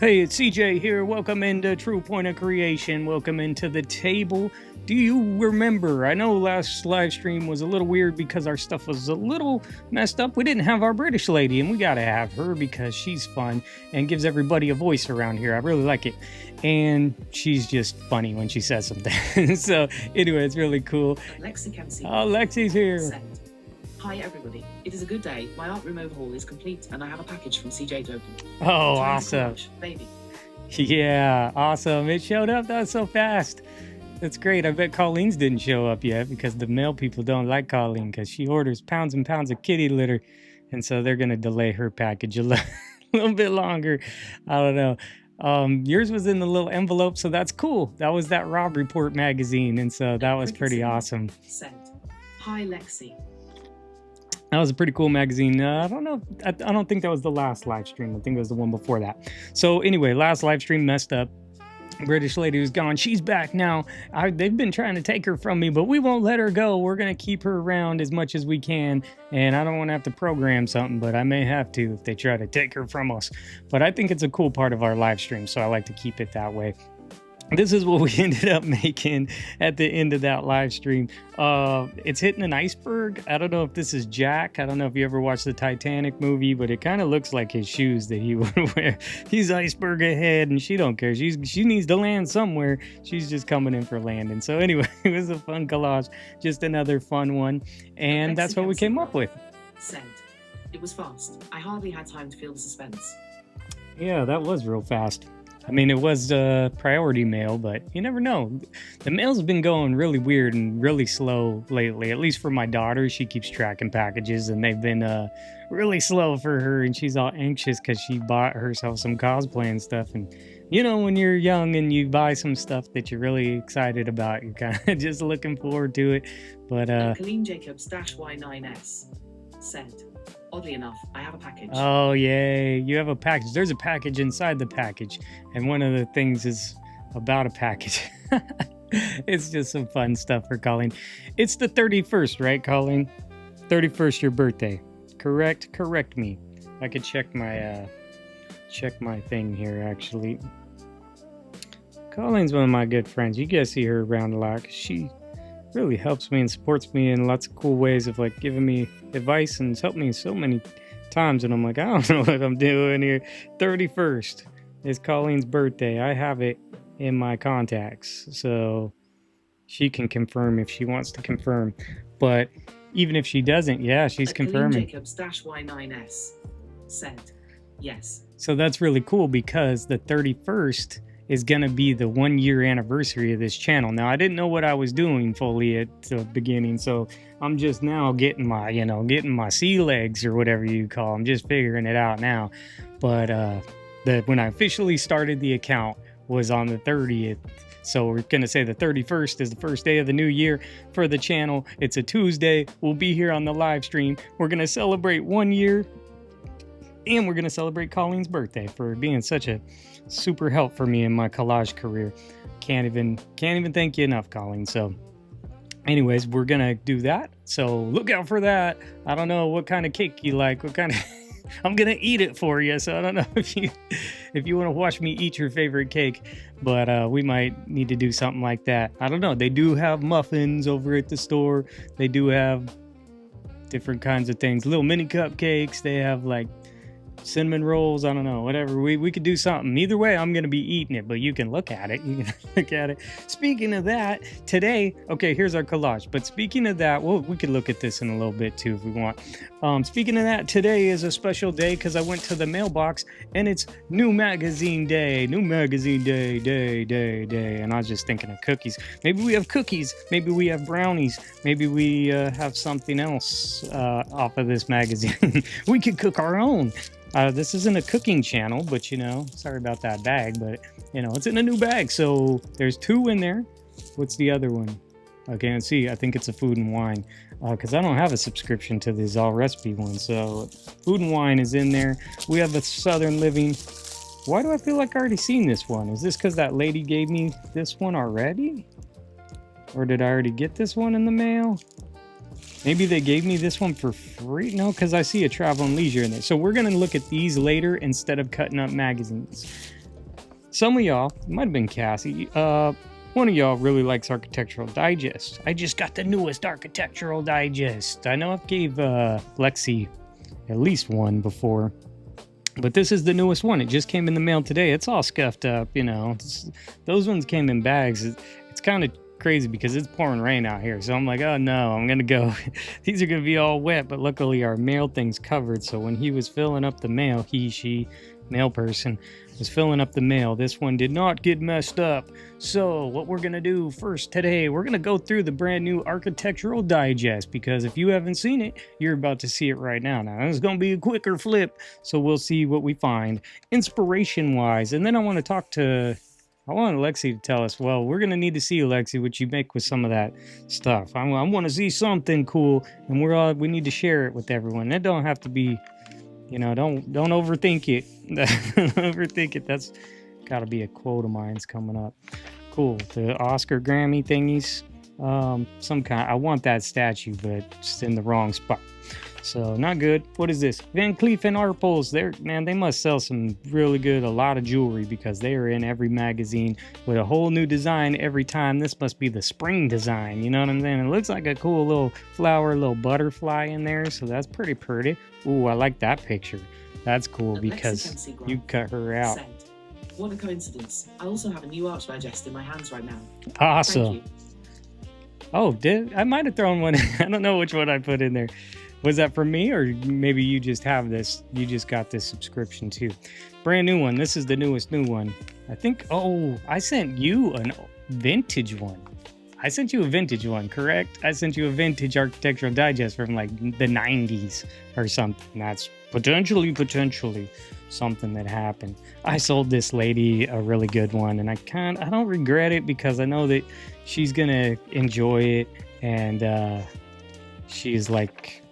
Hey, it's CJ here. Welcome into True Point of Creation. Welcome into the table. Do you remember? I know last live stream was a little weird because our stuff was a little messed up. We didn't have our British lady, and we got to have her because she's fun and gives everybody a voice around here. I really like it. And she's just funny when she says something. So, anyway, it's really cool. Lexi can see. Oh, Lexi's here. Send. Hi, everybody. It is a good day. My art room overhaul is complete, and I have a package from CJ to open. Oh, awesome. Collage, baby. Yeah, awesome. It showed up. That was so fast. That's great. I bet Colleen's didn't show up yet because the mail people don't like Colleen because she orders pounds and pounds of kitty litter. And so they're going to delay her package a little bit longer. I don't know. Yours was in the little envelope, so that's cool. That was that Rob Report magazine. And so that was pretty awesome. Sent. Hi, Lexi. That was a pretty cool magazine. I don't know. I don't think that was the last live stream. I think it was the one before that. So anyway, last live stream messed up. British lady was gone. She's back now. They've been trying to take her from me, but we won't let her go. We're going to keep her around as much as we can. And I don't want to have to program something, but I may have to if they try to take her from us. But I think it's a cool part of our live stream, so I like to keep it that way. This is what we ended up making at the end of that live stream. It's hitting an iceberg. I don't know if this is Jack. I don't know if you ever watched the Titanic movie, but it kind of looks like his shoes that he would wear. He's iceberg ahead, and she don't care. She needs to land somewhere. She's just coming in for landing. So anyway, it was a fun collage, just another fun one, and that's what we came up with. Sent. It was fast. I hardly had time to feel the suspense. Yeah, that was real fast. I mean, it was priority mail, but you never know. The mail's been going really weird and really slow lately, at least for my daughter. She keeps tracking packages, and they've been really slow for her, and she's all anxious because she bought herself some cosplay and stuff. And, you know, when you're young and you buy some stuff that you're really excited about, you're kind of just looking forward to it. But, Colleen Jacobs -Y9S sent. Oddly enough, I have a package. Oh, yay. You have a package. There's a package inside the package. And one of the things is about a package. It's just some fun stuff for Colleen. It's the 31st, right, Colleen? 31st, your birthday. Correct? Correct me. I could check my thing here, actually. Colleen's one of my good friends. You guys see her around a lot. She really helps me and supports me in lots of cool ways of like giving me advice and has helped me so many times, and I'm like, I don't know what I'm doing here. 31st is Colleen's birthday. I have it in my contacts, so she can confirm if she wants to confirm. But even if she doesn't, yeah, she's confirming. Jacobs -Y9S sent. Yes. So that's really cool because the 31st is going to be the 1 year anniversary of this channel. Now, I didn't know what I was doing fully at the beginning, so I'm just now getting my sea legs or whatever you call them, just figuring it out now. But when I officially started the account was on the 30th. So we're going to say the 31st is the first day of the new year for the channel. It's a Tuesday. We'll be here on the live stream. We're going to celebrate 1 year, and we're going to celebrate Colleen's birthday for being such a super help for me in my collage career. Can't even thank you enough, Colleen. So anyways, we're gonna do that, so look out for that. I don't know what kind of cake you like, what kind of I'm gonna eat it for you, so I don't know if you want to watch me eat your favorite cake, but we might need to do something like that. I don't know. They do have muffins over at the store. They do have different kinds of things, little mini cupcakes. They have like cinnamon rolls, I don't know, whatever. We could do something. Either way, I'm gonna be eating it, but you can look at it. You can look at it. Speaking of that, today, okay, here's our collage. But speaking of that, well, we could look at this in a little bit too if we want. Speaking of that, today is a special day because I went to the mailbox and it's new magazine day. New magazine day. And I was just thinking of cookies. Maybe we have cookies. Maybe we have brownies. Maybe we have something else off of this magazine. We could cook our own. This isn't a cooking channel, but you know, sorry about that bag, but you know, it's in a new bag. So there's 2 in there. What's the other one? I can't see. I think it's a food and wine because I don't have a subscription to these all recipe ones. So food and wine is in there. We have a Southern Living. Why do I feel like I already seen this one? Is this because that lady gave me this one already? Or did I already get this one in the mail? Maybe they gave me this one for free? No, because I see a travel and leisure in there. So we're going to look at these later instead of cutting up magazines. some of y'all, it might have been Cassie, one of y'all really likes Architectural Digest. I just got the newest Architectural Digest. I know I've gave Lexi at least one before, but this is the newest one. It just came in the mail today. It's all scuffed up, you know. Those ones came in bags. It's kind of crazy because it's pouring rain out here. So I'm like, oh no, I'm going to go. These are going to be all wet. But luckily our mail thing's covered. So when he was filling up the mail, she, mail person, was filling up the mail, this one did not get messed up. So what we're going to do first today, we're going to go through the brand new Architectural Digest, because if you haven't seen it, you're about to see it right now. Now, it's going to be a quicker flip, so we'll see what we find inspiration-wise. And then I want Lexi to tell us, well, we're going to need to see, Lexi, what you make with some of that stuff. I want to see something cool, and we need to share it with everyone. It don't have to be, you know, don't overthink it. Don't overthink it. That's got to be a quote of mine's coming up. Cool. The Oscar Grammy thingies. Some kind. I want that statue, but it's in the wrong spot. So not good. What is this? Van Cleef and Arpels. They must sell some really good, a lot of jewelry, because they are in every magazine with a whole new design every time. This must be the spring design. You know what I'm saying? It looks like a cool little flower, little butterfly in there. So that's pretty pretty. Ooh, I like that picture. That's cool because you cut her out. Sent. What a coincidence. I also have a new Arch Digest in my hands right now. Awesome. Thank you. Oh, I might have thrown one. I don't know which one I put in there. Was that for me, or maybe you just have this? You just got this subscription too. Brand new one. This is the newest new one. I think. Oh, I sent you a vintage one. I sent you a vintage one, correct? I sent you a vintage Architectural Digest from like the 90s or something. That's potentially something that happened. I sold this lady a really good one, and I don't regret it, because I know that she's gonna enjoy it, and she's like,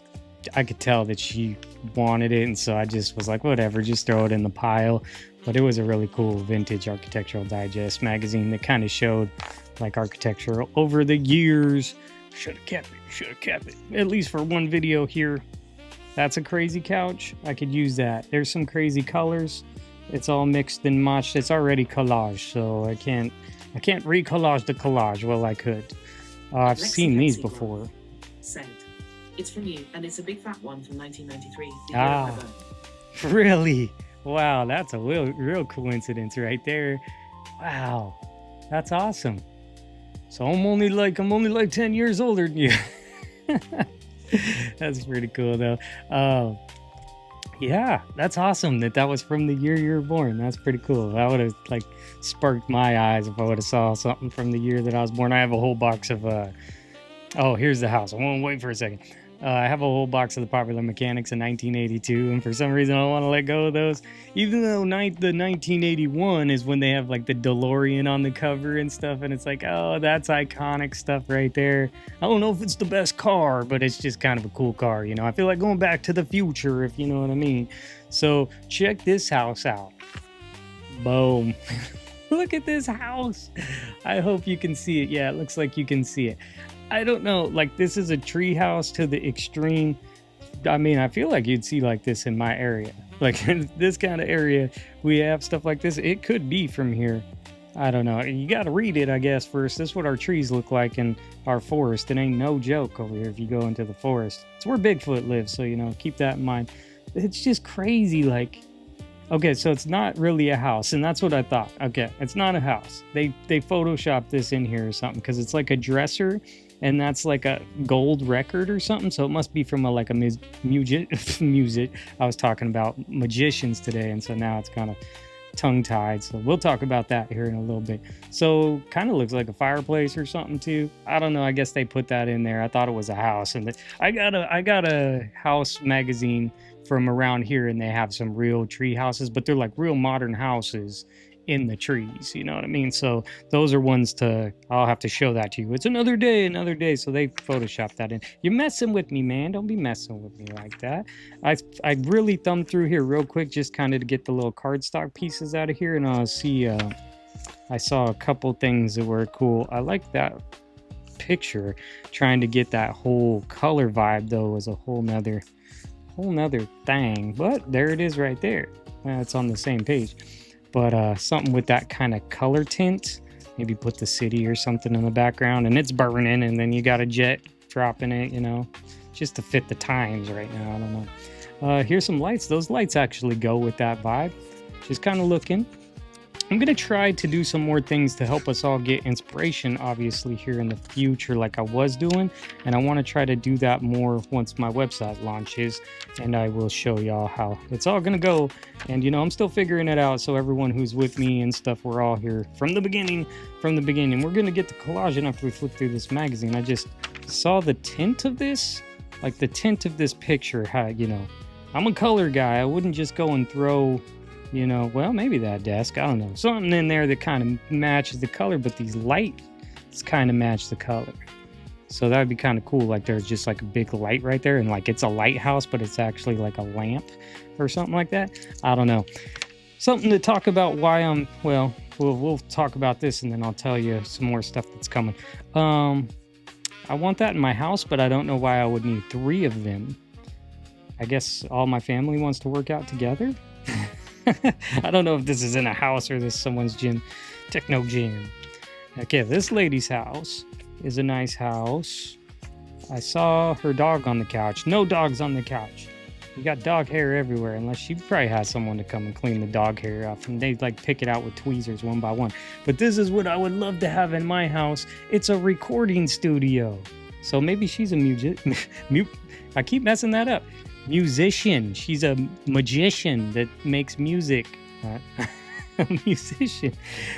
I could tell that she wanted it, and so I just was like, whatever, just throw it in the pile. But it was a really cool vintage Architectural Digest magazine that kind of showed like architecture over the years. Should have kept it, at least for one video here. That's a crazy couch. I could use that. There's some crazy colors. It's all mixed and matched. It's already collage, so I can't recollage the collage. Well, I could. I've seen these before. Sent. It's from you, and it's a big fat one from 1993. Really? Wow, that's a real coincidence right there. Wow, that's awesome. So I'm only like 10 years older than you. That's pretty cool though. Yeah, that's awesome that was from the year you were born. That's pretty cool. That would have like sparked my eyes if I would have saw something from the year that I was born. I have a whole box of oh, here's the house. I won't wait for a second. I have a whole box of the Popular Mechanics in 1982, and for some reason I don't want to let go of those. Even though the 1981 is when they have like the DeLorean on the cover and stuff, and it's like, oh, that's iconic stuff right there. I don't know if it's the best car, but it's just kind of a cool car, you know. I feel like going back to the future, if you know what I mean. So check this house out. Boom. Look at this house. I hope you can see it. Yeah, it looks like you can see it. I don't know, like this is a tree house to the extreme. I mean, I feel like you'd see like this in my area. Like in this kind of area, we have stuff like this. It could be from here. I don't know. You got to read it, I guess, first. This is what our trees look like in our forest. It ain't no joke over here if you go into the forest. It's where Bigfoot lives, so, you know, keep that in mind. It's just crazy, like... Okay, so it's not really a house, and that's what I thought. Okay, it's not a house. They photoshopped this in here or something, because it's like a dresser, and that's like a gold record or something, so it must be from a music. I was talking about magicians today, and so now it's kind of tongue-tied, so we'll talk about that here in a little bit. So kind of looks like a fireplace or something too. I don't know, I guess they put that in there. I thought it was a house, and I got a house magazine from around here, and they have some real tree houses, but they're like real modern houses in the trees, you know what I mean? So those are ones I'll have to show that to you. It's another day, so they photoshopped that in. You're messing with me, man. Don't be messing with me like that. I really thumbed through here real quick, just kind of to get the little cardstock pieces out of here, and I'll see, I saw a couple things that were cool. I like that picture. Trying to get that whole color vibe though was a whole nother thing, but there it is right there. It's on the same page. but something with that kind of color tint. Maybe put the city or something in the background, and it's burning, and then you got a jet dropping it, you know, just to fit the times right now. I don't know. Here's some lights. Those lights actually go with that vibe. Just kind of looking. I'm going to try to do some more things to help us all get inspiration, obviously, here in the future, like I was doing. And I want to try to do that more once my website launches. And I will show y'all how it's all going to go. And, you know, I'm still figuring it out. So everyone who's with me and stuff, we're all here from the beginning. We're going to get to collaging after we flip through this magazine. I just saw the tint of this, like the tint of this picture. How, you know, I'm a color guy. I wouldn't just go and throw... You know, well, maybe that desk, I don't know. Something in there that kind of matches the color, but these lights kind of match the color. So that would be kind of cool. Like there's just like a big light right there, and like it's a lighthouse, but it's actually like a lamp or something like that. I don't know. Something to talk about why I'm, well, we'll talk about this and then I'll tell you some more stuff that's coming. I want that in my house, but I don't know why I would need 3 of them. I guess all my family wants to work out together. I don't know if this is in a house or this is someone's gym, techno gym. Okay, this lady's house is a nice house. I saw her dog on the couch. No dogs on the couch. You got dog hair everywhere, unless she probably has someone to come and clean the dog hair off, and they like pick it out with tweezers one by one. But this is what I would love to have in my house. It's a recording studio. So maybe she's a I keep messing that up. Musician. She's a magician that makes music. A musician.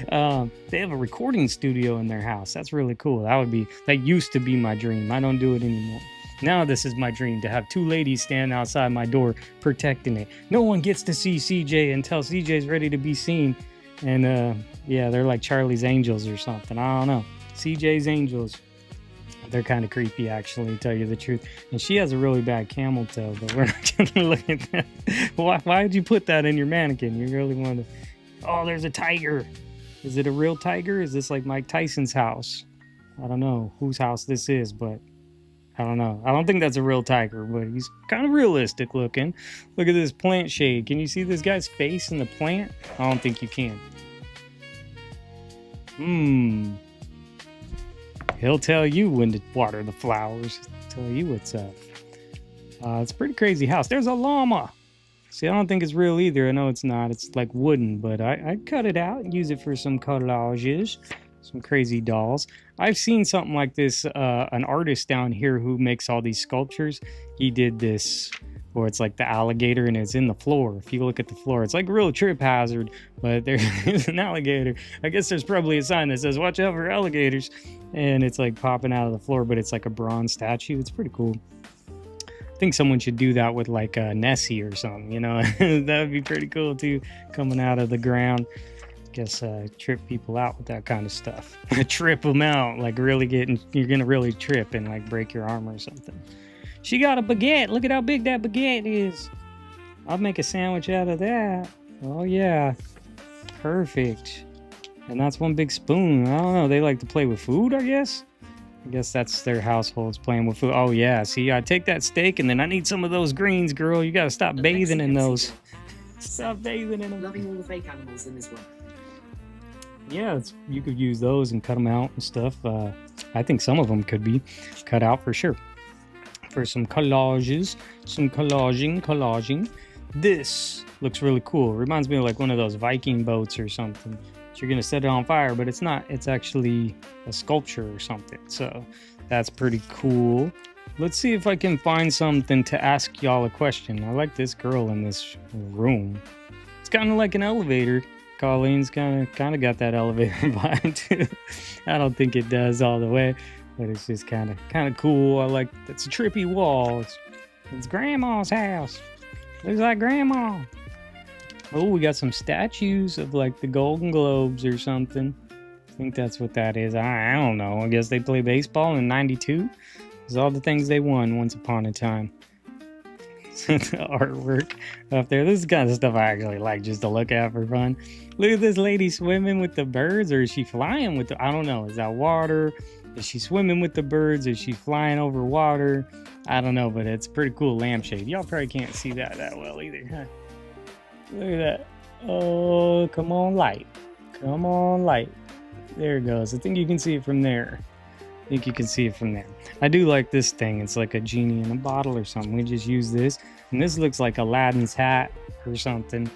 They have a recording studio in their house. That's really cool. That used to be my dream. I don't do it anymore. Now this is my dream, to have 2 ladies stand outside my door protecting it. No one gets to see CJ until CJ's ready to be seen. And yeah, they're like Charlie's Angels or something. I don't know. CJ's Angels. They're kind of creepy, actually, to tell you the truth. And she has a really bad camel toe, but we're not going to look at that. Why did you put that in your mannequin? You really want to... Oh, there's a tiger. Is it a real tiger? Is this like Mike Tyson's house? I don't know whose house this is, but I don't know. I don't think that's a real tiger, but he's kind of realistic looking. Look at this plant shade. Can you see this guy's face in the plant? I don't think you can. He'll tell you when to water the flowers. Tell you what's up. It's a pretty crazy house. There's a llama. See, I don't think it's real either. I know it's not. It's like wooden, but I'd cut it out and use it for some collages. Some crazy dolls. I've seen something like this. An artist down here who makes all these sculptures. He did this, where it's like the alligator and it's in the floor. If you look at the floor, it's like a real trip hazard, but there is an alligator. I guess there's probably a sign that says, watch out for alligators. And it's like popping out of the floor, but it's like a bronze statue. It's pretty cool. I think someone should do that with like a Nessie or something, you know. That would be pretty cool too, coming out of the ground. Guess trip people out with that kind of stuff. Trip them out, like really you're gonna really trip and like break your arm or something. She got a baguette. Look at how big that baguette is. I'll make a sandwich out of that. Oh yeah, perfect. And that's one big spoon. I don't know, they like to play with food, I guess that's their households, playing with food. Oh yeah, see, I take that steak and then I need some of those greens, girl. You gotta stop bathing in those. Stop bathing in them. Loving all the fake animals in this one. Yeah, you could use those and cut them out and stuff. I think some of them could be cut out for sure. For some collages, some collaging. This looks really cool. It reminds me of like one of those Viking boats or something. You're gonna set it on fire, but it's not. It's actually a sculpture or something. So that's pretty cool. Let's see if I can find something to ask y'all a question. I like this girl in this room. It's kind of like an elevator. Colleen's kind of got that elevator vibe too. I don't think it does all the way, but it's just kind of cool. I like, it's a trippy wall. It's Grandma's house. Looks like Grandma. Oh, we got some statues of like the Golden Globes or something. I think that's what that is. I don't know. I guess they play baseball in '92. It's all the things they won once upon a time. The artwork up there. This is the kind of stuff I actually like just to look at for fun. Look at this lady swimming with the birds, or is she flying with the, I don't know. Is that water? Is she swimming with the birds? Is she flying over water? I don't know, but it's a pretty cool lampshade. Y'all probably can't see that well either, huh? Look at that. Oh, come on, light. Come on, light. There it goes. I think you can see it from there. I think you can see it from there. I do like this thing. It's like a genie in a bottle or something. We just use this. And this looks like Aladdin's hat or something.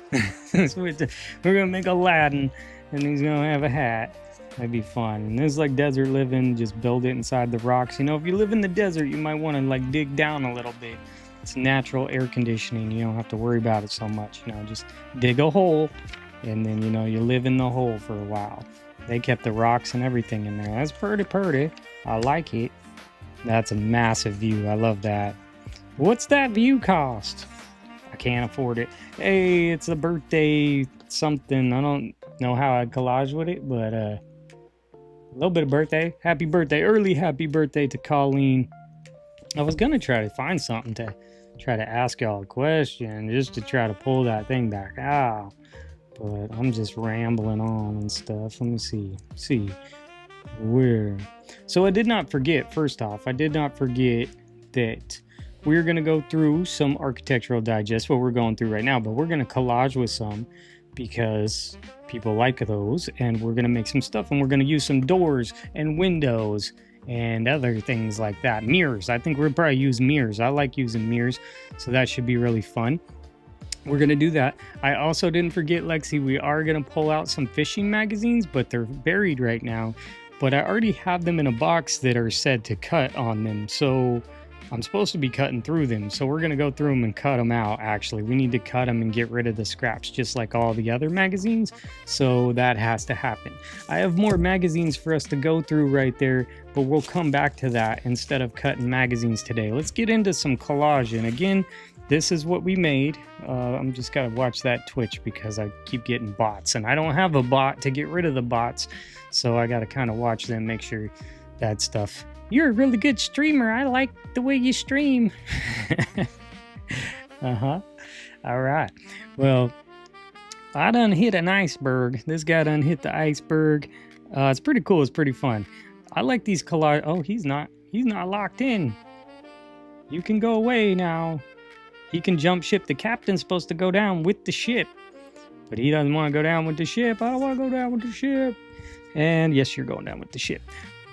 We're going to make Aladdin, and he's going to have a hat. That'd be fun. And this is like desert living. Just build it inside the rocks. You know, if you live in the desert, you might want to like dig down a little bit. It's natural air conditioning. You don't have to worry about it so much. You know, just dig a hole, and then, you know, you live in the hole for a while. They kept the rocks and everything in there. That's pretty. I like it. That's a massive view. I love that. What's that view cost? I can't afford it. Hey, it's a birthday something. I don't know how I'd collage with it, but a little bit of birthday. Happy birthday. Early happy birthday to Colleen. I was going to try to find something to try to ask y'all a question, just to try to pull that thing back out. But I'm just rambling on and stuff. Let me see where. So I did not forget, first off, I did not forget that we're going to go through some architectural digest, what we're going through right now, but we're going to collage with some because people like those, and we're going to make some stuff, and we're going to use some doors and windows and other things like that. Mirrors. I think we'll probably use mirrors. I like using mirrors, so that should be really fun. We're going to do that. I also didn't forget, Lexi, we are going to pull out some fishing magazines, but they're buried right now. But I already have them in a box that are said to cut on them. So I'm supposed to be cutting through them. So we're going to go through them and cut them out, actually. We need to cut them and get rid of the scraps, just like all the other magazines. So that has to happen. I have more magazines for us to go through right there, but we'll come back to that instead of cutting magazines today. Let's get into some collage. And again, this is what we made. I'm just gotta watch that Twitch because I keep getting bots, and I don't have a bot to get rid of the bots, so I gotta kind of watch them, make sure that stuff. You're a really good streamer. I like the way you stream. All right. Well, I done hit an iceberg. This guy done hit the iceberg. It's pretty cool. It's pretty fun. I like these collage. Oh, he's not locked in. You can go away now. He can jump ship. The captain's supposed to go down with the ship, but he doesn't want to go down with the ship. I don't want to go down with the ship. And yes, you're going down with the ship.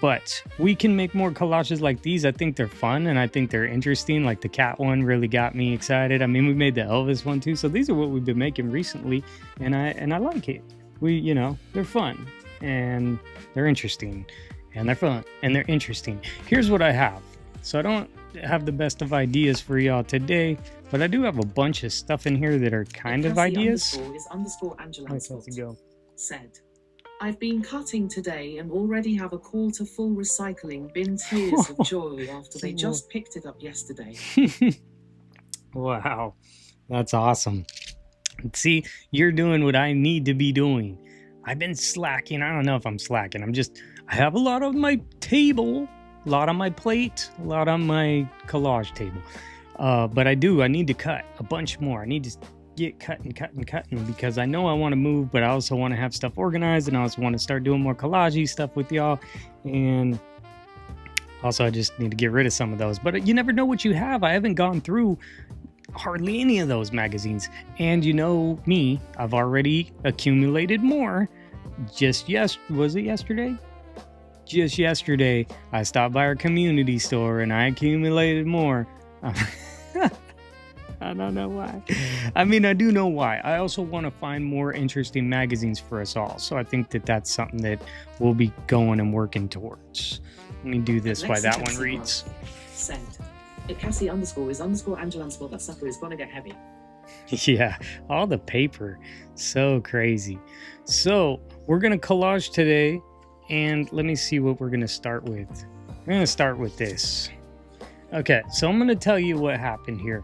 But we can make more collages like these. I think they're fun, and I think they're interesting. Like the cat one really got me excited. I mean, we made the Elvis one too. So these are what we've been making recently, and I like it. You know, they're fun, and they're interesting, and they're fun, and they're interesting. Here's what I have. So I don't have the best of ideas for y'all today, but I do have a bunch of stuff in here that are kind of ideas. Is_Angela said, I've been cutting today and already have a call to full recycling bin. Tears of joy after they just picked it up yesterday. Wow, that's awesome. See, you're doing what I need to be doing. I've been slacking. I don't know if I'm slacking. I have a lot on my table, a lot on my plate, a lot on my collage table. But I need to cut a bunch more. I need to get cutting because I know I want to move, but I also want to have stuff organized, and I also want to start doing more collage stuff with y'all. And also I just need to get rid of some of those, but you never know what you have. I haven't gone through hardly any of those magazines, and you know me, I've already accumulated more. Was it yesterday? Just yesterday I stopped by our community store and I accumulated more. I don't know why. I mean, I do know why. I also want to find more interesting magazines for us all. So I think that that's something that we'll be going and working towards. Let me do this while that one reads. Said, if Cassie_is_Angela_, that sucker is gonna get heavy. Yeah, all the paper. So crazy. So we're going to collage today. And let me see what we're going to start with. We're going to start with this. Okay, so I'm going to tell you what happened here.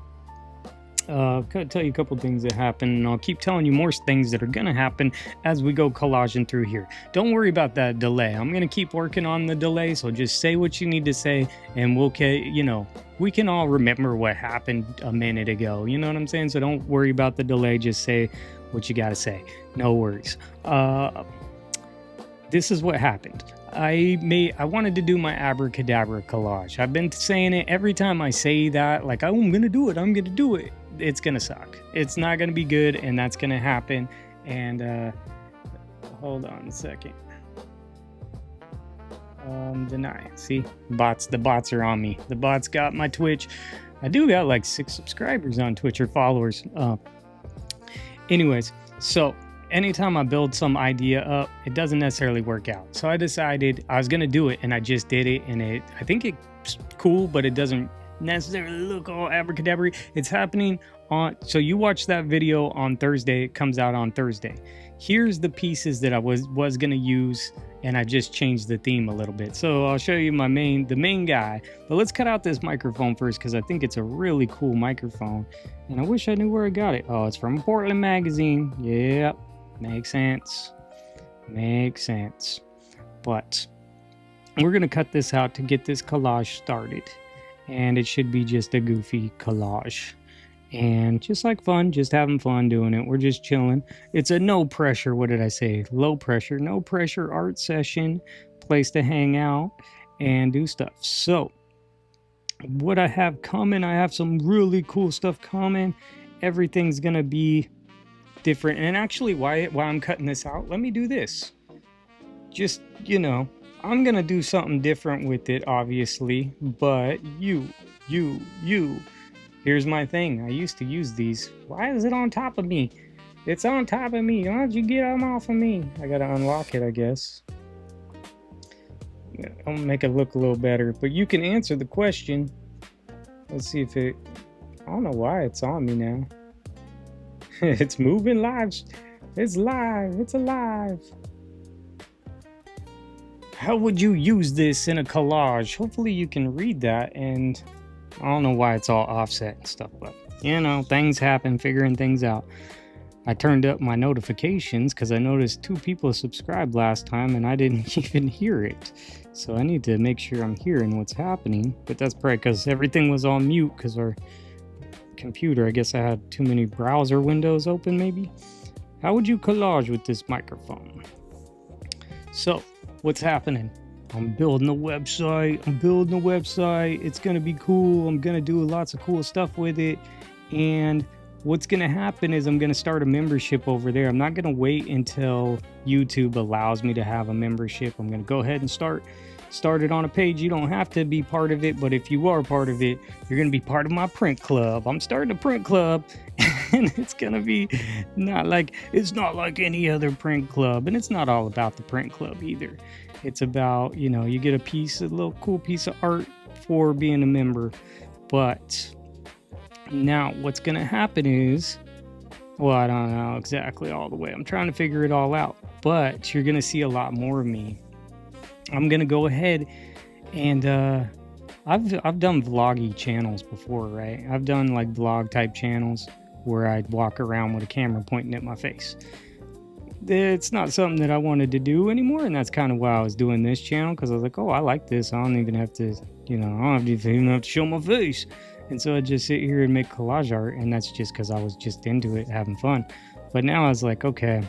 I'll tell you a couple things that happened, and I'll keep telling you more things that are going to happen as we go collaging through here. Don't worry about that delay. I'm going to keep working on the delay, so just say what you need to say, and we can all remember what happened a minute ago. You know what I'm saying? So don't worry about the delay. Just say what you got to say. No worries. This is what happened. I wanted to do my abracadabra collage. I've been saying it every time I say that, like, I'm going to do it. It's going to suck. It's not going to be good, and that's going to happen. And hold on a second. Deny. See, the bots are on me. The bots got my Twitch. I do got like 6 subscribers on Twitch, or followers. Anyways, so anytime I build some idea up, it doesn't necessarily work out. So I decided I was gonna do it, and I just did it, and I think it's cool, but it doesn't necessarily look all abracadabra. It's happening on, so you watch that video on Thursday, it comes out on Thursday. Here's the pieces that I was gonna use, and I just changed the theme a little bit. So I'll show you the main guy, but let's cut out this microphone first, because I think it's a really cool microphone, and I wish I knew where I got it. Oh, it's from Portland Magazine. Yep, makes sense. But we're gonna cut this out to get this collage started, and it should be just a goofy collage. And just like fun, just having fun doing it. We're just chilling. It's a no pressure, what did I say? Low pressure, no pressure art session, place to hang out and do stuff. So what I have coming, I have some really cool stuff coming. Everything's gonna be different. And actually, why I'm cutting this out, let me do this. Just, you know, I'm gonna do something different with it, obviously, but you. Here's my thing. I used to use these. Why is it on top of me? It's on top of me. Why don't you get them off of me? I gotta unlock it, I guess. I'll make it look a little better, but you can answer the question. Let's see if it, I don't know why it's on me now. It's moving live. It's live. It's alive. How would you use this in a collage? Hopefully you can read that, and I don't know why it's all offset and stuff, but you know, things happen, figuring things out. I turned up my notifications because I noticed 2 people subscribed last time and I didn't even hear it. So I need to make sure I'm hearing what's happening, but that's probably because everything was on mute because our computer, I guess I had too many browser windows open maybe. How would you collage with this microphone? So what's happening? I'm building a website. It's gonna be cool. I'm gonna do lots of cool stuff with it. And what's gonna happen is I'm gonna start a membership over there. I'm not gonna wait until YouTube allows me to have a membership. I'm gonna go ahead and start it on a page. You don't have to be part of it, but if you are part of it, you're gonna be part of my print club. I'm starting a print club, and it's gonna be it's not like any other print club, and it's not all about the print club either. It's about, you know, you get a little cool piece of art for being a member. But now what's gonna happen is, well, I don't know exactly all the way. I'm trying to figure it all out, but you're gonna see a lot more of me. I'm gonna go ahead and I've done vloggy channels before, right? I've done like vlog type channels where I'd walk around with a camera pointing at my face. It's not something that I wanted to do anymore, and that's kind of why I was doing this channel, because I was like, oh, I like this. I don't even have to, you know, I don't even have to show my face. And so I just sit here and make collage art, and that's just because I was just into it, having fun. But now I was like, okay,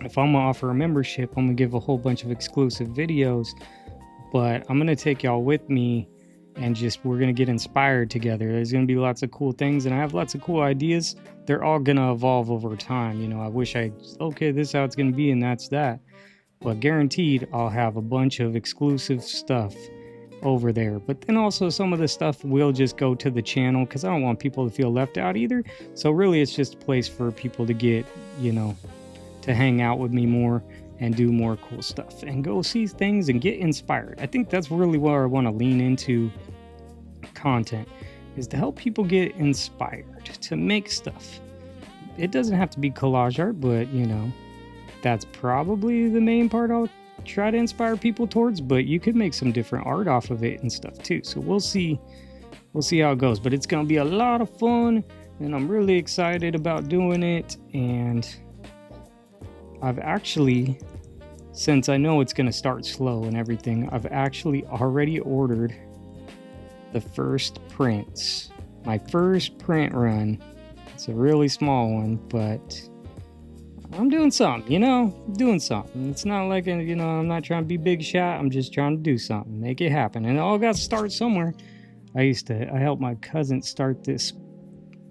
if I'm gonna offer a membership, I'm gonna give a whole bunch of exclusive videos, but I'm gonna take y'all with me, and we're gonna get inspired together. There's gonna be lots of cool things, and I have lots of cool ideas. They're all gonna evolve over time. You know, I wish okay, this is how it's gonna be, and that's that. But guaranteed, I'll have a bunch of exclusive stuff over there. But then also some of the stuff will just go to the channel, because I don't want people to feel left out either. So really, it's just a place for people to get, you know, to hang out with me more and do more cool stuff and go see things and get inspired. I think that's really where I want to lean into content, is to help people get inspired to make stuff. It doesn't have to be collage art, but you know, that's probably the main part I'll try to inspire people towards, but you could make some different art off of it and stuff too. So we'll see how it goes, but it's gonna be a lot of fun, and I'm really excited about doing it. And I've actually, since I know it's gonna start slow and everything, I've actually already ordered the first prints. My first print run. It's a really small one, but I'm doing something, you know, doing something. It's not like, you know, I'm not trying to be big shot. I'm just trying to do something, make it happen. And it all got to start somewhere. I helped my cousin start this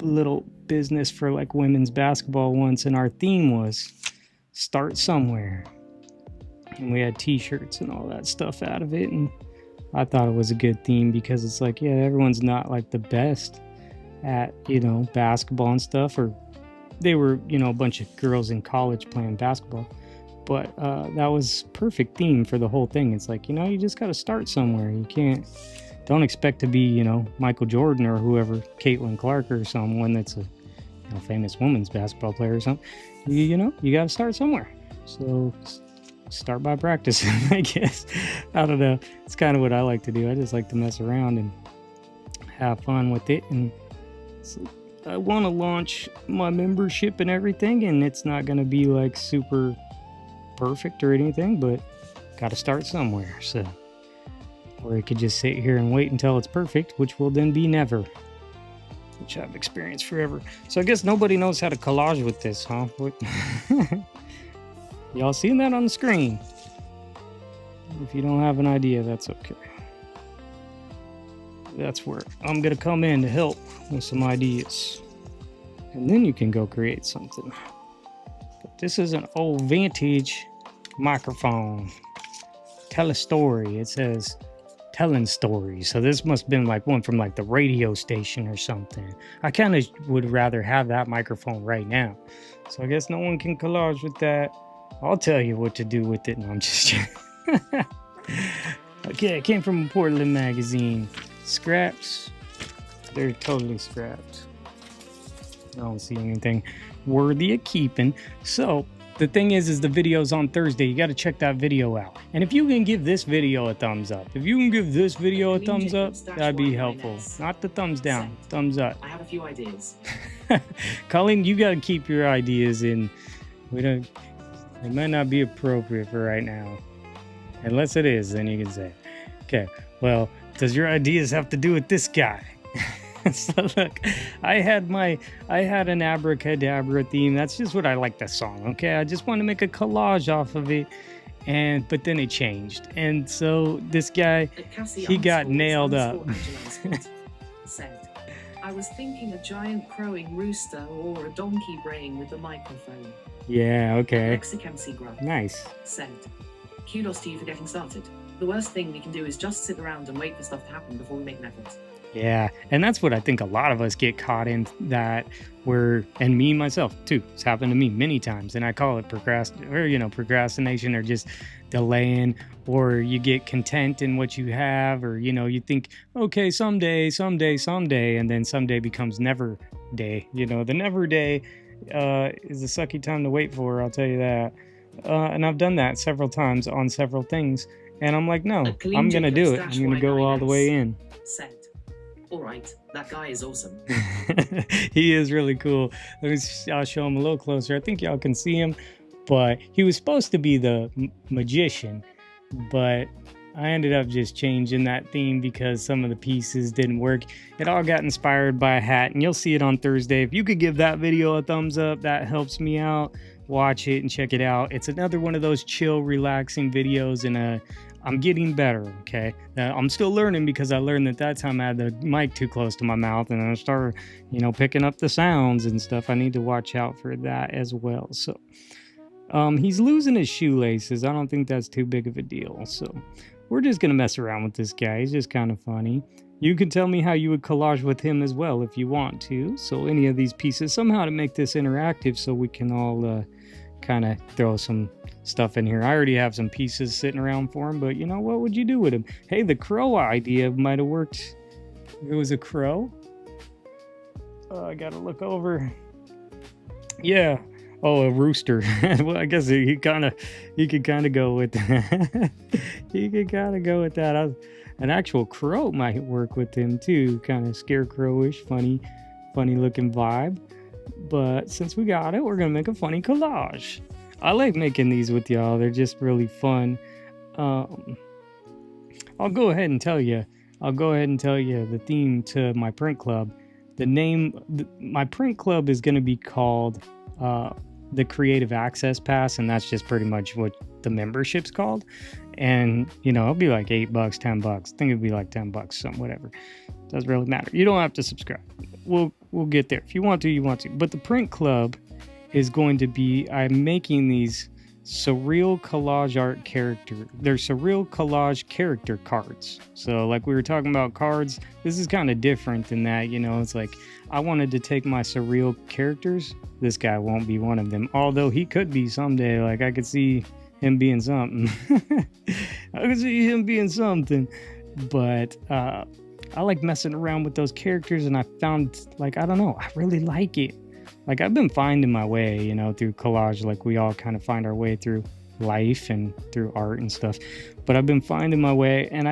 little business for like women's basketball once, and our theme was start somewhere. And we had t-shirts and all that stuff out of it, and I thought it was a good theme because it's like, yeah, everyone's not like the best at, you know, basketball and stuff, or they were, you know, a bunch of girls in college playing basketball, but that was perfect theme for the whole thing. It's like, you know, you just got to start somewhere. Don't expect to be, you know, Michael Jordan or whoever, Caitlin Clark or someone that's a, you know, famous women's basketball player or something. You know, you got to start somewhere. So start by practicing, I guess. I don't know. It's kind of what I like to do. I just like to mess around and have fun with it. And so I want to launch my membership and everything, and it's not going to be like super perfect or anything, but got to start somewhere. So, or I could just sit here and wait until it's perfect, which will then be never, which I've experienced forever. So I guess nobody knows how to collage with this, huh? Y'all seeing that on the screen? If you don't have an idea, that's okay. That's where I'm gonna come in to help with some ideas, and then you can go create something. But this is an old vintage microphone. Tell a story. It says telling stories. So this must have been like one from like the radio station or something. I kind of would rather have that microphone right now. So I guess no one can collage with that. I'll tell you what to do with it. No, I'm just okay, it came from a Portland magazine. Scraps. They're totally scrapped. I don't see anything worthy of keeping. So the thing is the video's on Thursday. You got to check that video out. And if you can give this video a thumbs up, that'd be helpful. Not the thumbs down, thumbs up. I have a few ideas. Colleen, you got to keep your ideas in. It might not be appropriate for right now. Unless it is, then you can say it. Okay, well, does your ideas have to do with this guy? So look, I had an abracadabra theme. That's just what I like the song. Okay, I just want to make a collage off of it, but then it changed, and so this guy, he got nailed up. Said, I was thinking a giant crowing rooster or a donkey braying with the microphone. Yeah, okay. Nice. Said, kudos to you for getting started. The worst thing we can do is just sit around and wait for stuff to happen before we make an effort. Yeah, and that's what I think a lot of us get caught in, that and me myself too. It's happened to me many times, and I call it procrastination, or just delaying, or you get content in what you have, or you think, okay, someday, and then someday becomes never day. The never day is a sucky time to wait for, I'll tell you that. And I've done that several times on several things, and I'm like, no, I'm gonna do it. I'm gonna go all the way in. Said, all right, that guy is awesome. He is really cool. I'll show him a little closer. I think y'all can see him, but he was supposed to be the magician, but I ended up just changing that theme because some of the pieces didn't work. It all got inspired by a hat, and you'll see it on Thursday. If you could give that video a thumbs up, that helps me out. Watch it and check it out. It's another one of those chill, relaxing videos, and I'm getting better, okay? I'm still learning, because I learned that time I had the mic too close to my mouth, and I started, picking up the sounds and stuff. I need to watch out for that as well. So he's losing his shoelaces. I don't think that's too big of a deal. So we're just going to mess around with this guy. He's just kind of funny. You can tell me how you would collage with him as well if you want to. So any of these pieces, somehow to make this interactive so we can all kind of throw some stuff in here. I already have some pieces sitting around for him, but what would you do with him? Hey, the crow idea might have worked. It was a crow. I gotta look over. Yeah. Oh, a rooster. Well, I guess he could kind of go with that. He could kind of go with that. An actual crow might work with him too. Kind of scarecrowish, funny looking vibe. But since we got it, we're gonna make a funny collage. I like making these with y'all. They're just really fun. I'll go ahead and tell you the theme to my print club. My print club is going to be called the Creative Access Pass, and that's just pretty much what the membership's called. And it'll be like $8, $10. I think it'd be like $10, something, whatever. Doesn't really matter. You don't have to subscribe. We'll we'll get there. If you want to, you want to. But the print club is going to be, I'm making these surreal collage art character. They're surreal collage character cards. So like we were talking about cards, this is kind of different than that. You know, it's like I wanted to take my surreal characters. This guy won't be one of them, although he could be someday. Like I could see him being something. I could see him being something. But I like messing around with those characters, and I found, like, I don't know, I really like it. Like I've been finding my way, you know, through collage, like we all kind of find our way through life and through art and stuff. But I've been finding my way, and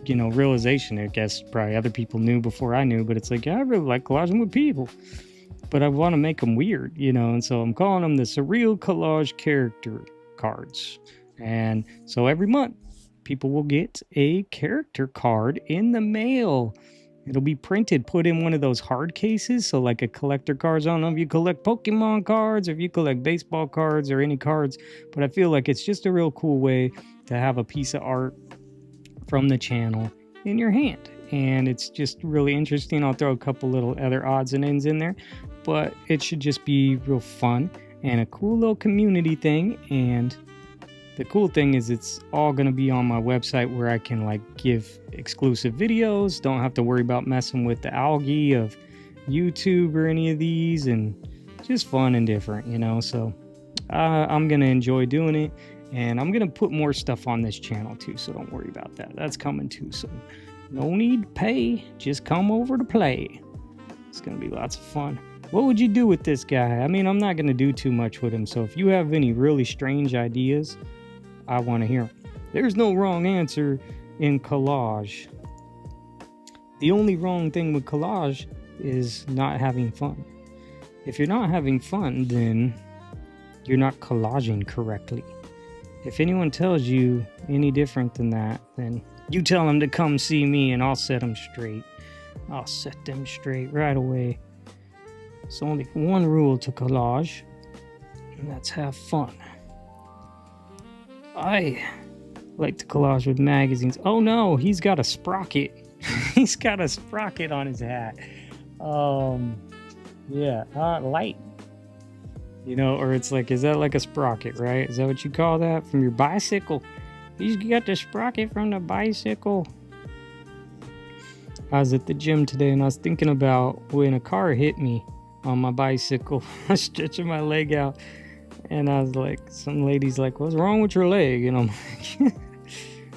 you know, realization, I guess probably other people knew before I knew, but it's like, yeah, I really like collaging with people, but I want to make them weird, you know, and so I'm calling them the Surreal Collage Character Cards. And so every month, people will get a character card in the mail. It'll be printed, put in one of those hard cases. So like a collector cards. I don't know if you collect Pokemon cards or if you collect baseball cards or any cards, but I feel like it's just a real cool way to have a piece of art from the channel in your hand. And it's just really interesting. I'll throw a couple little other odds and ends in there, but it should just be real fun and a cool little community thing. And the cool thing is it's all going to be on my website where I can like give exclusive videos. Don't have to worry about messing with the algae of YouTube or any of these, and just fun and different, you know. So I'm going to enjoy doing it, and I'm going to put more stuff on this channel too. So don't worry about that. That's coming too. So no need to pay. Just come over to play. It's going to be lots of fun. What would you do with this guy? I mean, I'm not going to do too much with him. So if you have any really strange ideas, I want to hear them. There's no wrong answer in collage. The only wrong thing with collage is not having fun. If you're not having fun, then you're not collaging correctly. If anyone tells you any different than that, then you tell them to come see me and I'll set them straight. I'll set them straight right away. It's only one rule to collage, and that's have fun. I like to collage with magazines. Oh no, he's got a sprocket. He's got a sprocket on his hat. Yeah, light. You know, or it's like, is that like a sprocket, right? Is that what you call that? From your bicycle? He's got the sprocket from the bicycle. I was at the gym today and I was thinking about when a car hit me on my bicycle. I was stretching my leg out. And I was like, some lady's like, what's wrong with your leg? And I'm like,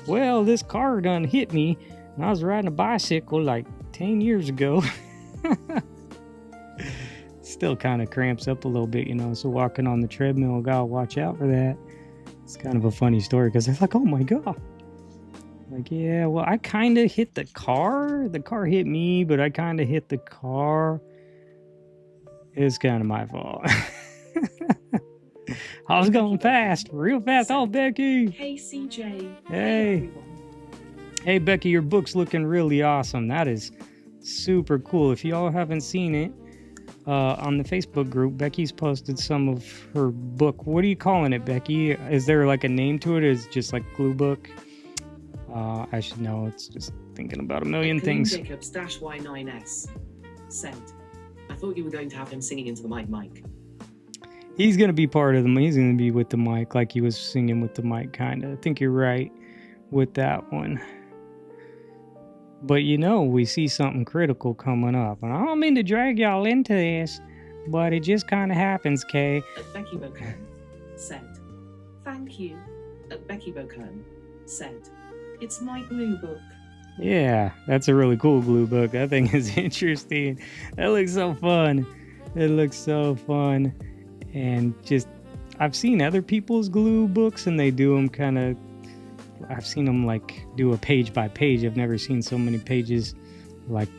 well, this car done hit me. And I was riding a bicycle like 10 years ago. Still kind of cramps up a little bit, you know. So walking on the treadmill, gotta watch out for that. It's kind of a funny story because they're like, oh my God. Like, yeah, well, I kind of hit the car. The car hit me, but I kind of hit the car. It's kind of my fault. I was going fast, real fast. Oh, Becky. Hey, CJ. Hey. Hey, Becky, your book's looking really awesome. That is super cool. If y'all haven't seen it, on the Facebook group, Becky's posted some of her book. What are you calling it, Becky? Is there like a name to it? Is it just like Glue Book? I should know. It's just thinking about a million things. Jacobs-Y9S said, I thought you were going to have him singing into the mic. He's going to be part of them. He's going to be with the mic like he was singing with the mic, kind of. I think you're right with that one. But, you know, we see something critical coming up. And I don't mean to drag y'all into this, but it just kind of happens, Kay. Becky Bocan said, thank you. Becky Bocan said, it's my glue book. Yeah, that's a really cool glue book. That thing is interesting. That looks so fun. It looks so fun. And just, I've seen other people's glue books and they do them kind of, I've seen them like do a page by page. I've never seen so many pages like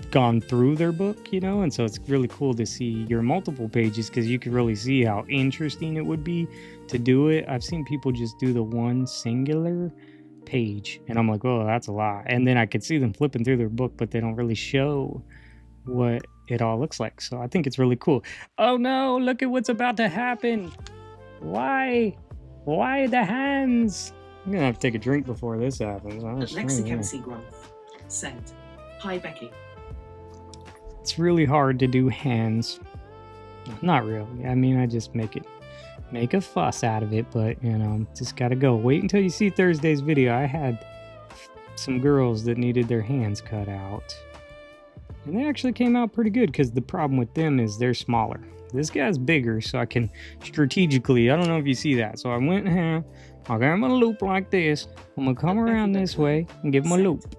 gone through their book, you know? And so it's really cool to see your multiple pages because you can really see how interesting it would be to do it. I've seen people just do the one singular page and I'm like, oh, that's a lot. And then I could see them flipping through their book, but they don't really show what it all looks like. So I think it's really cool. Oh no, look at what's about to happen. Why the hands? I'm gonna have to take a drink before this happens. Lexicon Growth said, hi Becky. It's really hard to do hands. Not really. I mean, I just make a fuss out of it, but you know, just gotta go. Wait until you see Thursday's video. I had some girls that needed their hands cut out, and they actually came out pretty good, because the problem with them is they're smaller. This guy's bigger, so I can strategically, I don't know if you see that, so I went here, I'll give him a loop like this, I'm gonna come around this way and give him a loop.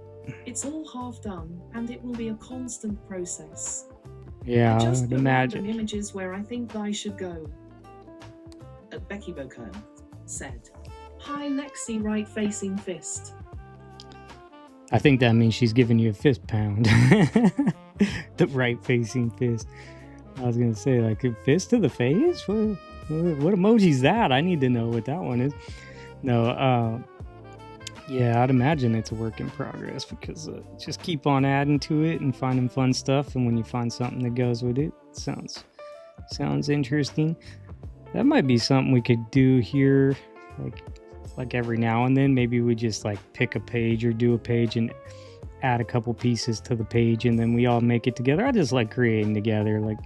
It's all half done, and it will be a constant process. Yeah, I just I'd put imagine. random images where I think I should go. Becky Bocone said, "Hi Lexi, right facing fist." I think that means she's giving you a fist pound. The right facing fist. I was gonna say, like, a fist to the face? What emoji's that? I need to know what that one is. No, yeah, I'd imagine it's a work in progress, because just keep on adding to it and finding fun stuff, and when you find something that goes with it, sounds interesting. That might be something we could do here, like every now and then. Maybe we just like pick a page or do a page and add a couple pieces to the page, and then we all make it together. I just like creating together. Like,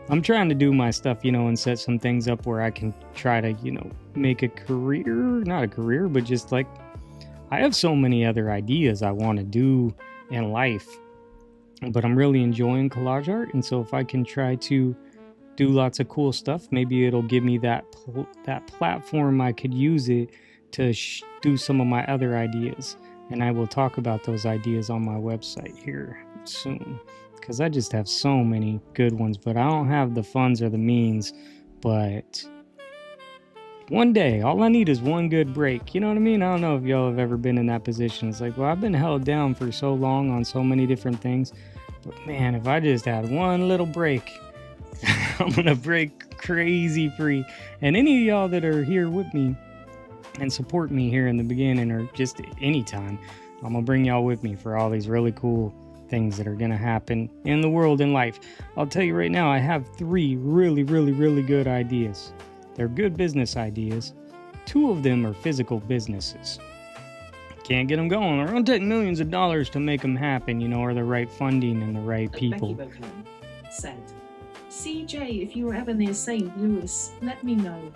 I'm trying to do my stuff, you know, and set some things up where I can try to, you know, make a career, not a career, but just like, I have so many other ideas I want to do in life, but I'm really enjoying collage art. And so if I can try to do lots of cool stuff, maybe it'll give me that platform. I could use it to do some of my other ideas, and I will talk about those ideas on my website here soon, because I just have so many good ones, but I don't have the funds or the means. But one day, all I need is one good break. You know what I mean? I don't know if y'all have ever been in that position. It's like, well, I've been held down for so long on so many different things, but man, if I just had one little break, I'm gonna break crazy free. And any of y'all that are here with me and support me here in the beginning, or just anytime, I'm gonna bring y'all with me for all these really cool things that are gonna happen in the world and life. I'll tell you right now, I have 3 really good ideas. They're good business ideas. 2 of them are physical businesses. Can't get them going. They're gonna take millions of dollars to make them happen, you know, or the right funding and the right people. Becky Bocone said, "CJ, if you are ever near St. Louis, let me know."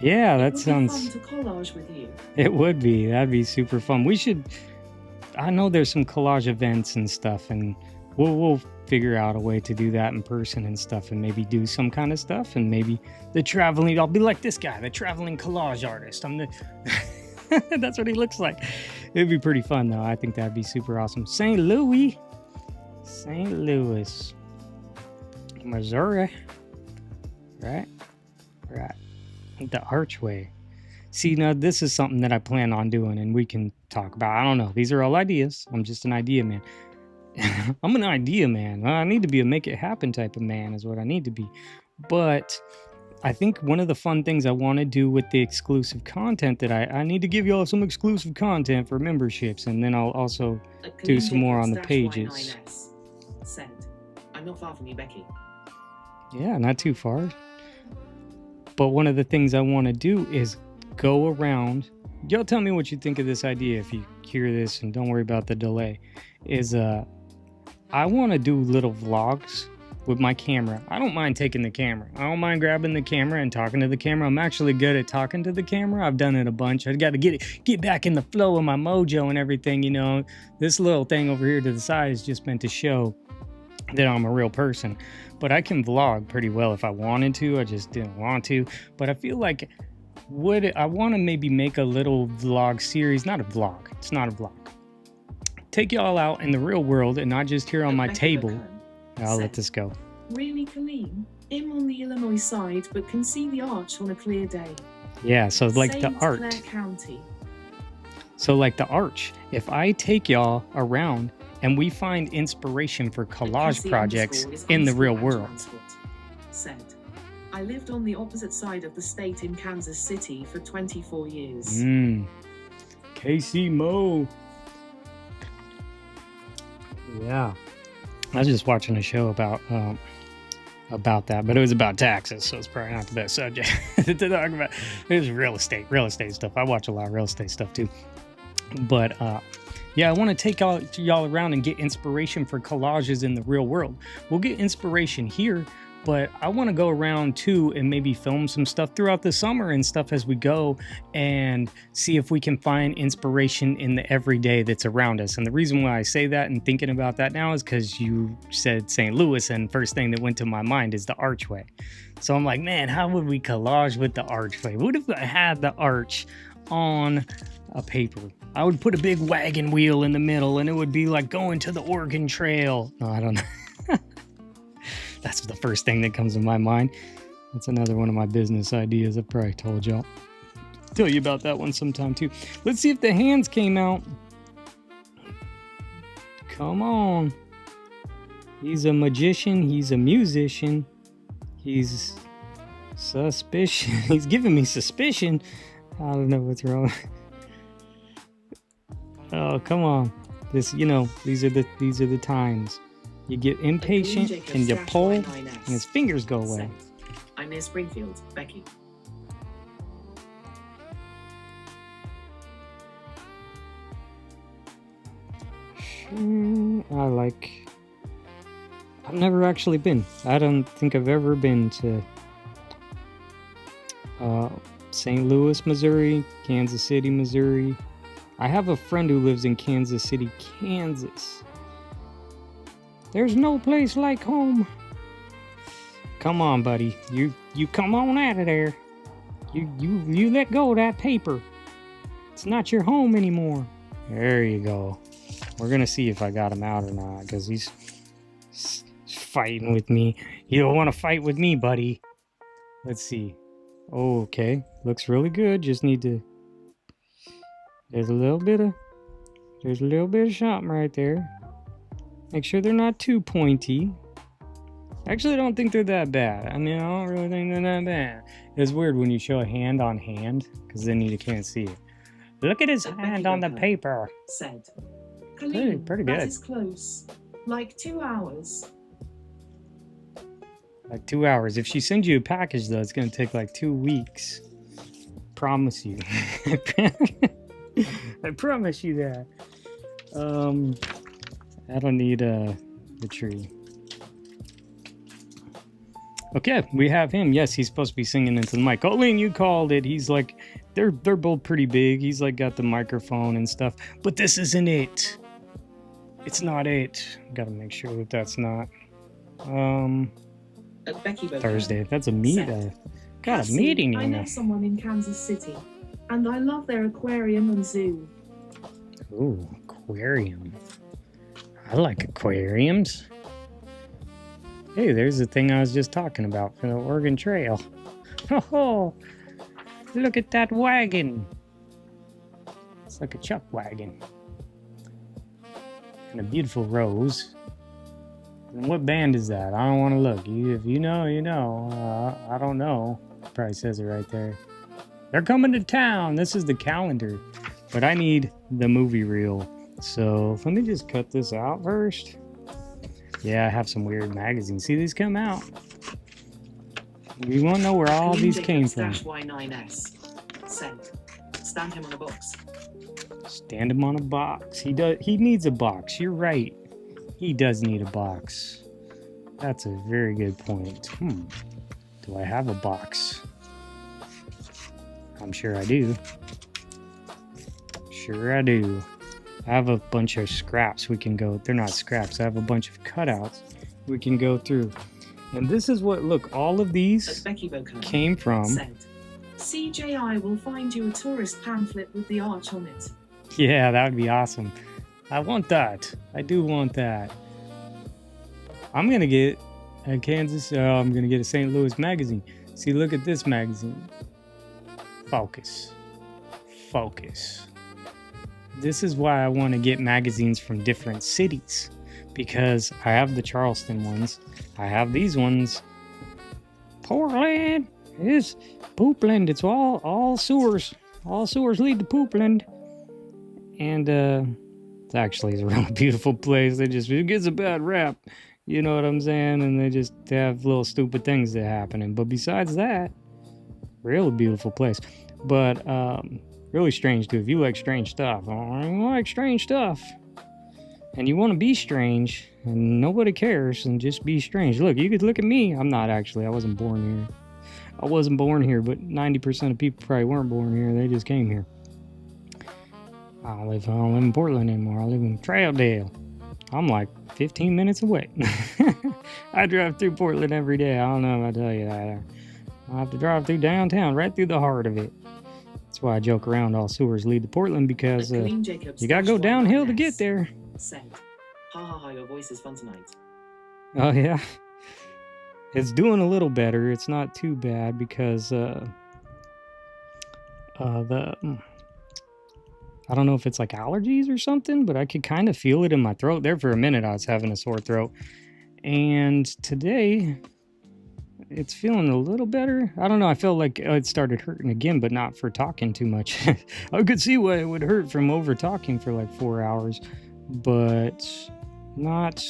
Yeah, that It would sounds... be fun to collage with you. It would be. That'd be super fun. We should... I know there's some collage events and stuff, and we'll figure out a way to do that in person and stuff, and maybe do some kind of stuff, and maybe the traveling... I'll be like this guy, the traveling collage artist. I'm the... That's what he looks like. It'd be pretty fun, though. I think that'd be super awesome. St. Louis, Missouri. Right. The Archway. See, now this is something that I plan on doing, and we can talk about. I don't know. These are all ideas. I'm just an idea man. I'm an idea man. I need to be a make it happen type of man is what I need to be. But I think one of the fun things I want to do with the exclusive content that I need to give y'all some exclusive content for memberships, and then I'll also do some more on the pages. Said, "I'm not far from you, Becky." Yeah, not too far. But one of the things I want to do is go around. Y'all tell me what you think of this idea if you hear this, and don't worry about the delay. I want to do little vlogs with my camera. I don't mind taking the camera. I don't mind grabbing the camera and talking to the camera. I'm actually good at talking to the camera. I've done it a bunch. I got to get back in the flow of my mojo and everything, you know. This little thing over here to the side is just meant to show that I'm a real person. But I can vlog pretty well if I wanted to. I just didn't want to. But I feel like I want to maybe make a little vlog series. Not a vlog. It's not a vlog. Take y'all out in the real world and not just here on my table. I'll let this go. "Really, Colleen? I'm on the Illinois side, but can see the arch on a clear day." Yeah, so like St. the art. Clair County. So like the arch. If I take y'all around and we find inspiration for collage projects in the real world. Said, "I lived on the opposite side of the state in Kansas City for 24 years. KC Mo. Yeah. I was just watching a show about that, but it was about taxes, so it's probably not the best subject to talk about. It was real estate stuff. I watch a lot of real estate stuff too. But Yeah, I want to take y'all around and get inspiration for collages in the real world. We'll get inspiration here, but I want to go around too and maybe film some stuff throughout the summer and stuff as we go and see if we can find inspiration in the everyday that's around us. And the reason why I say that and thinking about that now is because you said St. Louis, and first thing that went to my mind is the archway. So I'm like, man, how would we collage with the archway? What if I had the arch on a paper? I would put a big wagon wheel in the middle and it would be like going to the Oregon Trail. No, I don't know. That's the first thing that comes to my mind. That's another one of my business ideas. I've probably told y'all. Tell you about that one sometime too. Let's see if the hands came out. Come on. He's a magician. He's a musician. He's suspicious. He's giving me suspicion. I don't know what's wrong. Oh, come on. This, you know, these are the times. You get impatient and you pull and his fingers go away. I'm near Springfield, Becky. I've never actually been. I don't think I've ever been to St. Louis, Missouri, Kansas City, Missouri. I have a friend who lives in Kansas City, Kansas. There's no place like home. Come on, buddy. You come on out of there. You let go of that paper. It's not your home anymore. There you go. We're gonna see if I got him out or not, because he's fighting with me. You don't want to fight with me, buddy. Let's see. Oh, okay. Looks really good. Just need to. There's a little bit of something right there. Make sure they're not too pointy. Actually, I don't think they're that bad. I mean, I don't really think they're that bad. It's weird when you show a hand on hand, because then you can't see it. Look at his hand on the paper. Said. Pretty good. That is close. Like 2 hours. Like 2 hours. If she sends you a package, though, it's going to take like 2 weeks. Promise you. I promise you that. I don't need the tree. Okay, we have him. Yes, he's supposed to be singing into the mic. Colleen, you called it. He's like, they're both pretty big. He's like got the microphone and stuff. But this isn't it. It's not it. Gotta make sure that that's not. Thursday. That's a meet. Got a meeting. You I know someone in Kansas City, and I love their aquarium and zoo. Ooh, aquarium. I like aquariums. Hey, there's the thing I was just talking about for the Oregon Trail. Oh, look at that wagon. It's like a chuck wagon. And a beautiful rose. And what band is that? I don't want to look. If you know, you know. I don't know. Probably says it right there. They're coming to town. This is the calendar. But I need the movie reel. So let me just cut this out first. Yeah, I have some weird magazines. See these come out. We want to know where all these came from. Y9S. Sent. Stand him on a box. Stand him on a box. He needs a box. You're right. He does need a box. That's a very good point. Do I have a box? I'm sure I do. Sure I do. I have a bunch of scraps we can go. They're not scraps. I have a bunch of cutouts we can go through. And this is what, look, all of these came from. Said, CJI will find you a tourist pamphlet with the arch on it. Yeah, that would be awesome. I want that. I do want that. I'm going to get a Kansas, I'm going to get a St. Louis magazine. See, look at this magazine. Focus. Focus. This is why I want to get magazines from different cities, because I have the Charleston ones. I have these ones. Portland is Poopland. It's all sewers. All sewers lead to Poopland. And it actually is a really beautiful place. It gets a bad rap. You know what I'm saying? And they just have little stupid things that happen. But besides that, really beautiful place. But Really strange too. If you like strange stuff, and you want to be strange, and nobody cares, and just be strange. Look, you could look at me. I'm not actually. I wasn't born here. I wasn't born here, but 90% of people probably weren't born here. They just came here. I don't live in Portland anymore. I live in Troutdale. I'm like 15 minutes away. I drive through Portland every day. I don't know if I tell you that. I have to drive through downtown, right through the heart of it. That's why I joke around all sewers lead to Portland, because you gotta go downhill to get there. Said, ha ha ha, your voice is fun tonight. Oh yeah. It's doing a little better. It's not too bad because I don't know if it's like allergies or something, but I could kind of feel it in my throat. There for a minute I was having a sore throat. And today it's feeling a little better. I don't know. I felt like it started hurting again, but not for talking too much. I could see why it would hurt from over talking for like 4 hours, but not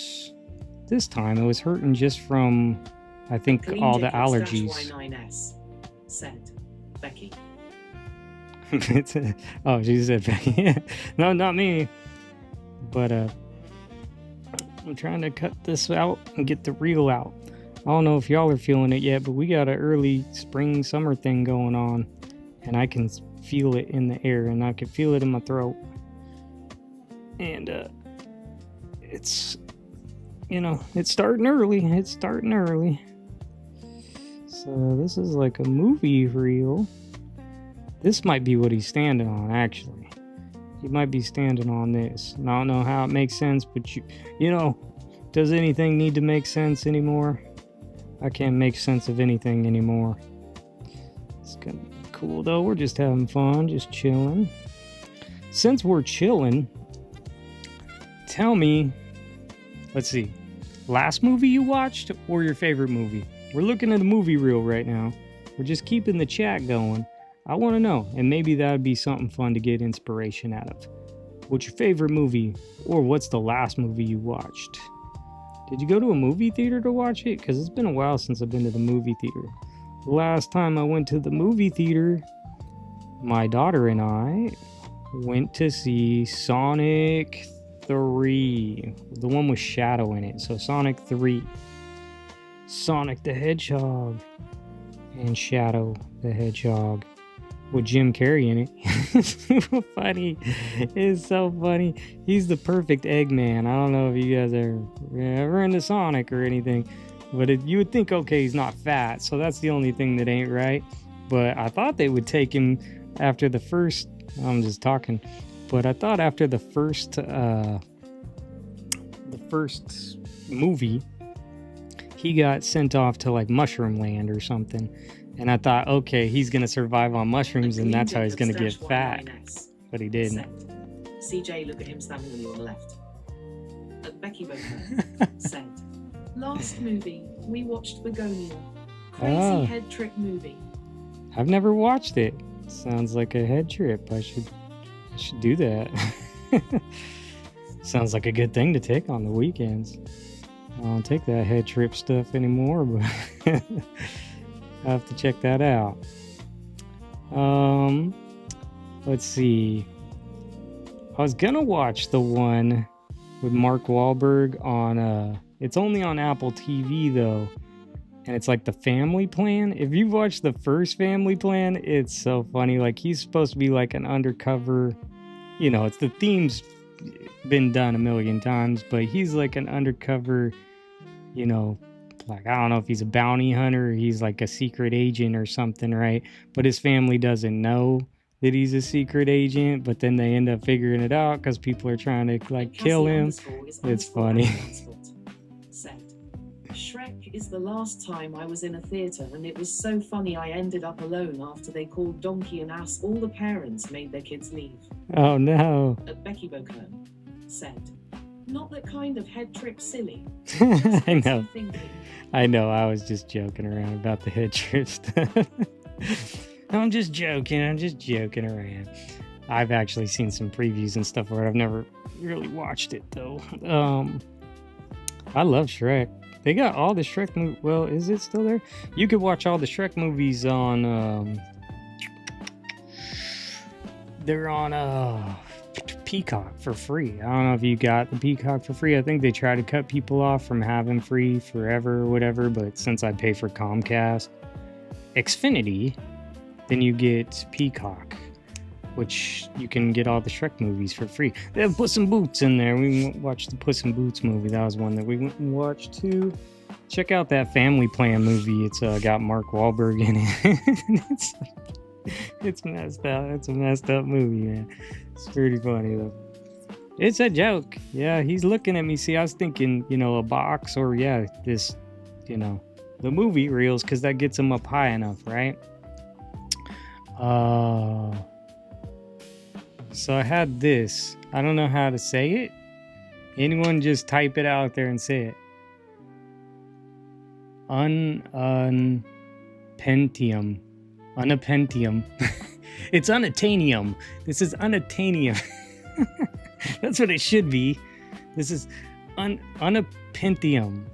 this time. It was hurting just from, I think, all the allergies. Said Becky. Oh, she said Becky. No, not me. But I'm trying to cut this out and get the reel out. I don't know if y'all are feeling it yet, but we got an early spring summer thing going on, and I can feel it in the air, and I can feel it in my throat. And it's, you know, it's starting early. It's starting early. So this is like a movie reel. This might be what he's standing on, actually. He might be standing on this. And I don't know how it makes sense, but you know, does anything need to make sense anymore? I can't make sense of anything anymore. It's gonna be cool though. We're just having fun, just chilling. Since we're chilling, tell me, let's see, last movie you watched or your favorite movie? We're looking at a movie reel right now. We're just keeping the chat going. I want to know, and maybe that would be something fun to get inspiration out of. What's your favorite movie, or what's the last movie you watched? Did you go to a movie theater to watch it? Because it's been a while since I've been to the movie theater. The last time I went to the movie theater, my daughter and I went to see Sonic 3, the one with Shadow in it. So Sonic 3, Sonic the Hedgehog, and Shadow the Hedgehog, with Jim Carrey in it. It's so funny. It's so funny. He's the perfect Eggman. I don't know if you guys are ever into Sonic or anything, but you would think, okay, he's not fat, so that's the only thing that ain't right. But I thought they would take him after the first, I'm just talking, but I thought after the first movie, he got sent off to like Mushroom Land or something. And I thought, okay, he's going to survive on mushrooms and that's how he's going to get fat. But he didn't. CJ, look at him standing on your left. Becky Boker said, last movie, we watched Begonia. Crazy head trip movie. I've never watched it. Sounds like a head trip. I should do that. Sounds like a good thing to take on the weekends. I don't take that head trip stuff anymore, but I have to check that out. Let's see. I was gonna watch the one with Mark Wahlberg on it's only on Apple TV though, and it's like the Family Plan. If you've watched the first Family Plan, it's so funny. Like, he's supposed to be like an undercover, you know, it's the theme's been done a million times, but he's like an undercover, you know, like, I don't know if he's a bounty hunter or he's like a secret agent or something, right? But his family doesn't know that he's a secret agent, but then they end up figuring it out because people are trying to like kill him. It's funny. Said, Shrek is the last time I was in a theater, and it was so funny I ended up alone after they called donkey and ass. All the parents made their kids leave. Oh no. Becky Boker said, not that kind of head trip silly. I know. I know. I was just joking around about the head trip stuff. I'm just joking around. I've actually seen some previews and stuff where I've never really watched it though. I love Shrek. They got all the Shrek movies. Well, is it still there? You could watch all the Shrek movies on They're on Peacock for free. I don't know if you got the Peacock for free. I think they try to cut people off from having free forever or whatever, but since I pay for Comcast Xfinity, then you get Peacock, which you can get all the Shrek movies for free. They have Puss in Boots in there. We watched the Puss in Boots movie. That was one that we went and watched too. Check out that Family Plan movie. It's got Mark Wahlberg in it. It's messed up. It's a messed up movie, man. It's pretty funny though. It's a joke. Yeah, he's looking at me. See, I was thinking, a box or this, the movie reels, because that gets him up high enough, right? So I had this. I don't know how to say it. Anyone just type it out there and say it. Unapentium. It's unattainium. This is unattainium. That's what it should be. This is unapentium.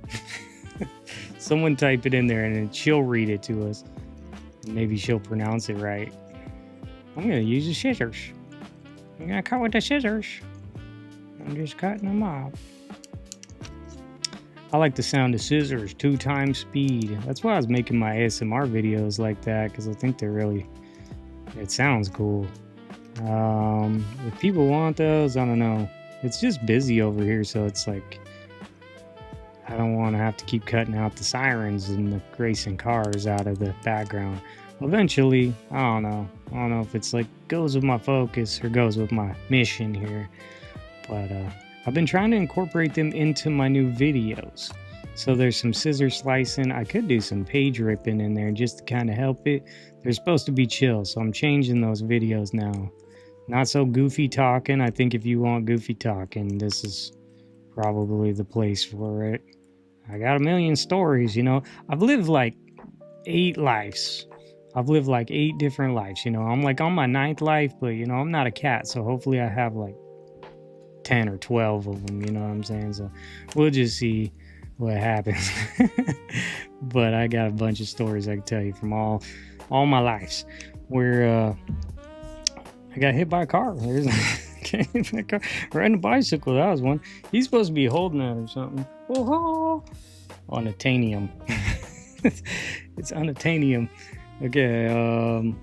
Someone type it in there and then she'll read it to us. Maybe she'll pronounce it right. I'm going to use the scissors. I'm going to cut with the scissors. I'm just cutting them off. I like the sound of scissors, 2 times speed. That's why I was making my ASMR videos like that, because I think it sounds cool. If people want those, I don't know. It's just busy over here, so it's like, I don't want to have to keep cutting out the sirens and the racing cars out of the background. Eventually, I don't know if it's like goes with my focus or goes with my mission here, but I've been trying to incorporate them into my new videos. So there's some scissor slicing. I could do some page ripping in there just to kind of help it. They're supposed to be chill, so I'm changing those videos now. Not so goofy talking. I think if you want goofy talking, this is probably the place for it. I got a million stories, I've lived like 8 lives. I've lived like 8 different lives, I'm like on my 9th life, but I'm not a cat, so hopefully I have like 10 or 12 of them, you know what I'm saying? So we'll just see what happens. But I got a bunch of stories I can tell you from all my lives where I got hit by a car. Riding a bicycle, that was one. He's supposed to be holding that or something. Oh, unattainium. It's unattainium. Okay, I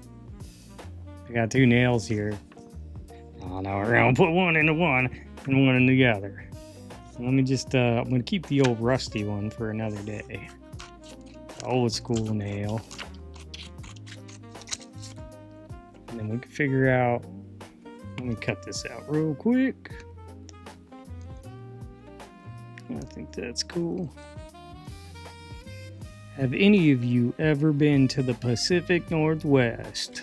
got 2 nails here. Oh no, we're gonna put one into one and one in the other. Let me just, I'm gonna keep the old rusty one for another day. Old school nail. And then we can figure out, let me cut this out real quick. I think that's cool. Have any of you ever been to the Pacific Northwest?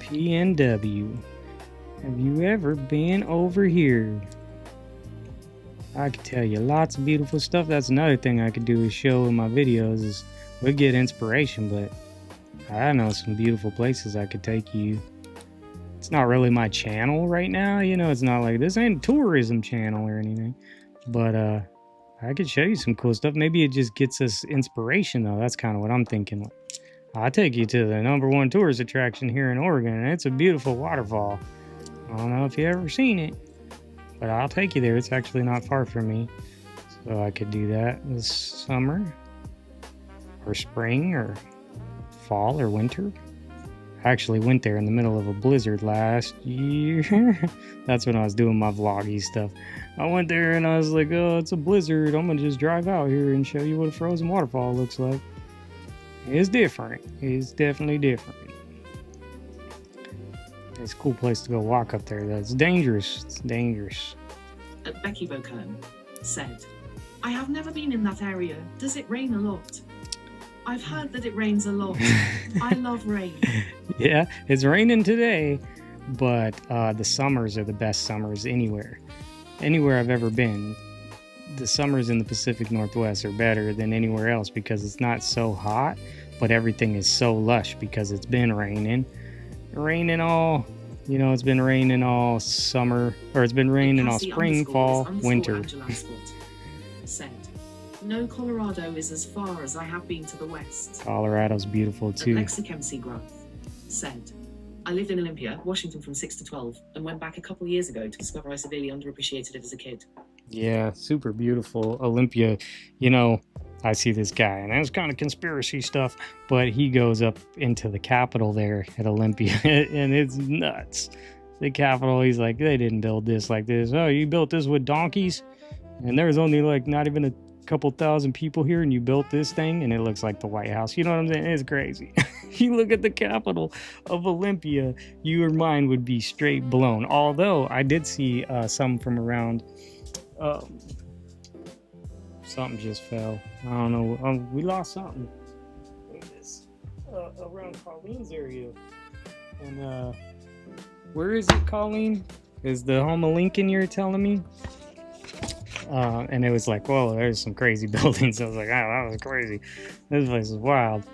PNW. Have you ever been over here? I could tell you lots of beautiful stuff. That's another thing I could do is show in my videos is we'll get inspiration, but I know some beautiful places I could take you. It's not really my channel right now, it's not like this ain't a tourism channel or anything, but I could show you some cool stuff. Maybe it just gets us inspiration though. That's kind of what I'm thinking. I'll take you to the #1 tourist attraction here in Oregon, and it's a beautiful waterfall. I don't know if you've ever seen it, but I'll take you there. It's actually not far from me, so I could do that this summer or spring or fall or winter. I actually went there in the middle of a blizzard last year. That's when I was doing my vloggy stuff. I went there and I was like, oh, it's a blizzard. I'm gonna just drive out here and show you what a frozen waterfall looks like. It's different. It's definitely different. It's a cool place to go walk up there. That's dangerous. It's dangerous. Becky Bocone said, I have never been in that area. Does it rain a lot? I've heard that it rains a lot. I love rain. Yeah, it's raining today, but the summers are the best summers anywhere. Anywhere I've ever been, the summers in the Pacific Northwest are better than anywhere else because it's not so hot, but everything is so lush because it's been raining. It's been raining all summer, or it's been raining all spring, fall, winter. Said, no, Colorado is as far as I have been to the west. Colorado's beautiful too. Lexicemc Growth said, I lived in Olympia, Washington from 6 to 12, and went back a couple years ago to discover I severely underappreciated it as a kid. Yeah, super beautiful. Olympia, you know, I see this guy, and it's kind of conspiracy stuff, but he goes up into the Capitol there at Olympia, and it's nuts. The Capitol, he's like, they didn't build this like this. Oh, you built this with donkeys? And there's only like not even a couple thousand people here, and you built this thing, and it looks like the White House. You know what I'm saying? It's crazy. You look at the Capitol of Olympia, your mind would be straight blown. Although I did see some from around... something just fell. I don't know. We lost something. It's around Colleen's area. And where is it, Colleen? Is the home of Lincoln you're telling me? And it was like, whoa, there's some crazy buildings. I was like, oh, that was crazy. This place is wild.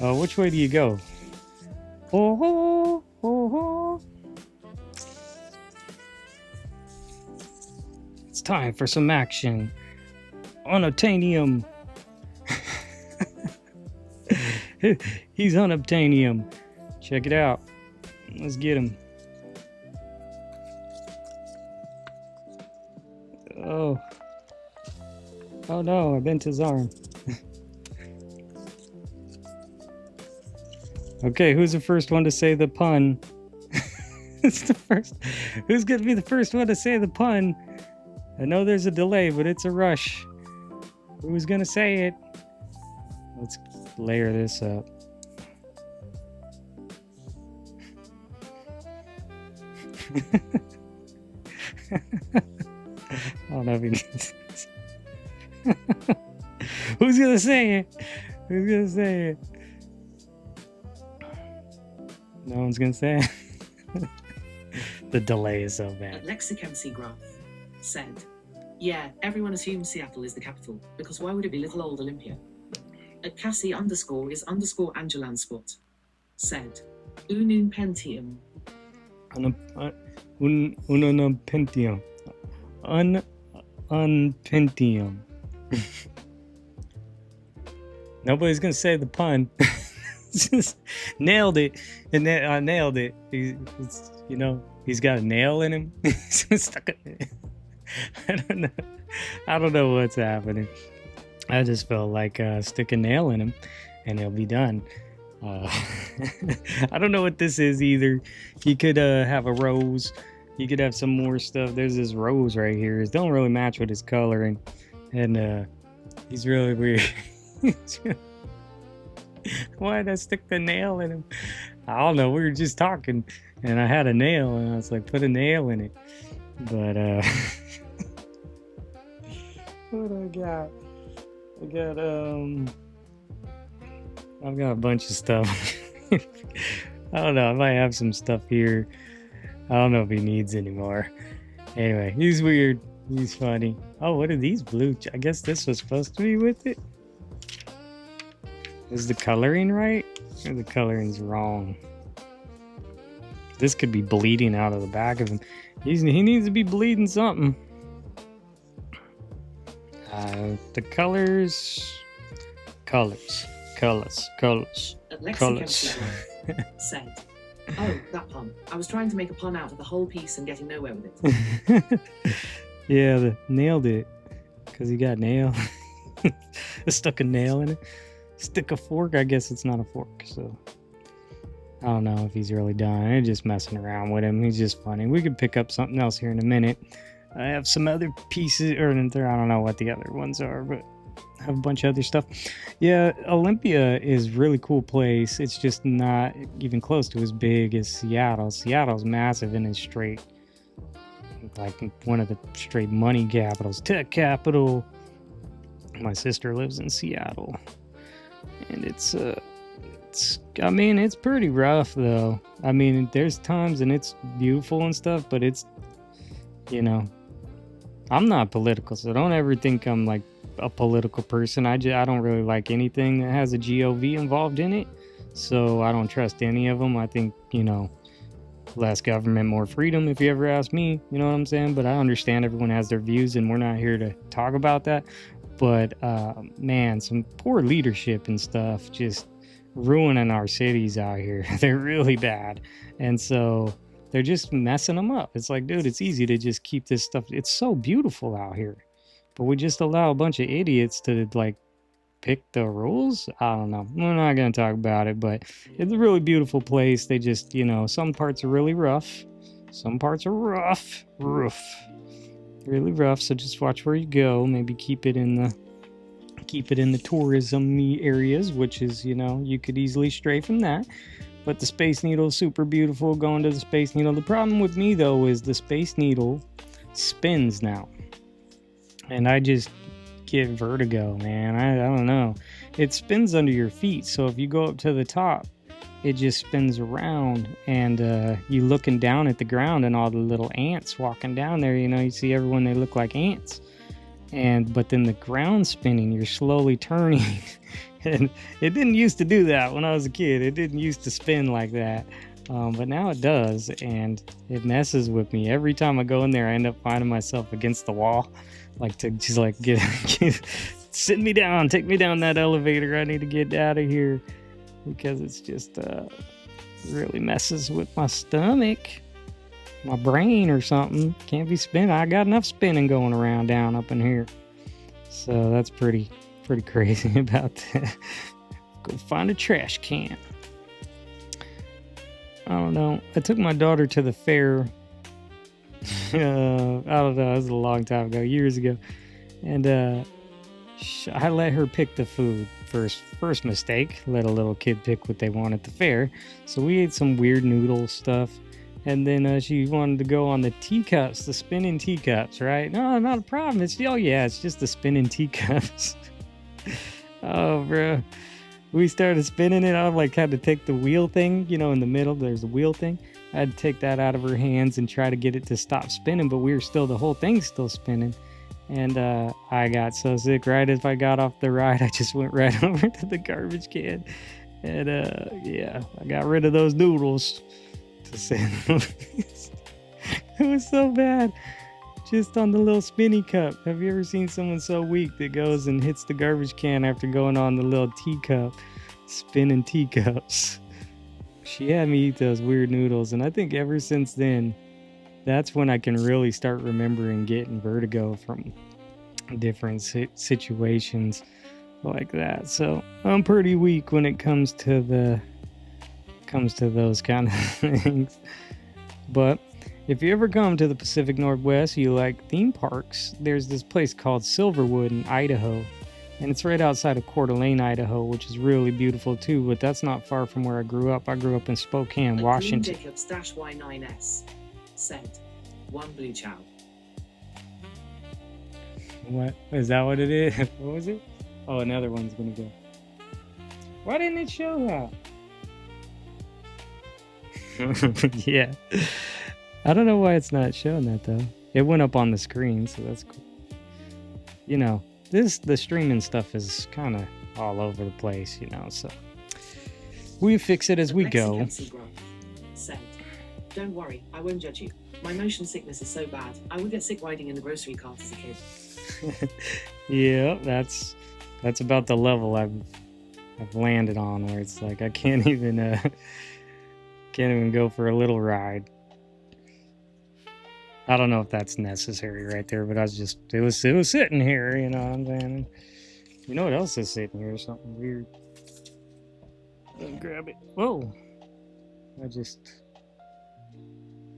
Which way do you go? Oh, oh, oh. It's time for some action. Unobtainium. He's unobtainium. Check it out. Let's get him. Oh. Oh no, I bent his arm. Okay, who's the first one to say the pun? It's the first. Who's gonna be the first one to say the pun? I know there's a delay, but it's a rush. Who's gonna say it? Let's layer this up. I don't know if he needs this. Who's gonna say it? Who's gonna say it? No one's gonna say it. The delay is so bad. Lexicon Graph said, yeah, everyone assumes Seattle is the capital, because why would it be little old Olympia? At Cassie _ is _ Angelan Spot said, unum pentium. Unum pentium. Unpentium. Nobody's gonna say the pun. Just nailed it, and then I nailed it. It's, you know, he's got a nail in him. Stuck it. I don't know what's happening. I just felt like stick a nail in him, and he'll be done. I don't know what this is either. You could have a rose. You could have some more stuff. There's this rose right here. It don't really match with his coloring, and he's really weird. Why did I stick the nail in him? I don't know. We were just talking, and I had a nail, and I was like, put a nail in it. But what do I got? I've got a bunch of stuff. I don't know. I might have some stuff here. I don't know if he needs any more. Anyway, he's weird. He's funny. Oh, what are these blue? I guess this was supposed to be with it. Is the coloring right? Or the coloring's wrong? This could be bleeding out of the back of him. He needs to be bleeding something. The colors. Said, oh, that pun. I was trying to make a pun out of the whole piece and getting nowhere with it. Yeah, nailed it. Because he got nailed. I stuck a nail in it. Stick a fork. I guess it's not a fork, so I don't know if he's really done. I'm just messing around with him. He's just funny. We could pick up something else here in a minute. I have some other pieces, or I don't know what the other ones are, but I have a bunch of other stuff. Yeah, Olympia is a really cool place. It's just not even close to as big as Seattle. Seattle's massive and it's straight, like one of the straight money capitals, tech capital. My sister lives in Seattle, and it's I mean, it's pretty rough though. I mean, there's times and it's beautiful and stuff, but it's, you know, I'm not political, so don't ever think I'm like a political person. I don't really like anything that has a GOV involved in it, so I don't trust any of them. I think, you know, less government, more freedom, if you ever ask me, you know what I'm saying? But I understand everyone has their views, and we're not here to talk about that. But man, some poor leadership and stuff just ruining our cities out here. They're really bad. And so they're just messing them up. It's like, dude, it's easy to just keep this stuff. It's so beautiful out here. But we just allow a bunch of idiots to like pick the rules. I don't know. We're not going to talk about it, but it's a really beautiful place. They just, you know, some parts are really rough. Some parts are rough. Really rough. So just watch where you go. Maybe keep it in the tourism areas, which is, you know, you could easily stray from that. But the Space Needle is super beautiful. Going to the Space Needle. The problem with me though is the Space Needle spins now, and I just get vertigo, man. I don't know. It spins under your feet, so if you go up to the top, it just spins around, and you looking down at the ground and all the little ants walking down there, you know, you see everyone, they look like ants. But then the ground spinning, you're slowly turning. And it didn't used to do that when I was a kid. It didn't used to spin like that. But now it does, and it messes with me. Every time I go in there, I end up finding myself against the wall. Like to just like get sit me down, take me down that elevator. I need to get out of here. Because it's just really messes with my stomach, my brain or something. Can't be spinning. I got enough spinning going around down up in here. So that's pretty crazy about that. Go find a trash can. I don't know. I took my daughter to the fair. I don't know. It was a long time ago, years ago. And I let her pick the food. First mistake. Let a little kid pick what they want at the fair. So we ate some weird noodle stuff. And then she wanted to go on the teacups, the spinning teacups, right? No, not a problem. It's just the spinning teacups. Oh, bro. We started spinning it. I like had to take the wheel thing, you know, in the middle. There's a wheel thing. I had to take that out of her hands and try to get it to stop spinning, but the whole thing's still spinning. And I got so sick. Right as I got off the ride, I just went right over to the garbage can. And I got rid of those noodles, to say the least. It was so bad. Just on the little spinny cup. Have you ever seen someone so weak that goes and hits the garbage can after going on the little teacup, spinning teacups? She had me eat those weird noodles, and I think ever since then, that's when I can really start remembering getting vertigo from different situations like that. So I'm pretty weak when it comes to those kind of things. But if you ever come to the Pacific Northwest, you like theme parks, there's this place called Silverwood in Idaho. And it's right outside of Coeur d'Alene, Idaho, which is really beautiful too, but that's not far from where I grew up. I grew up in Spokane, Washington. Jacobs-Y9S said, one blue chow. What? Is that what it is? What was it? Oh, another one's gonna go. Why didn't it show that? Yeah. I don't know why it's not showing that though. It went up on the screen, so that's cool. You know, the streaming stuff is kind of all over the place, you know, so we fix it as we go. Said, don't worry, I won't judge you. My motion sickness is so bad, I would get sick riding in the grocery cart as a kid. Yeah, that's about the level I've landed on, where it's like I can't even go for a little ride. I don't know if that's necessary right there, but it was sitting here, you know what I'm saying? You know what else is sitting here? Something weird. Let me grab it. Whoa. I just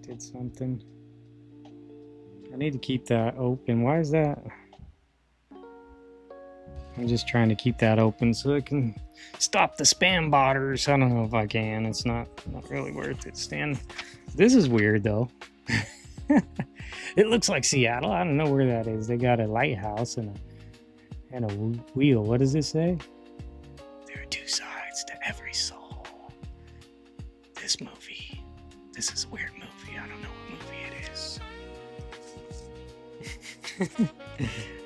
did something. I need to keep that open. Why is that? I'm just trying to keep that open so I can stop the spam botters. I don't know if I can. It's not really worth it. This is weird though. It looks like Seattle. I don't know where that is. They got a lighthouse and a wheel. What does it say? There are two sides to every soul. This is a weird movie. I don't know what movie it is.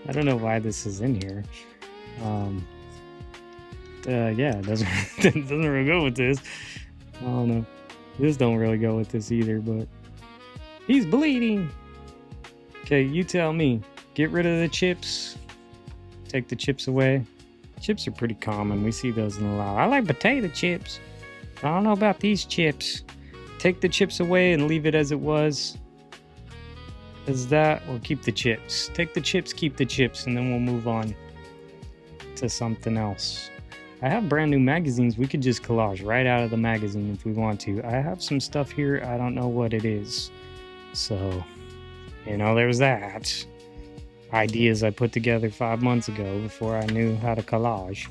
I don't know why this is in here. Yeah, it doesn't really go with this. I don't know. This don't really go with this either, but he's bleeding. Okay, you tell me. Get rid of the chips. Take the chips away. Chips are pretty common. We see those in a lot. I like potato chips. I don't know about these chips. Take the chips away and leave it as it was. Is that, or keep the chips? Take the chips, keep the chips, and then we'll move on to something else. I have brand new magazines. We could just collage right out of the magazine if we want to. I have some stuff here. I don't know what it is. So, you know, there's that. Ideas I put together 5 months ago before I knew how to collage.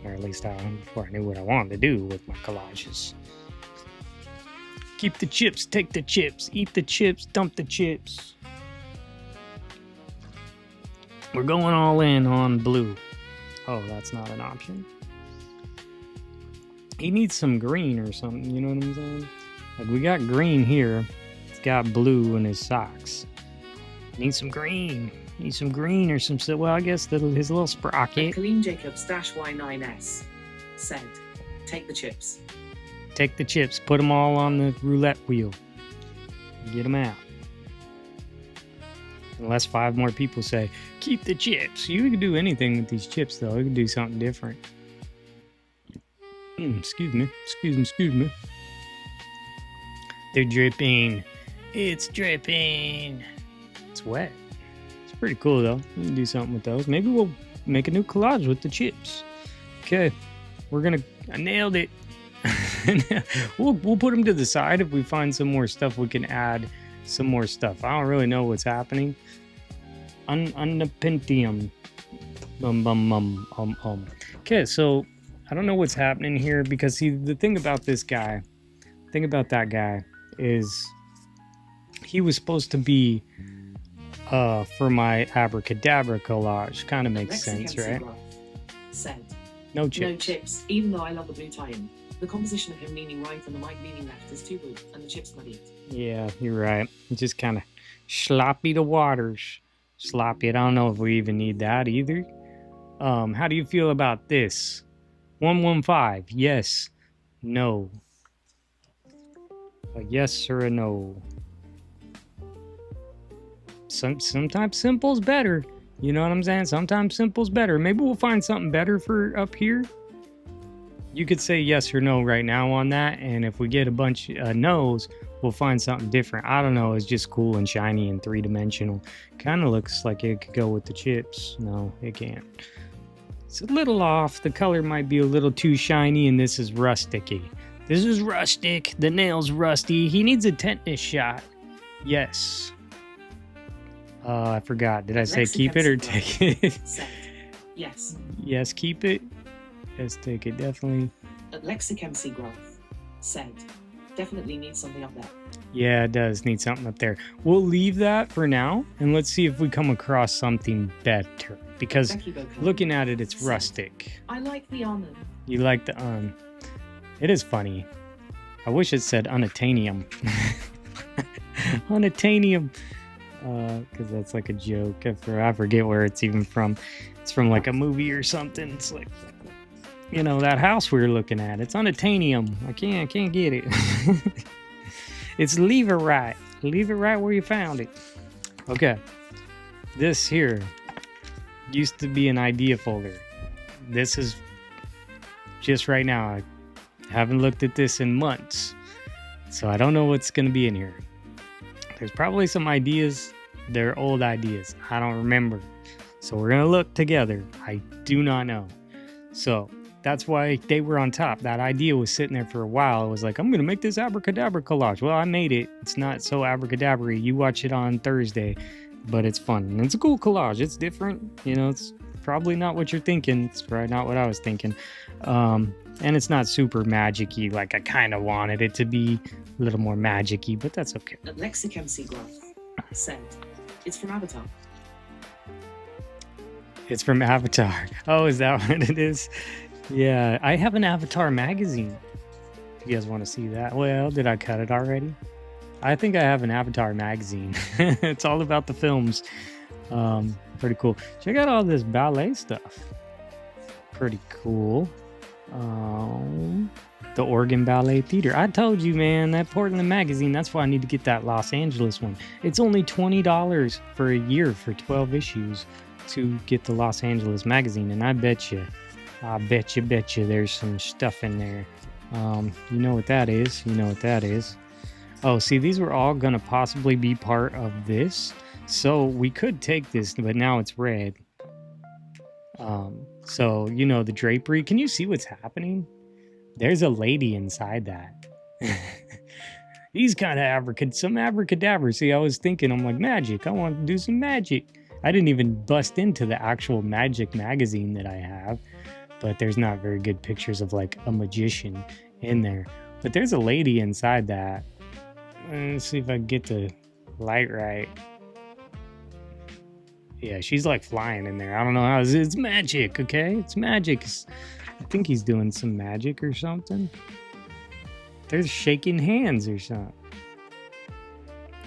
Or at least before I knew what I wanted to do with my collages. Keep the chips, take the chips, eat the chips, dump the chips. We're going all in on blue. Oh, that's not an option. He needs some green or something, you know what I'm saying? Like, we got green here. It's got blue in his socks. Need some green. Need some green or some... Well, I guess his little sprocket. Colleen Jacobs Y9S said, take the chips. Take the chips. Put them all on the roulette wheel. Get them out. Unless 5 more people say, keep the chips. You can do anything with these chips, though. You can do something different. Excuse me. Excuse me. They're dripping. It's dripping. It's wet. It's pretty cool, though. You can do something with those. Maybe we'll make a new collage with the chips. Okay. I nailed it. We'll put them to the side. If we find some more stuff, we can add some more stuff. I don't really know what's happening. Unpentium. Okay, so I don't know what's happening here because see, the thing about that guy is he was supposed to be for my abracadabra collage. Kind of makes sense, right? Said, no chips. No chips, even though I love the blue tie-in. The composition of him leaning right and the mic leaning left is too good, and the chips not it. Yeah, you're right. Just kind of sloppy the waters. Sloppy. I don't know if we even need that either. How do you feel about this? 115. Yes. No. A yes or a no. Sometimes simple's better. You know what I'm saying? Sometimes simple's better. Maybe we'll find something better for up here. You could say yes or no right now on that, and if we get a bunch of no's, we'll find something different. I don't know, it's just cool and shiny and three-dimensional. Kind of looks like it could go with the chips. No, it can't. It's a little off. The color might be a little too shiny, and this is rusticy. This is rustic. The nail's rusty. He needs a tetanus shot. Yes. I forgot. Did I say keep it or take it? Yes. Yes, keep it. Yes, take it, definitely. Lexichem Growth said, definitely needs something up there. Yeah, it does need something up there. We'll leave that for now, and let's see if we come across something better. Because looking at it, it's rustic. I like the on. You like the It is funny. I wish it said unattainium. Unattainium. Because that's like a joke. I forget where it's even from. It's from like a movie or something. It's like, you know, that house we were looking at. It's unattainium. I can't get it. It's leave it right. Leave it right where you found it. Okay. This here used to be an idea folder. This is just right now. I haven't looked at this in months. So I don't know what's going to be in here. There's probably some ideas. They're old ideas. I don't remember. So we're going to look together. I do not know. So that's why they were on top. That idea was sitting there for a while. It was like, I'm going to make this abracadabra collage. Well, I made it. It's not so abracadabra. You watch it on Thursday, but it's fun. And it's a cool collage. It's different. You know, it's probably not what you're thinking. It's probably not what I was thinking. And it's not super magic-y. Like, I kind of wanted it to be a little more magic-y, but that's okay. Lexichem Growth said, it's from Avatar. It's from Avatar. Oh, is that what it is? Yeah, I have an Avatar magazine. If you guys want to see that. Well, did I cut it already? I think I have an Avatar magazine. It's all about the films. Pretty cool. Check out all this ballet stuff. Pretty cool. The Oregon Ballet Theater. I told you, man, that Portland magazine, that's why I need to get that Los Angeles one. It's only $20 for a year for 12 issues. to get the Los Angeles magazine, and I bet you there's some stuff in there. You know what that is. You know what that is. Oh, see, these were all going to possibly be part of this. So we could take this, but now it's red. So, you know, the drapery. Can you see what's happening? There's a lady inside that. He's kind of some abracadabra. See, I was thinking, I'm like, magic. I want to do some magic. I didn't even bust into the actual magic magazine that I have. But there's not very good pictures of like a magician in there. But there's a lady inside that. Let's see if I can get the light right. Yeah, she's like flying in there. I don't know how. It's magic, okay? It's magic. I think he's doing some magic or something. They're shaking hands or something.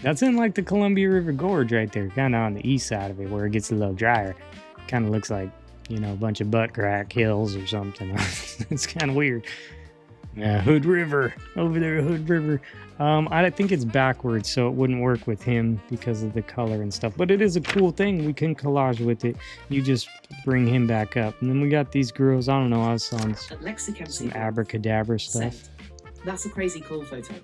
That's in like the Columbia River Gorge right there, kind of on the east side of it where it gets a little drier. Kind of looks like, you know, a bunch of butt crack hills or something. It's kind of weird. Yeah, Hood River. Over there, Hood River. I think it's backwards, so it wouldn't work with him because of the color and stuff. But it is a cool thing. We can collage with it. You just bring him back up. And then we got these girls. I don't know. I saw some abracadabra stuff. That's a crazy cool photo.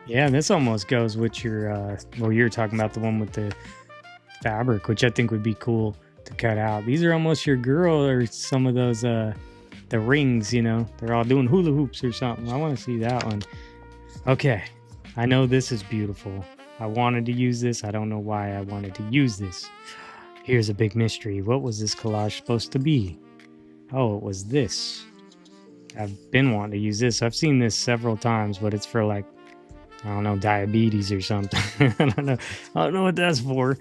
Yeah, this almost goes with your, well, you're talking about the one with the fabric, which I think would be cool to cut out. These are almost your girl or some of those, the rings, you know. They're all doing hula hoops or something. I want to see that one. Okay, I know this is beautiful. I wanted to use this. I don't know why I wanted to use this. Here's a big mystery. What was this collage supposed to be? Oh, it was this. I've been wanting to use this. I've seen this several times, but it's for like, I don't know, diabetes or something. I don't know what that's for.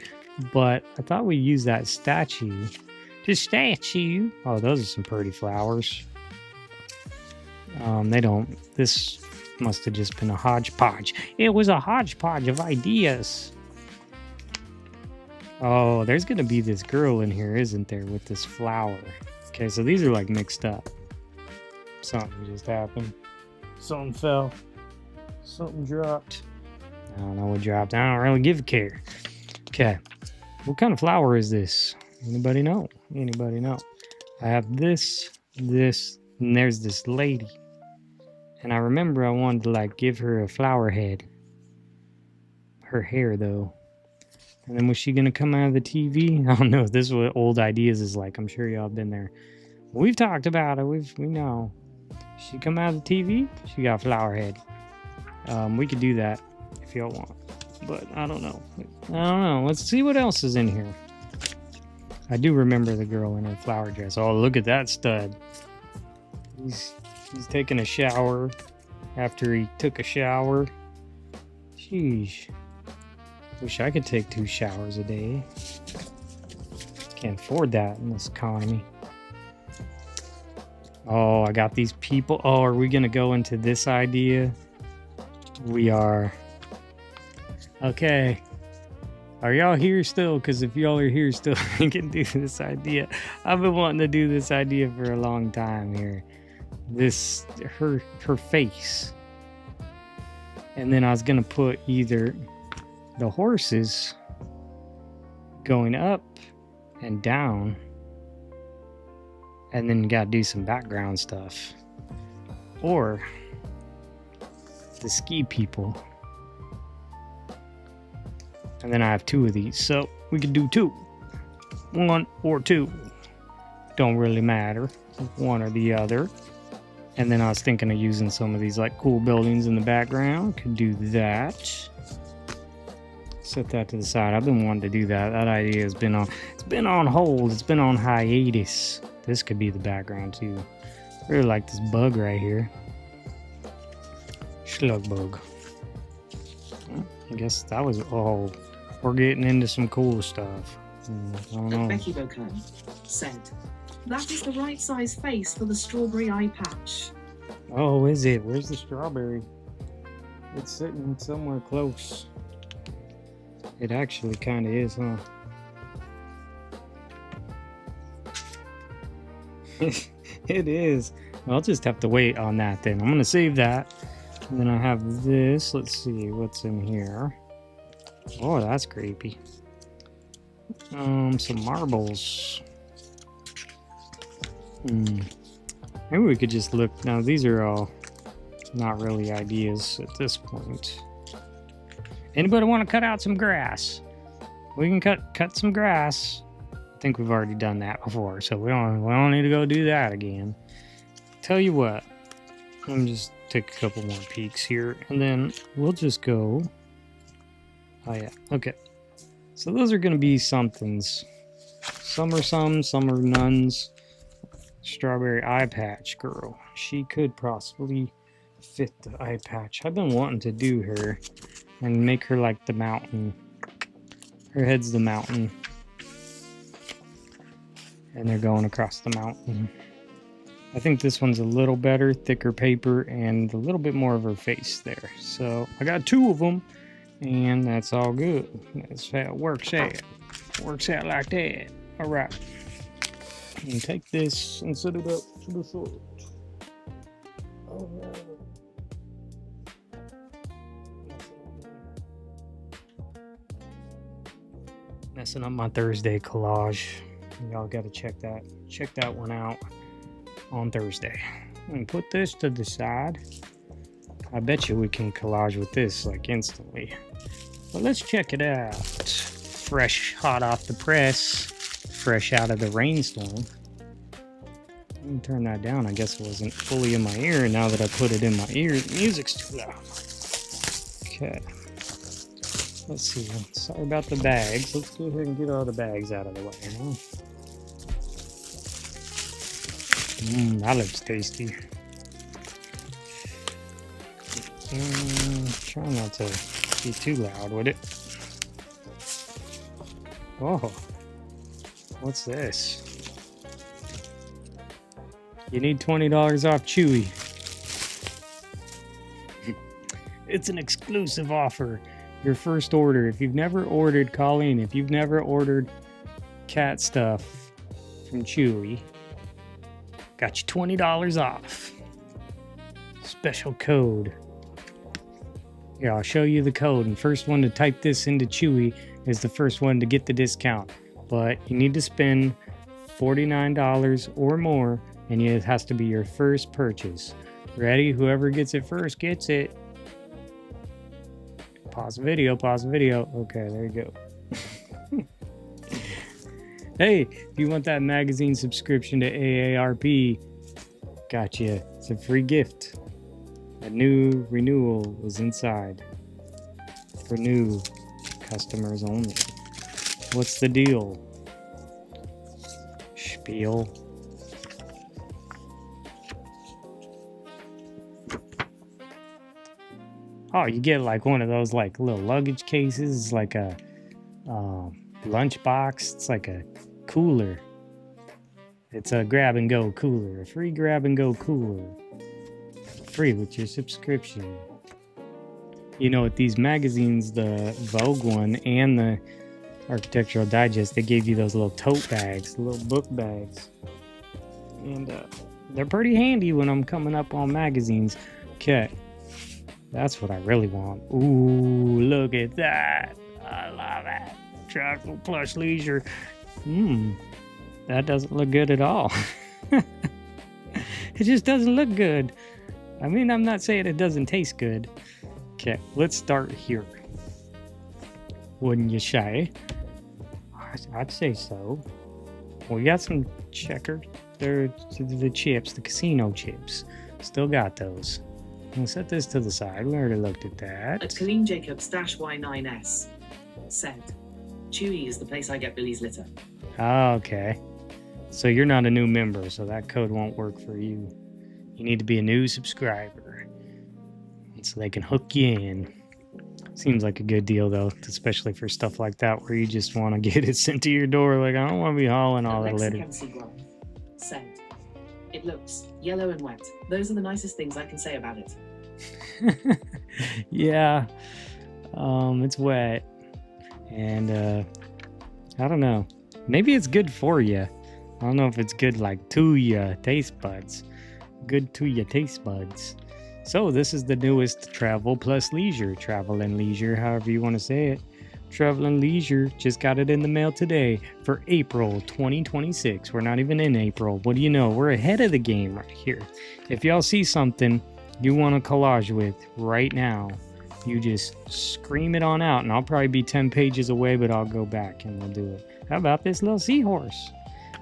But I thought we used that statue. Just statue. Oh, those are some pretty flowers. They don't. This must have just been a hodgepodge. It was a hodgepodge of ideas. Oh, there's gonna be this girl in here, isn't there, with this flower? Okay, so these are like mixed up. Something just happened. Something fell. Something dropped. I don't know what dropped. I don't really give a care. Okay. What kind of flower is this? Anybody know? Anybody know? I have this, and there's this lady. And I remember I wanted to like give her a flower head. Her hair though. And then was she gonna come out of the TV? I don't know. This is what old ideas is like. I'm sure y'all have been there. We've talked about it. We know. She come out of the TV? She got a flower head. We could do that if y'all want. But I don't know. Let's see what else is in here. I do remember the girl in her flower dress. Oh, look at that stud. He's taking a shower after he took a shower. Sheesh. Wish I could take 2 showers a day. Can't afford that in this economy. Oh, I got these people. Oh, are we going to go into this idea? We are. Okay. Are y'all here still? Because if y'all are here still, we can do this idea. I've been wanting to do this idea for a long time here. Her face. And then I was going to put either the horses going up and down. And then you got to do some background stuff. Or the ski people. And then I have 2 of these, so we can do 2. 1 or 2. Don't really matter. One or the other. And then I was thinking of using some of these like cool buildings in the background. Could do that. Set that to the side. I've been wanting to do that. That idea has been on hold. It's been on hiatus. This could be the background too. I really like this bug right here. Slug bug. I guess that was all. We're getting into some cool stuff. I don't know. Becky Bocan said, "That is the right size face for the strawberry eye patch." Oh, is it? Where's the strawberry? It's sitting somewhere close. It actually kind of is, huh? It is. I'll just have to wait on that then. I'm going to save that. And then I have this. Let's see what's in here. Oh, that's creepy. Some marbles. Maybe we could just look. Now, these are all not really ideas at this point. Anybody want to cut out some grass? We can cut some grass. I think we've already done that before, so we don't need to go do that again. Tell you what, let me just take a couple more peeks here, and then we'll just go. Oh yeah, okay. So those are going to be somethings. Some are some are nuns. Strawberry eye patch girl. She could possibly fit the eye patch. I've been wanting to do her and make her like the mountain. Her head's the mountain. And they're going across the mountain. I think this one's a little better, thicker paper, and a little bit more of her face there. So I got 2 of them, and that's all good. That's how it works out. Works out like that. All right. And take this and set it up to the side. All right. Messing up my Thursday collage. Y'all got to check that one out on Thursday. And put this to the side. I bet you we can collage with this like instantly. But let's check it out. Fresh, hot off the press. Fresh out of the rainstorm. Let me turn that down. I guess it wasn't fully in my ear. Now that I put it in my ear, the music's too loud. Okay. Let's see. Sorry about the bags. Let's go ahead and get all the bags out of the way. That looks tasty. Try not to be too loud with it. Oh. What's this? You need $20 off Chewy. It's an exclusive offer. Your first order. If you've never ordered, Colleen, if you've never ordered cat stuff from Chewy, got you $20 off. Special code. Here, I'll show you the code. And first one to type this into Chewy is the first one to get the discount. But you need to spend $49 or more, and it has to be your first purchase. Ready? Whoever gets it first gets it. Pause the video, pause the video. Okay, there you go. Hey, if you want that magazine subscription to AARP, gotcha. It's a free gift. A new renewal was inside. For new customers only. What's the deal? Spiel. Oh, you get like one of those like little luggage cases, like a lunch box. It's like a cooler. It's a grab and go cooler. A free grab and go cooler. Free with your subscription. You know, with these magazines, the Vogue one and the Architectural Digest, they gave you those little tote bags, little book bags. And they're pretty handy when I'm coming up on magazines. Okay, that's what I really want. Ooh, look at that. I love it. Travel plus leisure. That doesn't look good at all. It just doesn't look good. I mean, I'm not saying it doesn't taste good. Okay, let's start here. Wouldn't you say? I'd say so. We got some checkered. They're the chips, the casino chips. Still got those. I'll set this to the side. We already looked at that. At Colleen Jacobs -Y9S said, Chewy is the place I get Billy's litter. Oh, okay. So you're not a new member, so that code won't work for you. You need to be a new subscriber. So they can hook you in. Seems like a good deal, though, especially for stuff like that where you just want to get it sent to your door. Like, I don't want to be hauling all the litter. Said, it looks yellow and wet. Those are the nicest things I can say about it. Yeah, it's wet. And, I don't know. Maybe it's good for you. I don't know if it's good, like, to your taste buds. Good to your taste buds. So this is the newest travel plus leisure, travel and leisure, however you want to say it. Traveling Leisure just got it in the mail today for April 2026. We're not even in April. What do you know? We're ahead of the game right here. If y'all see something you want to collage with right now, you just scream it on out, and I'll probably be 10 pages away, but I'll go back and we'll do it. How about this little seahorse?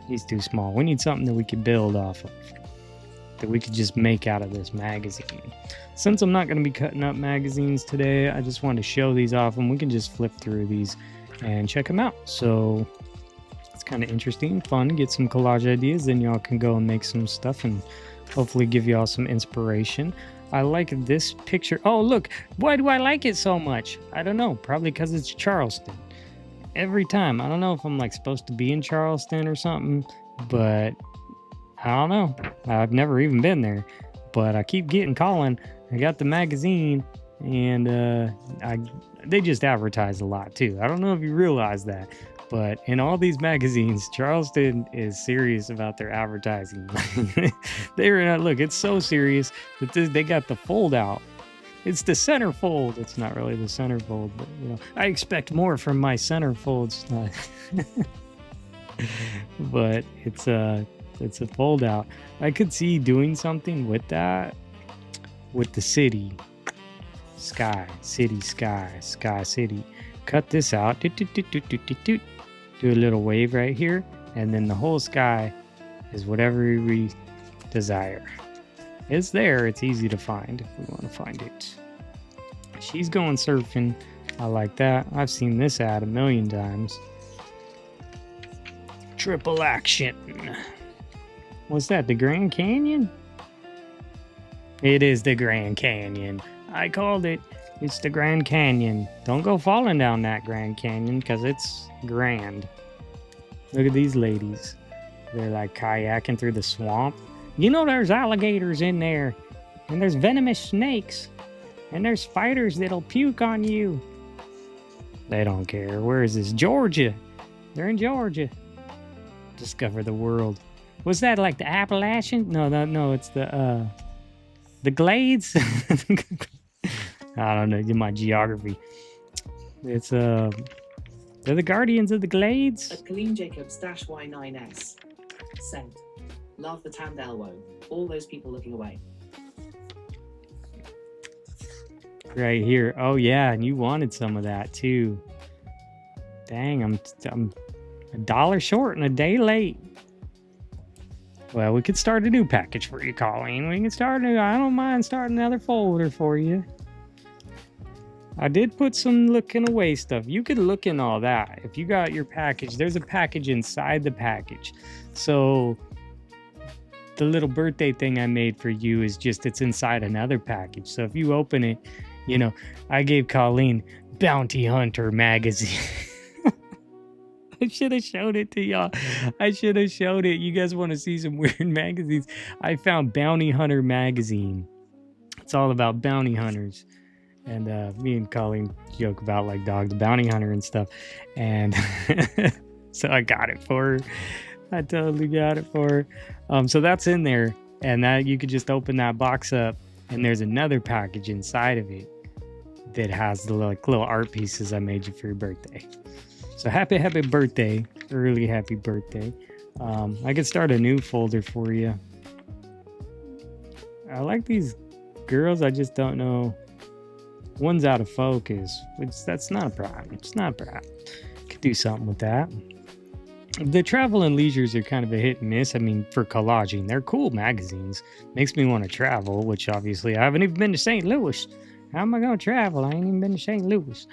He's too small. We need something that we could build off of, that we could just make out of this magazine. Since I'm not going to be cutting up magazines today, I just wanted to show these off, and we can just flip through these and check them out. So it's kind of interesting, fun, get some collage ideas, then y'all can go and make some stuff and hopefully give y'all some inspiration. I like this picture. Oh, look, why do I like it so much? I don't know, probably because it's Charleston. Every time, I don't know if I'm like supposed to be in Charleston or something, but I don't know. I've never even been there, but I keep getting calling. I got the magazine, and they just advertise a lot too. I don't know if you realize that, but in all these magazines, Charleston is serious about their advertising. Look, it's so serious that they got the fold out. It's the centerfold. It's not really the centerfold, but you know, I expect more from my centerfolds. But it's a fold out. I could see doing something with that, with the city, sky, city, sky, sky, city. Cut this out. Do a little wave right here, and then the whole sky is whatever we desire. It's there. It's easy to find if we want to find it. She's going surfing. I like that. I've seen this ad a million times. Triple action. What's that? The Grand Canyon? It is the Grand Canyon. I called it. It's the Grand Canyon. Don't go falling down that Grand Canyon because it's grand. Look at these ladies. They're like kayaking through the swamp. You know there's alligators in there. And there's venomous snakes. And there's spiders that'll puke on you. They don't care. Where is this? Georgia. They're in Georgia. Discover the world. Was that like the Appalachian? No, it's the Glades. I don't know, my geography. It's they're the guardians of the Glades. At Colleen Jacobs -Y9S. Sent. Love the tanned elbow. All those people looking away. Right here. Oh yeah, and you wanted some of that too. Dang, I'm $1 short and a day late. Well, we could start a new package for you, Colleen. We can start I don't mind starting another folder for you. I did put some looking away stuff. You could look in all that. If you got your package, there's a package inside the package. So the little birthday thing I made for you is just, it's inside another package. So if you open it, you know, I gave Colleen Bounty Hunter magazine. I should have showed it to y'all. I should have showed it. You guys want to see some weird magazines? I found Bounty Hunter magazine. It's all about bounty hunters. And me and Colleen joke about like Dog the Bounty Hunter and stuff. And so I got it for her. I totally got it for her. So that's in there. And that you could just open that box up. And there's another package inside of it that has the little art pieces I made you for your birthday. So happy birthday. Early happy birthday. I could start a new folder for you. I like these girls. I just don't know. One's out of focus, which that's not a problem. It's not a problem. Could do something with that. The travel and leisures are kind of a hit and miss. I mean, for collaging, they're cool magazines. Makes me want to travel, which obviously I haven't even been to St. Louis. How am I going to travel? I ain't even been to St. Louis.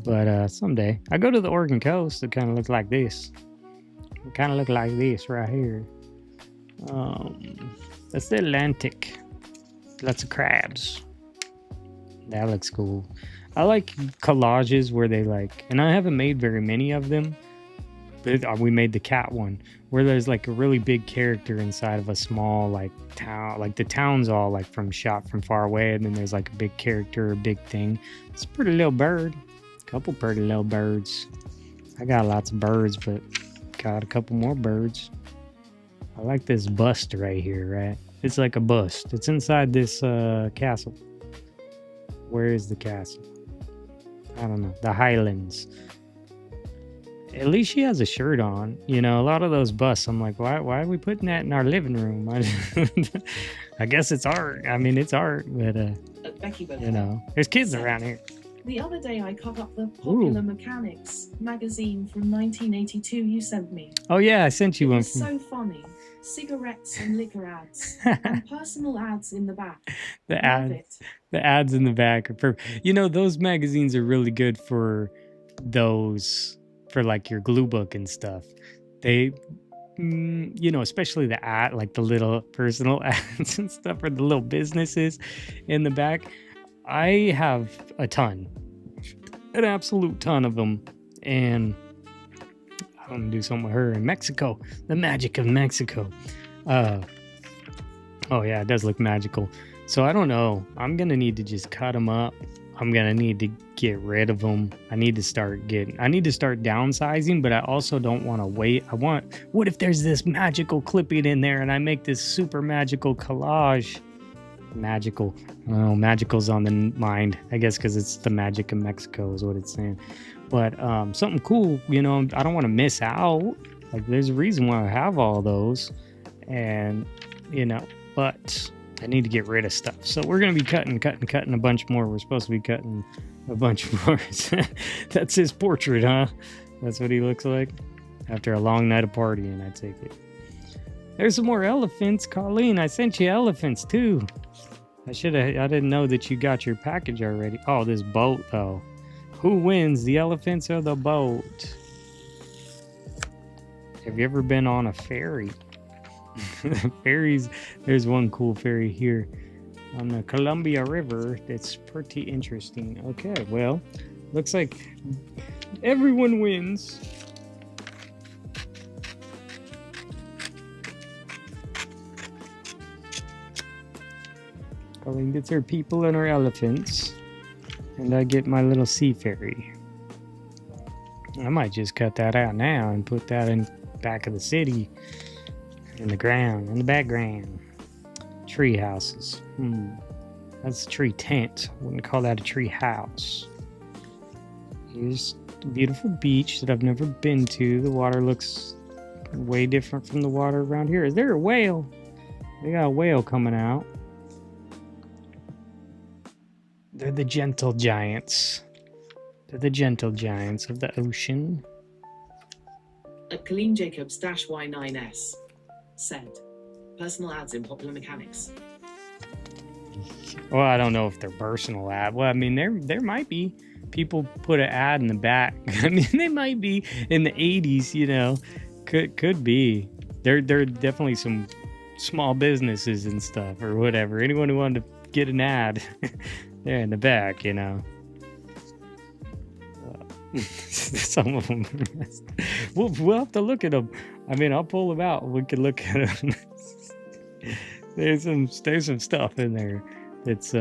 But someday. I go to the Oregon coast. It kind of looks like this. It kind of look like this right here. That's the Atlantic. Lots of crabs. That looks cool. I like collages where they like, and I haven't made very many of them, but we made the cat one where there's like a really big character inside of a small like town, like the town's all like shot from far away, and then there's like a big character, a big thing. It's a pretty little bird. A couple pretty little birds. I got lots of birds, but got a couple more birds. I like this bust right here, right? It's like a bust. It's inside this castle. Where is the castle? I don't know, the Highlands. At least she has a shirt on. You know, a lot of those busts, I'm like, why are we putting that in our living room? I guess it's art. I mean, it's art, but you know, there's kids around here. The other day I cut up the Popular Mechanics magazine from 1982 you sent me. Oh yeah, I sent you one. It's so funny. Cigarettes and liquor ads and personal ads in the back. The ads in the back are perfect. You know, those magazines are really good for those, for like your glue book and stuff. They, you know, especially the ad, like the little personal ads and stuff, or the little businesses in the back. I have a ton, an absolute ton of them, and I'm gonna do something with her in Mexico. The magic of Mexico. Oh yeah, it does look magical. So I don't know. I'm gonna need to just cut them up. I'm gonna need to get rid of them. I need to start downsizing, but I also don't want to wait. What if there's this magical clipping in there and I make this super magical collage? Magical. I don't know, magical's on the mind, I guess, because it's the magic of Mexico is what it's saying. But something cool, you know, I don't want to miss out. Like, there's a reason why I have all those, and you know, but I need to get rid of stuff. So we're gonna be cutting a bunch more. We're supposed to be cutting a bunch more. That's his portrait, huh? That's what he looks like after a long night of partying, I take it. There's some more elephants. Colleen, I sent you elephants too. I didn't know that you got your package already. Oh, this boat though. Who wins, the elephants or the boat? Have you ever been on a ferry? Ferries, there's one cool ferry here on the Columbia River that's pretty interesting. Okay, well, looks like everyone wins. Colleen gets her people and her elephants, and I get my little sea fairy. I might just cut that out now and put that in back of the city, in the background. Tree houses. That's a tree tent. Wouldn't call that a tree house. Here's a beautiful beach that I've never been to. The water looks way different from the water around here. Is there a whale? They got a whale coming out. They're the gentle giants. They're the gentle giants of the ocean. At Colleen Jacobs -Y9S said, personal ads in Popular Mechanics. Well, I don't know if they're personal ad. Well, I mean, there might be people put an ad in the back. I mean, they might be in the 80s, you know. Could be. There are definitely some small businesses and stuff or whatever. Anyone who wanted to get an ad, they're in the back, you know. Some of them. We'll have to look at them. I mean, I'll pull them out. We can look at them. There's some stuff in there that's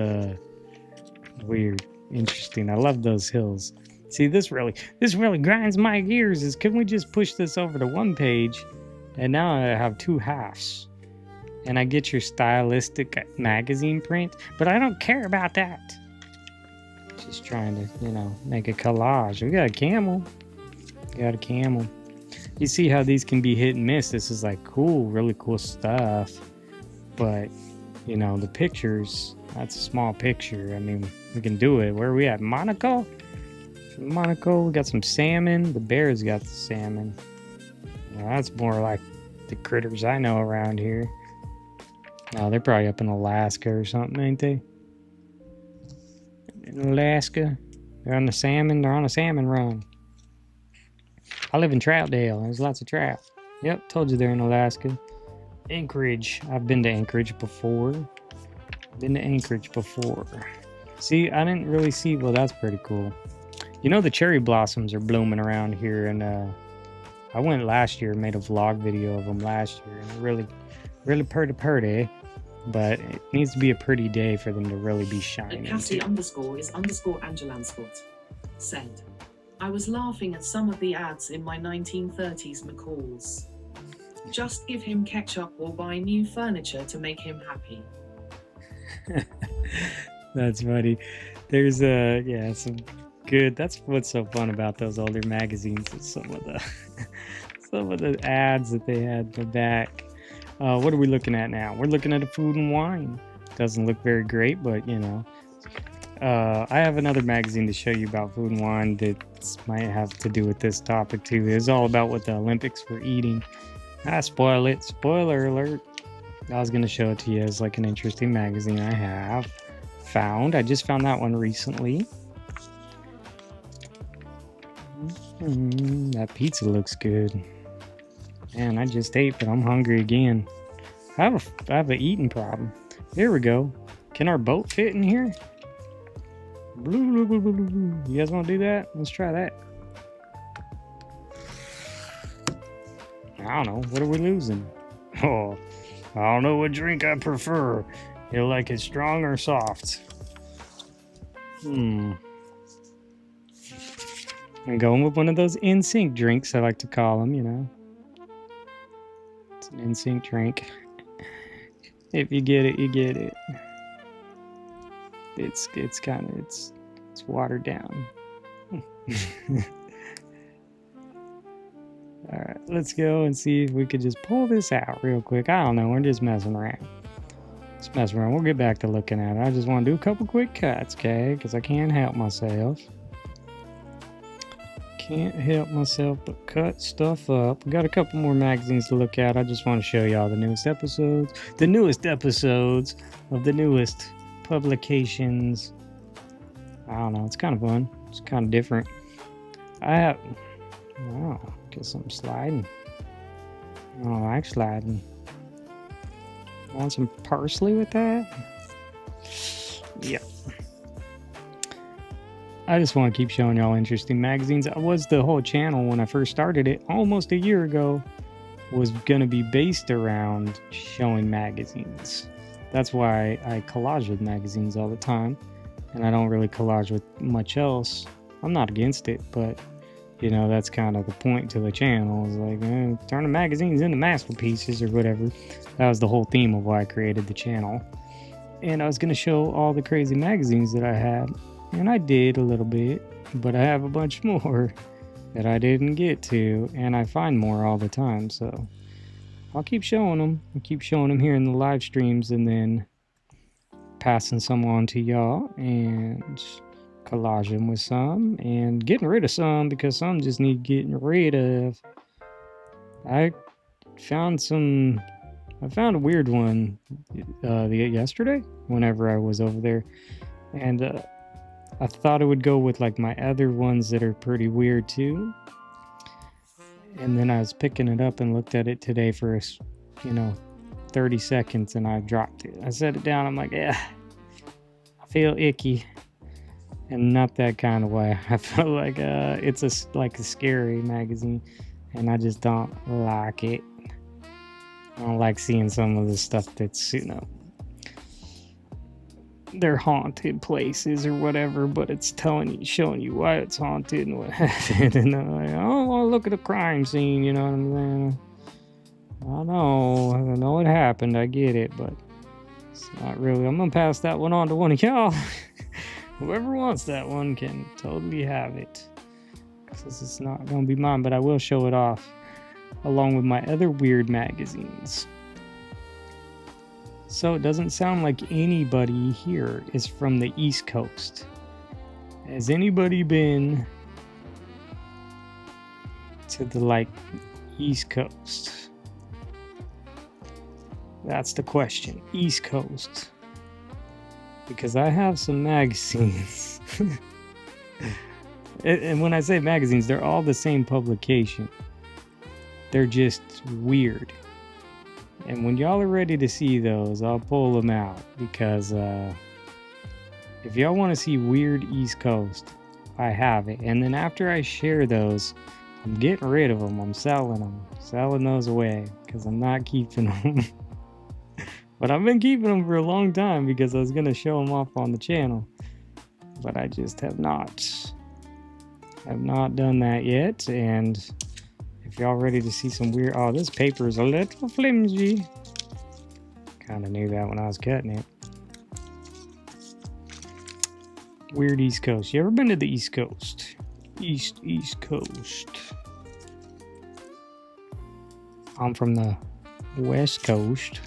weird, interesting. I love those hills. See, this really grinds my gears. Is can we just push this over to one page, and now I have two halves, and I get your stylistic magazine print. But I don't care about that. Just trying to, you know, make a collage. We got a camel. You see how these can be hit and miss. This is like cool, really cool stuff. But, you know, the pictures, that's a small picture. I mean, we can do it. Where are we at? Monaco? Monaco, we got some salmon. The bear's got the salmon. Well, that's more like the critters I know around here. Oh, they're probably up in Alaska or something, ain't they? In Alaska. They're on a salmon run. I live in Troutdale. There's lots of trout. Yep, told you they're in Alaska. Anchorage. I've been to Anchorage before. See, I didn't really see. Well, that's pretty cool. You know, the cherry blossoms are blooming around here, and I went last year, made a vlog video of them last year, and they're really pretty. But it needs to be a pretty day for them to really be shining. Cassie _is_Angelansport said, I was laughing at some of the ads in my 1930s McCalls. Just give him ketchup or buy new furniture to make him happy. That's funny. There's some good. That's what's so fun about those older magazines. Is some of the some of the ads that they had in the back. What are we looking at now? We're looking at a food and wine. Doesn't look very great, but you know. I have another magazine to show you about food and wine that might have to do with this topic too. It's all about what the Olympics were eating. I spoil it. Spoiler alert. I was going to show it to you as like an interesting magazine I have found. I just found that one recently. That pizza looks good. Man, I just ate, but I'm hungry again. I have an eating problem. There we go. Can our boat fit in here? You guys want to do that? Let's try that. I don't know. What are we losing? Oh, I don't know what drink I prefer. You like it strong or soft? I'm going with one of those NSYNC drinks, I like to call them, you know. It's an NSYNC drink. If you get it, you get it. It's kind of it's watered down. All right, let's go and see if we could just pull this out real quick. I don't know, we're just messing around. Just messing around. We'll get back to looking at it. I just want to do a couple quick cuts, okay? Because I can't help myself. Can't help myself but cut stuff up. We got a couple more magazines to look at. I just want to show y'all the newest episodes. The newest episodes of the newest publications. I don't know. It's kind of fun. It's kind of different. Wow. Guess I'm sliding. I don't like sliding. Want some parsley with that? Yep. I just want to keep showing y'all interesting magazines. The whole channel when I first started it almost a year ago was going to be based around showing magazines. That's why I collage with magazines all the time, and I don't really collage with much else. I'm not against it, but you know, that's kind of the point to the channel, is like turning magazines into masterpieces or whatever. That was the whole theme of why I created the channel. And I was going to show all the crazy magazines that I had, and I did a little bit, but I have a bunch more that I didn't get to, and I find more all the time, so I'll keep showing them. I'll keep showing them here in the live streams, and then passing some on to y'all, and collaging with some, and getting rid of some, because some just need getting rid of. I found a weird one yesterday whenever I was over there, and I thought it would go with like my other ones that are pretty weird too. And then I was picking it up and looked at it today for 30 seconds, and I dropped it. I set it down. I'm like, yeah, I feel icky, and not that kind of way. I felt like it's a scary magazine, and I just don't like it. I don't like seeing some of the stuff that's, they're haunted places or whatever, but it's showing you why it's haunted and what happened. And I'm like, oh, look at the crime scene, you know what I'm saying? I know what happened, I get it, but it's not really. I'm gonna pass that one on to one of y'all. Whoever wants that one can totally have it, because it's not gonna be mine, but I will show it off along with my other weird magazines. So it doesn't sound like anybody here is from the East Coast. Has anybody been to the East Coast? That's the question. East Coast. Because I have some magazines. And when I say magazines, they're all the same publication. They're just weird. And when y'all are ready to see those, I'll pull them out, because if y'all want to see weird East Coast, I have it. And then after I share those, I'm getting rid of them. I'm selling those away, because I'm not keeping them. But I've been keeping them for a long time, because I was going to show them off on the channel. But I just have not done that yet. And if y'all ready to see some weird... Oh, this paper is a little flimsy. Kind of knew that when I was cutting it. Weird East Coast. You ever been to the East Coast? East Coast. I'm from the West Coast.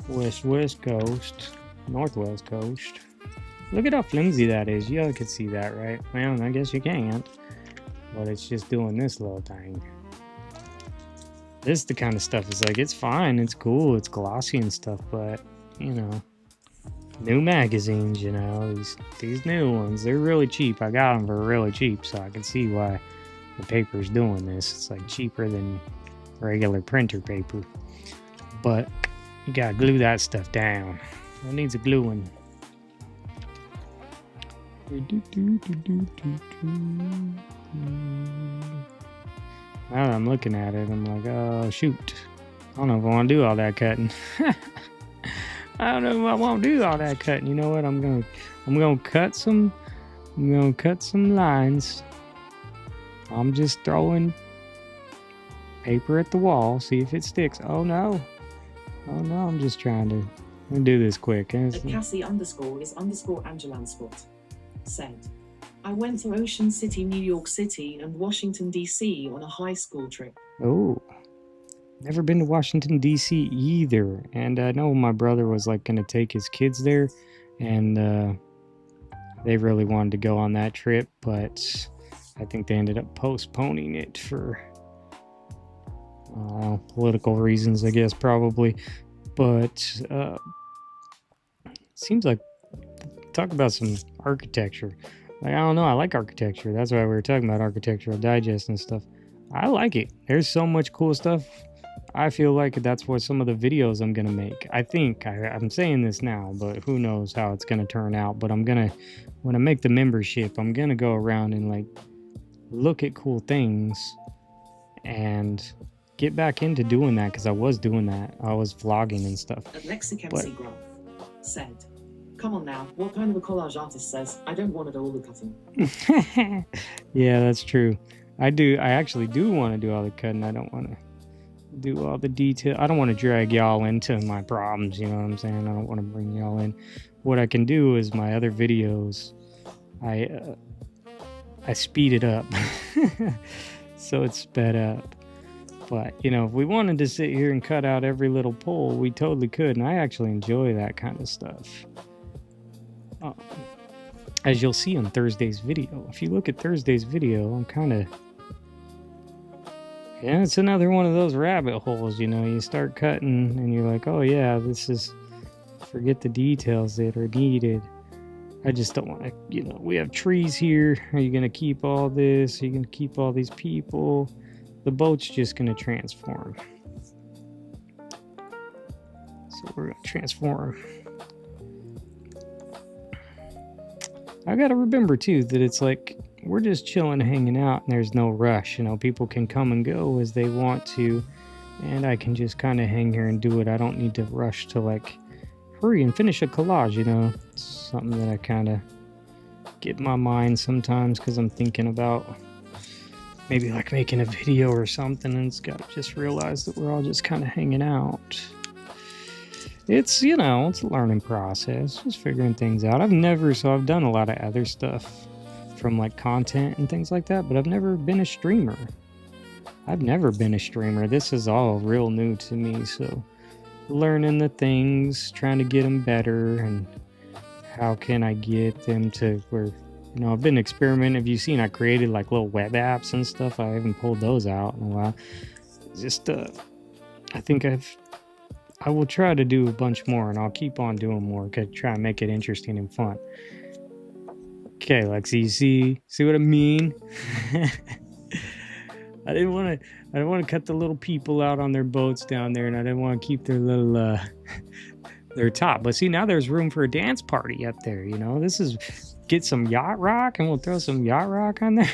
West Coast. Northwest Coast. Look at how flimsy that is. You all could see that, right? Well, I guess you can't. But it's just doing this little thing. This is the kind of stuff is like, it's fine, it's cool, it's glossy and stuff, but, you know, new magazines, you know, these new ones, they're really cheap. I got them for really cheap, so I can see why the paper's doing this. It's like cheaper than regular printer paper. But you gotta glue that stuff down. It needs a gluing. Now that I'm looking at it, I'm like, oh shoot. I don't know if I want to do all that cutting. I don't know if I want to do all that cutting. You know what? I'm gonna cut some lines. I'm just throwing paper at the wall, see if it sticks. Oh no, I'm just trying to do this quick. Cassie underscore is underscore Angelan spot said, I went to Ocean City, New York City and Washington, D.C. on a high school trip. Oh, never been to Washington, D.C. either. And I know my brother was like going to take his kids there, and they really wanted to go on that trip, but I think they ended up postponing it for political reasons, I guess, probably. But it seems like, talk about some architecture. Like, I don't know, I like architecture. That's why we were talking about Architectural Digest and stuff. I like it. There's so much cool stuff. I feel like that's what some of the videos I'm gonna make. I think I'm saying this now, but who knows how it's gonna turn out. But when I make the membership, I'm gonna go around and like look at cool things and get back into doing that, because I was doing that. I was vlogging and stuff. Lexicemc Graph said, come on now, what kind of a collage artist says, I don't want to do all the cutting? Yeah, that's true. I actually do want to do all the cutting. I don't want to do all the detail. I don't want to drag y'all into my problems, you know what I'm saying? I don't want to bring y'all in. What I can do is my other videos, I speed it up so it's sped up. But, you know, if we wanted to sit here and cut out every little pole, we totally could, and I actually enjoy that kind of stuff. As you'll see on Thursday's video. If you look at Thursday's video, I'm kind of... Yeah, it's another one of those rabbit holes, you know. You start cutting, and you're like, oh yeah, this is... Forget the details that are needed. I just don't want to, you know, we have trees here. Are you going to keep all this? Are you going to keep all these people? The boat's just going to transform. So we're going to transform. I got to remember, too, that it's like we're just chilling, hanging out, and there's no rush. You know, people can come and go as they want to, and I can just kind of hang here and do it. I don't need to rush to, like, hurry and finish a collage, you know. It's something that I kind of get in my mind sometimes because I'm thinking about maybe like making a video or something, and it's got to just realize that we're all just kind of hanging out. It's, you know, it's a learning process, just figuring things out. I've done a lot of other stuff from like content and things like that, but I've never been a streamer. This is all real new to me, so learning the things, trying to get them better, and how can I get them to where, you know, I've been experimenting. Have you seen I created like little web apps and stuff? I haven't pulled those out in a while. Just I think I will try to do a bunch more, and I'll keep on doing more to try and make it interesting and fun. Okay, Lexi, you see what I mean? I didn't want to cut the little people out on their boats down there, and I didn't want to keep their little their top. But see, now there's room for a dance party up there, you know. This is get some yacht rock, and we'll throw some yacht rock on there.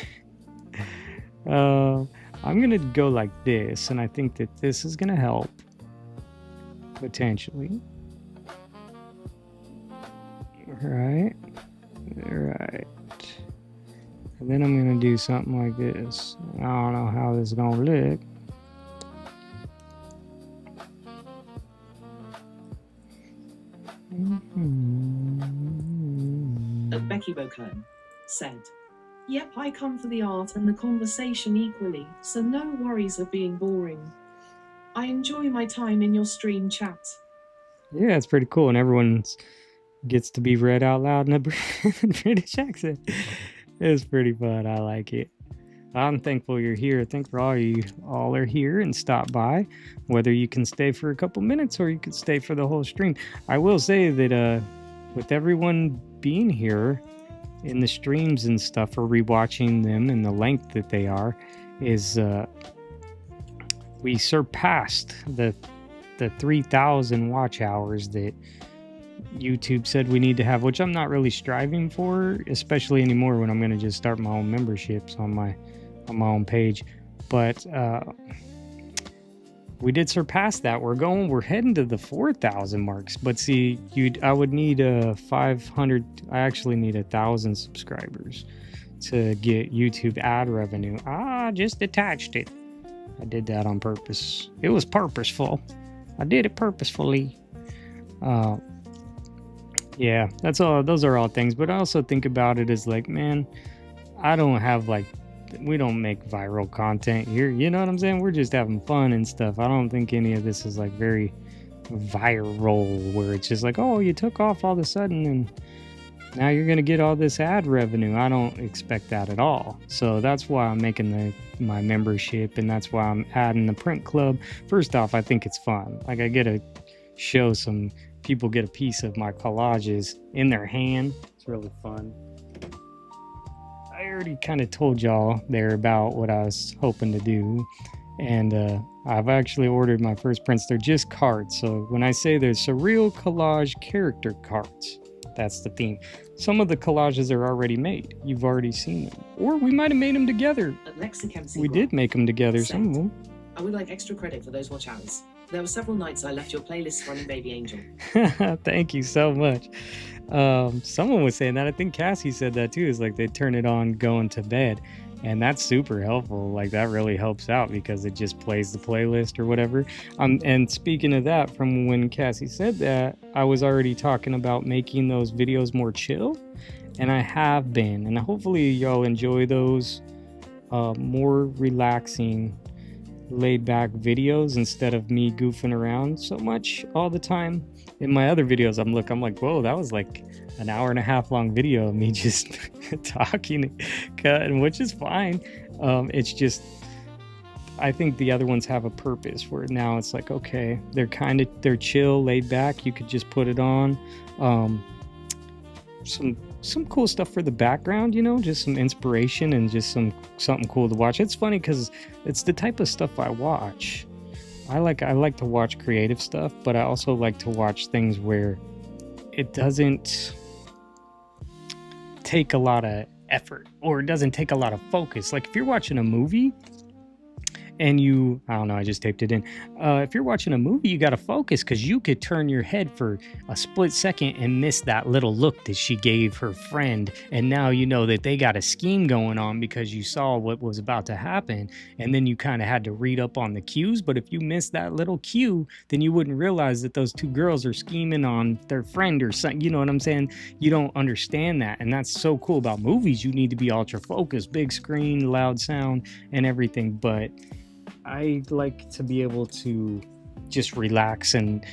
I'm gonna go like this, and I think that this is gonna help potentially. All right. And then I'm gonna do something like this. I don't know how this is gonna look. Frankie Bocone said, "Yep, I come for the art and the conversation equally, so no worries of being boring. I enjoy my time in your stream chat." Yeah, it's pretty cool, and everyone gets to be read out loud in a British accent. It's pretty fun. I like it. I'm thankful you're here. Thankful you all are here and stop by, whether you can stay for a couple minutes or you could stay for the whole stream. I will say that with everyone being here in the streams and stuff, or rewatching them and the length that they are, is we surpassed the 3,000 watch hours that YouTube said we need to have, which I'm not really striving for, especially anymore when I'm going to just start my own memberships on my own page. But we did surpass that. We're heading to the 4,000 marks. But see, I would need 500. I actually need 1,000 subscribers to get YouTube ad revenue. Just attached it. I did that on purpose. It was purposeful. I did it purposefully. Yeah, that's all. Those are all things. But I also think about it as like, man, we don't make viral content here. You know what I'm saying? We're just having fun and stuff. I don't think any of this is like very viral, where it's just like, oh, you took off all of a sudden and now you're going to get all this ad revenue. I don't expect that at all. So that's why I'm making my membership, and that's why I'm adding the print club. First off, I think it's fun. Like, I get to show some people get a piece of my collages in their hand. It's really fun. I already kind of told y'all there about what I was hoping to do, and I've actually ordered my first prints. They're just cards, so when I say there's Surreal collage character cards, that's the theme. Some of the collages are already made. You've already seen them, or we might have made them together. We did make them together, some of them. I would like extra credit for those watch hours. There were several nights I left your playlist running, Baby Angel. Thank you so much. Someone was saying that. I think Cassie said that too. Is like they turn it on going to bed, and that's super helpful. Like, that really helps out because it just plays the playlist or whatever. And speaking of that, from when Cassie said that, I was already talking about making those videos more chill, and I have been, and hopefully y'all enjoy those more relaxing, laid back videos instead of me goofing around so much all the time. In my other videos, I'm like, whoa, that was like an hour and a half long video of me just talking, cutting, which is fine. It's just, I think the other ones have a purpose where now it's like, okay, they're chill, laid back. You could just put it on. Some cool stuff for the background, just some inspiration and just something cool to watch. It's funny because it's the type of stuff I watch. I like to watch creative stuff, but I also like to watch things where it doesn't take a lot of effort, or it doesn't take a lot of focus. Like, if you're watching a movie and I don't know, I just taped it in. If you're watching a movie, you got to focus, because you could turn your head for a split second and miss that little look that she gave her friend. And now you know that they got a scheme going on because you saw what was about to happen. And then you kind of had to read up on the cues. But if you missed that little cue, then you wouldn't realize that those two girls are scheming on their friend or something. You know what I'm saying? You don't understand that. And that's so cool about movies. You need to be ultra focused, big screen, loud sound, and everything. But I like to be able to just relax and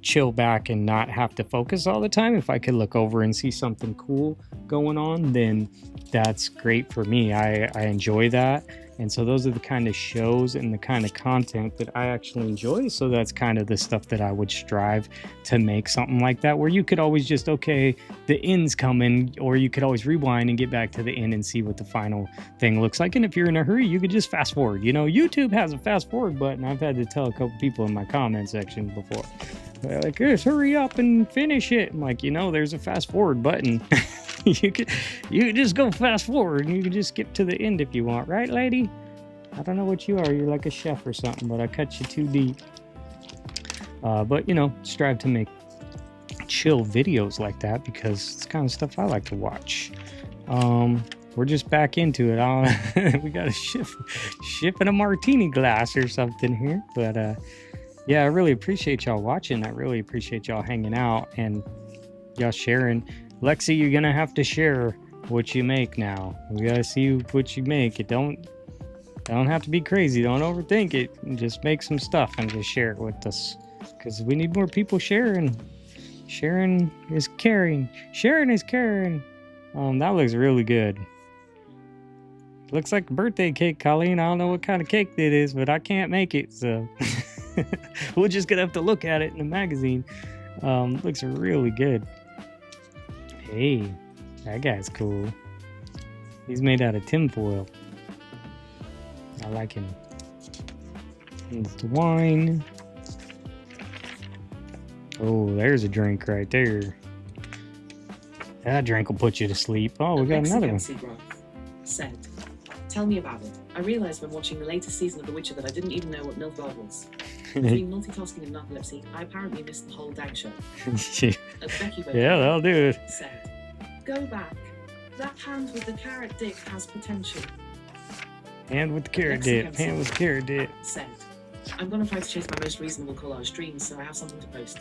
chill back and not have to focus all the time. If I could look over and see something cool going on, then that's great for me. I enjoy that. And so those are the kind of shows and the kind of content that I actually enjoy. So that's kind of the stuff that I would strive to make, something like that, where you could always just, okay, the end's coming, or you could always rewind and get back to the end and see what the final thing looks like. And if you're in a hurry, you could just fast forward. YouTube has a fast forward button. I've had to tell a couple people in my comment section before. They're like, yes, hurry up and finish it. I'm like, there's a fast forward button. You could just go fast forward and you can just skip to the end if you want, right, lady? I don't know what you are. You're like a chef or something, but I cut you too deep. But strive to make chill videos like that, because it's kind of stuff I like to watch. We're just back into it. We got a ship in a martini glass or something here. But yeah, I really appreciate y'all watching. I really appreciate y'all hanging out and y'all sharing. Lexi, you're gonna have to share what you make now. We gotta see what you make. It don't have to be crazy. Don't overthink it. Just make some stuff and just share it with us, because we need more people sharing. Sharing is caring. Sharing is caring. That looks really good. Looks like a birthday cake, Colleen. I don't know what kind of cake it is, but I can't make it, so we're just gonna have to look at it in the magazine. Looks really good. Hey, that guy's cool. He's made out of tinfoil. I like him. Here's the wine. Oh, there's a drink right there. That drink will put you to sleep. Oh, we got another one. Said, tell me about it. I realized when watching the latest season of The Witcher that I didn't even know what Nilfgaard was. Between multitasking and narcolepsy, I apparently missed the whole dag show. Yeah, that'll do it. Said, go back. That hand with the carrot dip has potential. Hand with the carrot dip. Hand with the carrot dip. Said, I'm gonna try to chase my most reasonable collage dreams, so I have something to post.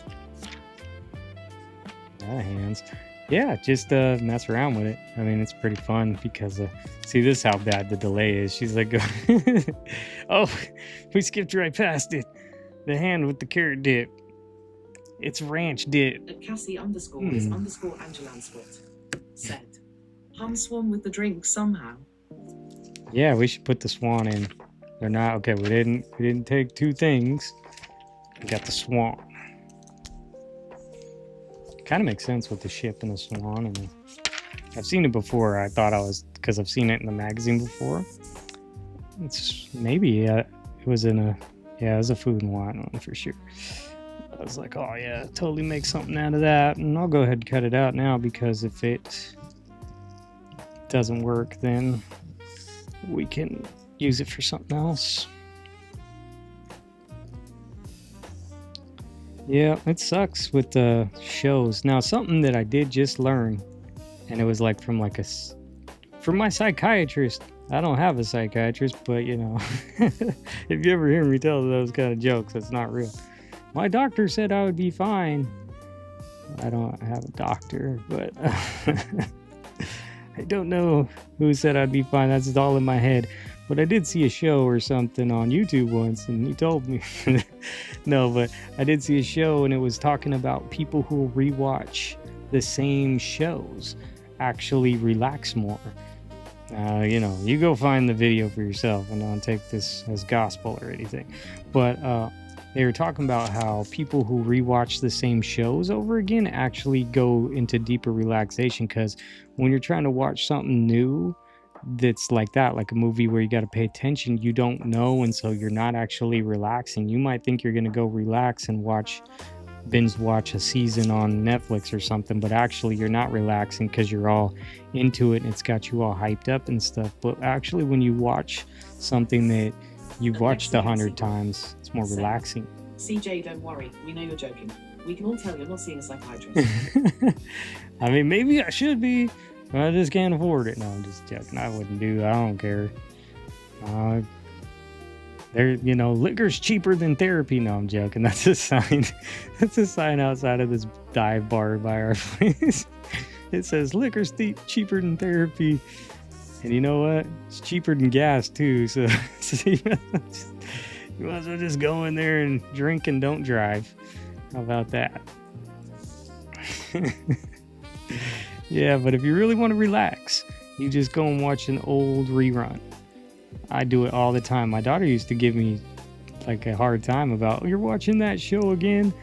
Hands. Yeah, just mess around with it. I mean, it's pretty fun because see, this is how bad the delay is. She's like, oh, we skipped right past it. The hand with the carrot dip. It's ranch dip. At Cassie underscore is underscore Angelan split. Said, hum swan with the drink somehow. Yeah, we should put the swan in. They're not okay. We didn't take two things. We got the swan. Kind of makes sense with the ship and the swan. And I've seen it before. I thought I was, because I've seen it in the magazine before. It's maybe it was in a, yeah, it was a Food and Wine one for sure. I was like, oh yeah, totally make something out of that. And I'll go ahead and cut it out now, because if it doesn't work, then we can use it for something else. Yeah, it sucks with the shows. Now, something that I did just learn, and it was like from my psychiatrist. I don't have a psychiatrist, but you know, if you ever hear me tell those kind of jokes, it's not real. My doctor said I would be fine. I don't have a doctor, but I don't know who said I'd be fine. That's all in my head. But I did see a show or something on YouTube once, and he told me. No, but I did see a show, and it was talking about people who rewatch the same shows actually relax more. You know, you go find the video for yourself, and don't take this as gospel or anything. But they were talking about how people who rewatch the same shows over again actually go into deeper relaxation, because when you're trying to watch something new that's like that, like a movie where you got to pay attention, you don't know, and so you're not actually relaxing. You might think you're going to go relax and binge watch a season on Netflix or something, but actually you're not relaxing because you're all into it and it's got you all hyped up and stuff. But actually, when you watch something that you've watched 100 times, it's more relaxing. CJ, don't worry, we know you're joking. We can all tell you're not seeing a psychiatrist. I mean, maybe I should be. I just can't afford it. No, I'm just joking. I wouldn't do that. I don't care. You know, liquor's cheaper than therapy. No, I'm joking. That's a sign. That's a sign outside of this dive bar by our place. It says liquor's cheaper than therapy. And you know what? It's cheaper than gas too. So you might as well just go in there and drink and don't drive. How about that? Yeah, but if you really want to relax, you just go and watch an old rerun. I do it all the time. My daughter used to give me like a hard time about, oh, you're watching that show again?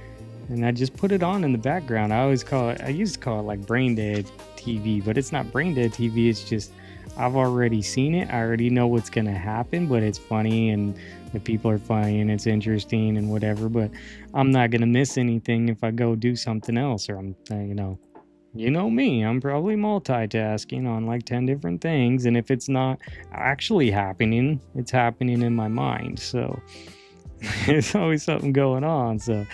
And I just put it on in the background. I used to call it like brain dead TV, but it's not brain dead TV. It's just, I've already seen it. I already know what's going to happen, but it's funny and the people are funny and it's interesting and whatever, but I'm not going to miss anything if I go do something else, or I'm, you know me, I'm probably multitasking on like 10 different things, and if it's not actually happening, it's happening in my mind. So there's always something going on. So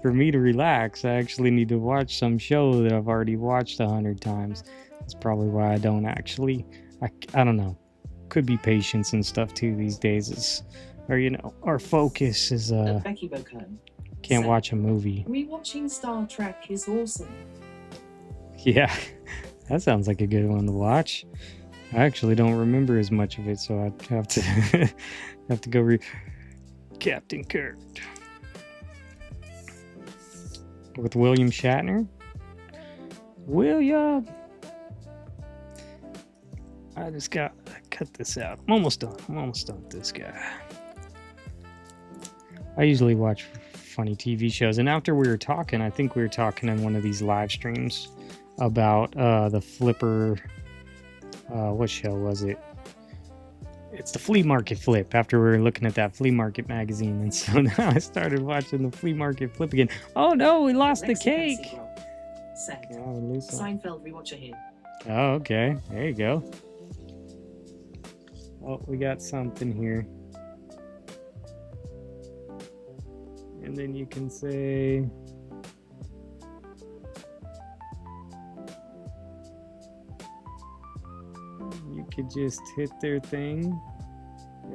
for me to relax, I actually need to watch some show that I've already watched 100 times. That's probably why I don't actually, I don't know. Could be patience and stuff too these days. Or our focus is Becky Bocan can't watch a movie. Rewatching Star Trek is awesome. Yeah, that sounds like a good one to watch. I actually don't remember as much of it, so I'd have to have to go read Captain Kirk with William Shatner. William, I just got cut this out. I'm almost done. I'm almost done with this guy. I usually watch funny TV shows, and after we were talking, I think we were talking in one of these live streams about the Flipper. What show was it? It's the Flea Market Flip. After we were looking at that Flea Market magazine, and so now I started watching the Flea Market Flip again. Oh no, we lost the cake. Said. Oh, Seinfeld rewatcher here. Oh, okay. There you go. Oh, we got something here. And then you can say... You could just hit their thing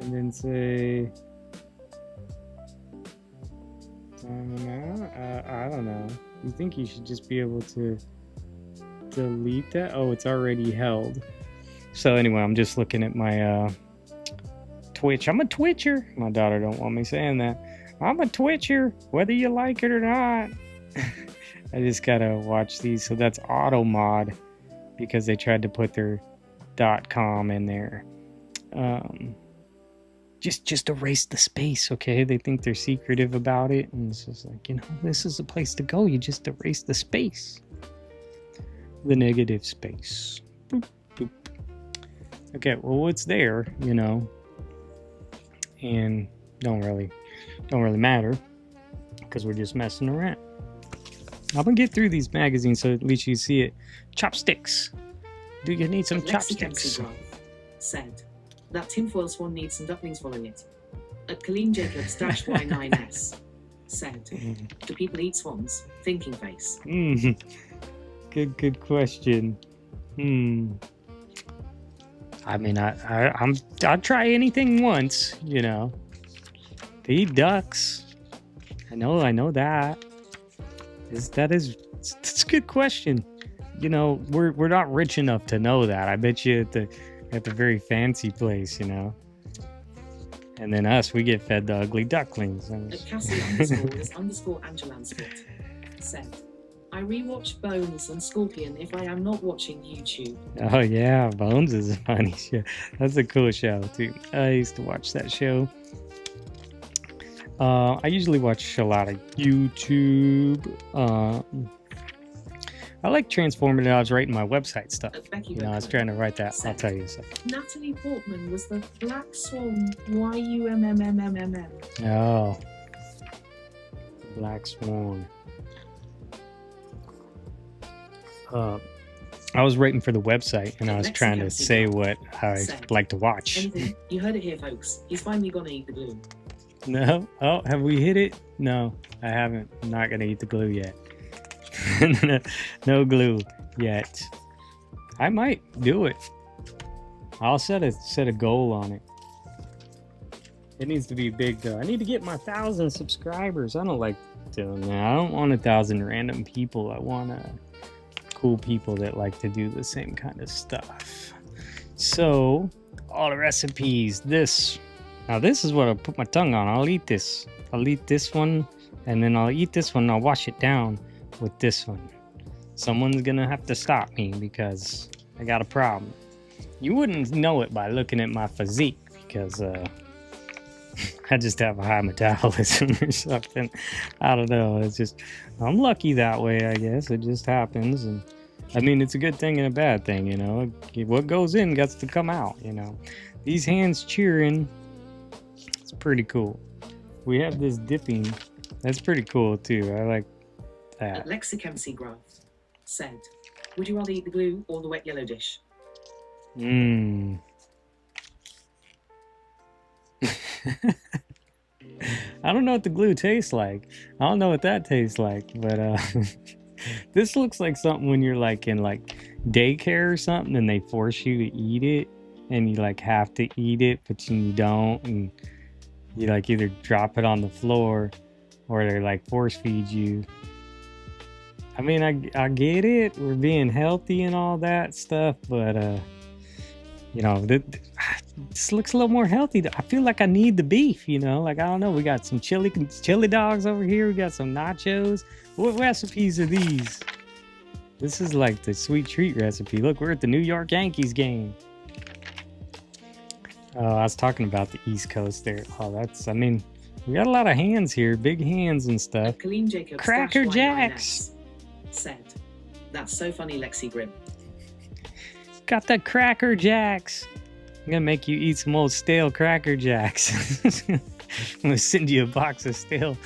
and then say... I don't know. You think you should just be able to delete that? Oh, it's already held. So anyway, I'm just looking at my Twitch. I'm a Twitcher. My daughter don't want me saying that. I'm a Twitcher, whether you like it or not. I just gotta watch these. So that's auto mod because they tried to put their .com in there. Just erase the space, okay? They think they're secretive about it, and it's just like, you know, this is the place to go. You just erase the space, the negative space. Boop, boop. Okay, well, it's there, you know, and don't really matter because we're just messing around. I'm gonna get through these magazines so at least you see it. Chopsticks. Do you need some chopsticks? Said that tinfoil swan needs some ducklings following it. At Colleen Jacobs -Y9S said, do people eat swans? Thinking face. Good question. I mean, I'd try anything once, you know. They eat ducks. I know that. That's a good question. You know, we're not rich enough to know that. I bet you at the very fancy place, you know. And then us, we get fed the ugly ducklings. Cassie _Angelan Spot said, I rewatch Bones and Scorpion if I am not watching YouTube. Oh yeah, Bones is a funny show. That's a cool show too. I used to watch that show. I usually watch a lot of YouTube. I like transformative. I was writing my website stuff. You know, I was trying to write that. I'll tell you a second. Natalie Portman was the Black Swan. YUMMMMM. Oh, Black Swan. I was writing for the website, and I was trying to say what I like to watch. Anything. You heard it here, folks. He's finally gonna eat the glue. No. Oh, have we hit it? No, I haven't. I'm not gonna eat the glue yet. No glue yet. I might do it. I'll set a goal on it. It needs to be big though. I need to get my 1,000 subscribers. I don't like doing that. I don't want 1,000 random people. I want cool people that like to do the same kind of stuff. So all the recipes. This is what I'll put my tongue on. I'll eat this. I'll eat this one, and then I'll eat this one. And I'll wash it down with this one. Someone's gonna have to stop me because I got a problem. You wouldn't know it by looking at my physique because I just have a high metabolism or something. I don't know. It's just I'm lucky that way, I guess. It just happens, and I mean it's a good thing and a bad thing, you know. What goes in gets to come out, you know. These hands cheering. It's pretty cool. We have this dipping. That's pretty cool too. I like that. Lexicemc Graph said, would you rather eat the glue or the wet yellow dish? I don't know what the glue tastes like. I don't know what that tastes like, but this looks like something when you're like in like daycare or something and they force you to eat it and you like have to eat it but you don't, and you like either drop it on the floor or they like force feed you I mean, I get it. We're being healthy and all that stuff, but you know, this looks a little more healthy. I feel like I need the beef. You know, like I don't know. We got some chili dogs over here. We got some nachos. What recipes are these? This is like the sweet treat recipe. Look, we're at the New York Yankees game. Oh, I was talking about the East Coast there. Oh, that's. I mean, we got a lot of hands here, big hands and stuff. Colleen Jacobs Cracker Jacks. Said, "That's so funny, Lexi Grim." Got the Cracker Jacks. I'm gonna make you eat some old stale Cracker Jacks. I'm gonna send you a box of stale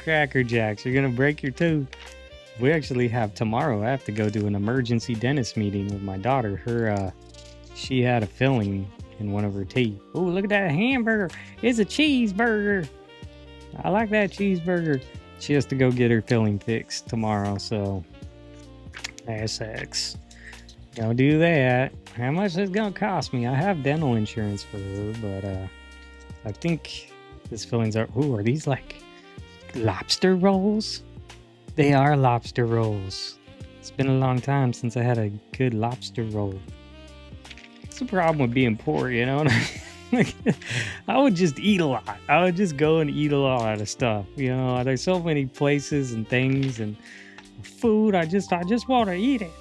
Cracker Jacks. You're gonna break your tooth. We actually have tomorrow. I have to go to an emergency dentist meeting with my daughter. She had a filling in one of her teeth. Oh, look at that hamburger. It's a cheeseburger. I like that cheeseburger. She has to go get her filling fixed tomorrow, so that sucks. Don't do that. How much is it gonna cost me? I have dental insurance for her, but I think this fillings are. Ooh, are these like lobster rolls? They are lobster rolls. It's been a long time since I had a good lobster roll. It's the problem with being poor, you know. Like, I would just eat a lot. I would just go and eat a lot of stuff. You know, there's so many places and things and food. I just want to eat it.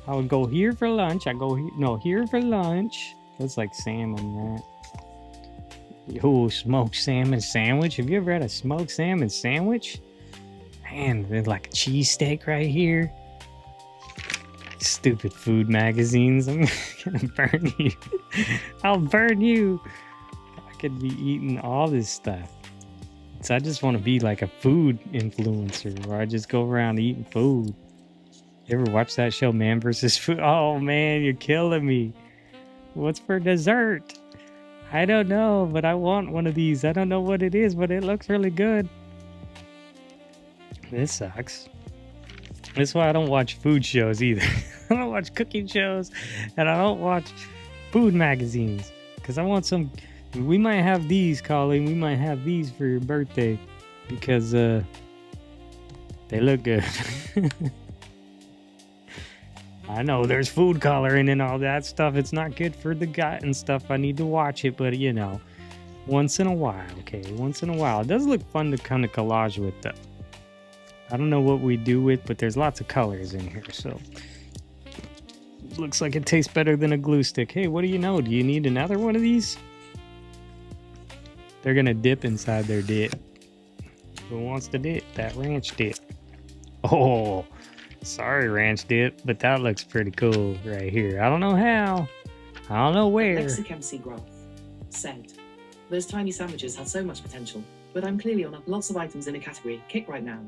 I would go here for lunch. Here for lunch. That's like salmon, right? Ooh, smoked salmon sandwich. Have you ever had a smoked salmon sandwich? Man, there's like a cheesesteak right here. Stupid food magazines. I'm gonna burn you. I'll burn you. I could be eating all this stuff. So I just want to be like a food influencer where I just go around eating food. You ever watch that show, Man vs. Food? Oh man, you're killing me. What's for dessert? I don't know, but I want one of these. I don't know what it is, but it looks really good. This sucks. That's why I don't watch food shows either. I don't watch cooking shows, and I don't watch food magazines. Because I want some... We might have these, Colleen. We might have these for your birthday. Because, they look good. I know there's food coloring and all that stuff. It's not good for the gut and stuff. I need to watch it, but, you know, once in a while, okay? Once in a while. It does look fun to kind of collage with, though. I don't know what we do with, but there's lots of colors in here, so looks like it tastes better than a glue stick. Hey, what do you know? Do you need another one of these? They're gonna dip inside their dip. Who wants to dip? That ranch dip. Oh, sorry, ranch dip, but that looks pretty cool right here. I don't know how. I don't know where. Lexicemc Graph said, "Those tiny sandwiches have so much potential, but I'm clearly on lots of items in a category kick right now."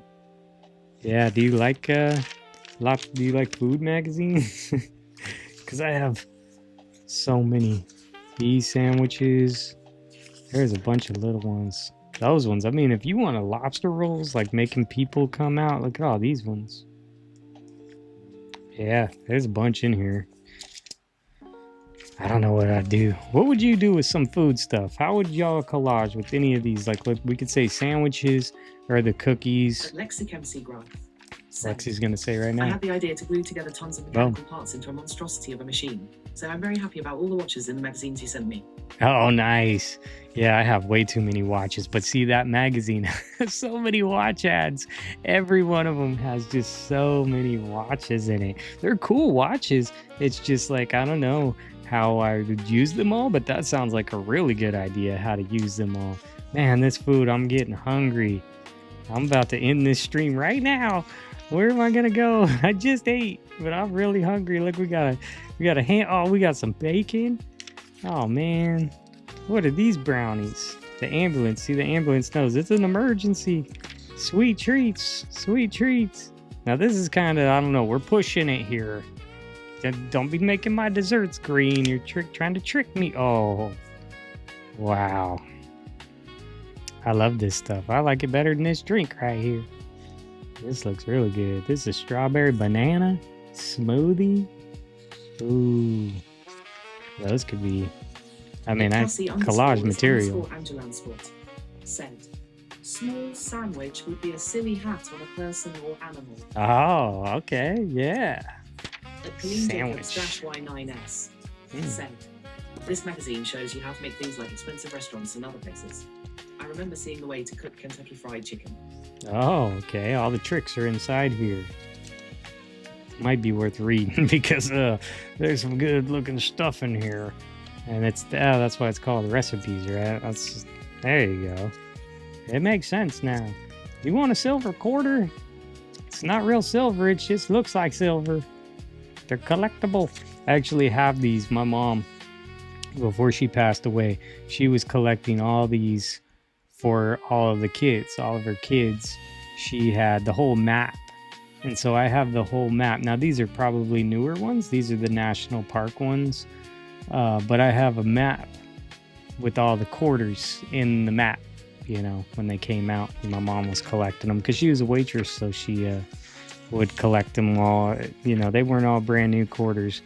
Yeah, do you like food magazines? Because I have so many. These sandwiches. There's a bunch of little ones. Those ones. I mean, if you want a lobster rolls, like making people come out, look at all these ones. Yeah, there's a bunch in here. I don't know what I'd do. What would you do with some food stuff? How would y'all collage with any of these? Like, we could say sandwiches or the cookies. Lexicemc Graph. Lexi's going to say right now. I had the idea to glue together tons of mechanical parts into a monstrosity of a machine. So I'm very happy about all the watches in the magazines you sent me. Oh, nice. Yeah, I have way too many watches. But see, that magazine has so many watch ads. Every one of them has just so many watches in it. They're cool watches. It's just like, I don't know how I would use them all, but that sounds like a really good idea, how to use them all. Man, this food, I'm getting hungry. I'm about to end this stream right now. Where am I gonna go? I just ate, but I'm really hungry. Look, we got a ham. Oh, we got some bacon. Oh man, what are these brownies? The ambulance. See, the ambulance knows it's an emergency. Sweet treats, sweet treats. Now this is kind of, I don't know. We're pushing it here. Don't be making my desserts green. You're trying to trick me. Oh, wow. I love this stuff. I like it better than this drink right here. This looks really good. This is strawberry banana smoothie. Ooh, those could be. I mean, that's collage material. Said, Small sandwich would be a silly hat on a person or animal. Oh, okay, yeah. At Colleen Sandwich. Jacobs Y9S said, this magazine shows you how to make things like expensive restaurants and other places. I remember seeing the way to cook Kentucky Fried Chicken. Oh, okay. All the tricks are inside here. Might be worth reading because there's some good looking stuff in here. And that's why it's called recipes, right? There you go. It makes sense now. You want a silver quarter? It's not real silver, it just looks like silver. They're collectible. I actually have these. My mom, before she passed away, she was collecting all these for all of the kids, all of her kids. She had the whole map. And so I have the whole map. Now, these are probably newer ones. These are the national park ones. But I have a map with all the quarters in the map, you know, when they came out. And my mom was collecting them because she was a waitress. So she would collect them all. You know, they weren't all brand new quarters,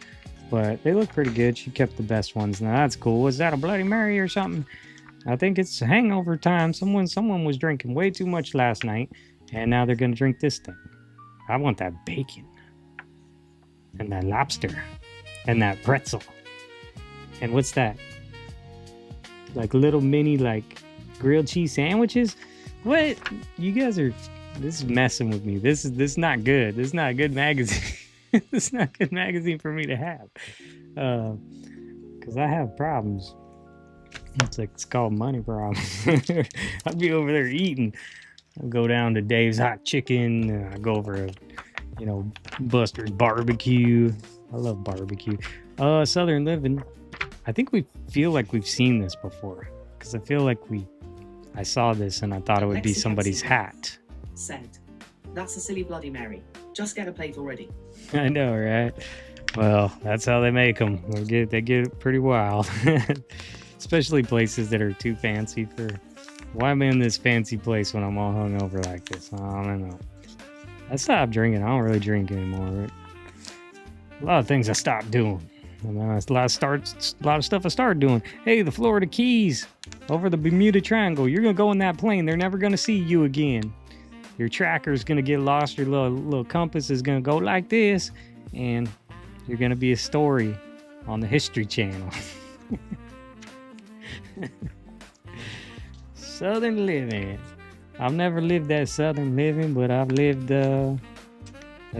but they look pretty good. She kept the best ones. Now, that's cool. Was that a Bloody Mary or something? I think it's hangover time. Someone was drinking way too much last night, and now they're going to drink this thing. I want that bacon and that lobster and that pretzel. And what's that? Like little mini like grilled cheese sandwiches? What? You guys are, this is messing with me. This is not good. This is not a good magazine. This is not a good magazine for me to have. Because I have problems. It's called money problems. I'll be over there eating. I'll go down to Dave's Hot Chicken. I go over to, Buster's Barbecue. I love barbecue. Southern Living. I think we feel like we've seen this before. Because I feel like I saw this and I thought it would be somebody's hat. Said, that's a silly Bloody Mary. Just get a plate already. I know, right? Well, that's how they make them. They get pretty wild. Especially places that are too fancy for... Why am I in this fancy place when I'm all hungover like this? I don't know. I stopped drinking. I don't really drink anymore. Right? A lot of things I stopped doing. And then a lot of stuff I started doing. Hey, the Florida Keys over the Bermuda Triangle. You're going to go in that plane. They're never going to see you again. Your tracker's going to get lost. Your little compass is going to go like this. And you're going to be a story on the History Channel. Southern living. I've never lived that southern living, but I've lived, that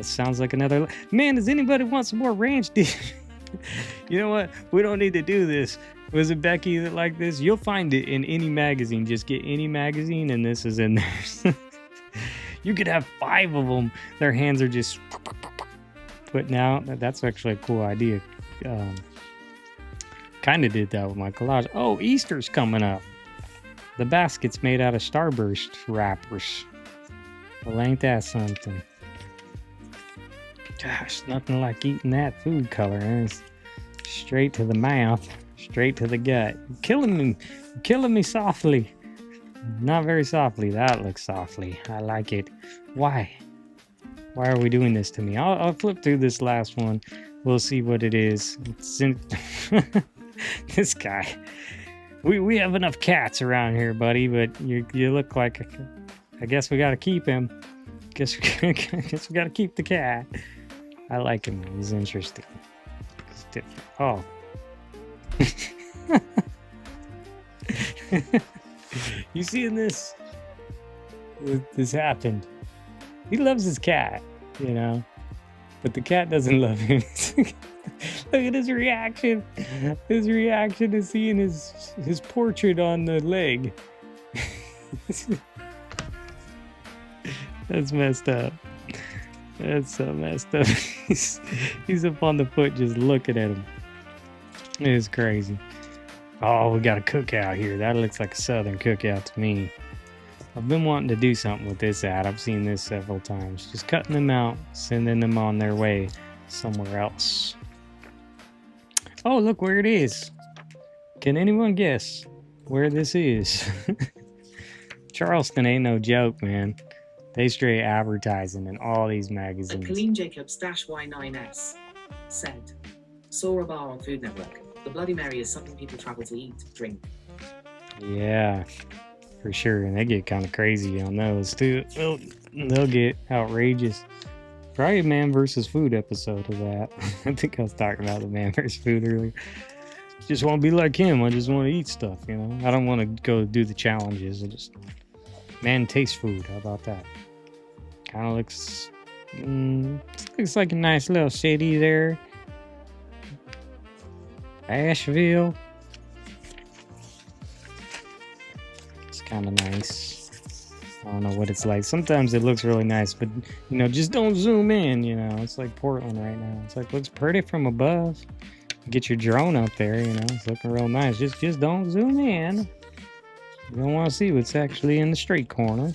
sounds like another... Man, does anybody want some more ranch dish? You know what? We don't need to do this. Was it Becky that liked this? You'll find it in any magazine. Just get any magazine, and this is in there. You could have 5 of them. Their hands are just putting out. That's actually a cool idea. Kind of did that with my collage. Oh, Easter's coming up. The basket's made out of Starburst wrappers. Well, ain't that something? Gosh, nothing like eating that food coloring. It's straight to the mouth, straight to the gut. Killing me softly. Not very softly. That looks softly. I like it. Why? Why are we doing this to me? I'll flip through this last one. We'll see what it is. It's in this guy. We have enough cats around here, buddy, but you look like I guess we gotta keep him. Guess we gotta keep the cat. I like him. He's interesting. He's different. Oh. You seeing this? This happened. He loves his cat, but the cat doesn't love him. Look at his reaction. His reaction to seeing his portrait on the leg. That's messed up. That's so messed up. He's up on the foot just looking at him. It is crazy. Oh, we got a cookout here. That looks like a southern cookout to me. I've been wanting to do something with this ad. I've seen this several times. Just cutting them out, sending them on their way somewhere else. Oh, look where it is. Can anyone guess where this is? Charleston ain't no joke, man. They straight advertising in all these magazines. Colleen Jacobs Y9S said, saw a bar on Food Network. The Bloody Mary is something people travel to eat, drink. Yeah. for sure. And they get kind of crazy on those too. They'll get outrageous. Probably a man versus food episode of that. I think I was talking about the man versus food earlier. Just want to be like him. I just want to eat stuff, you know. I don't want to go do the challenges. I just man taste food. How about that? Kind of looks like a nice little city there. Asheville. It's kind of nice. I don't know what it's like. Sometimes it looks really nice, but you know, just don't zoom in. You know, it's like Portland right now. It's like looks pretty from above. Get your drone up there, you know, it's looking real nice. Just don't zoom in. You don't want to see what's actually in the street corner.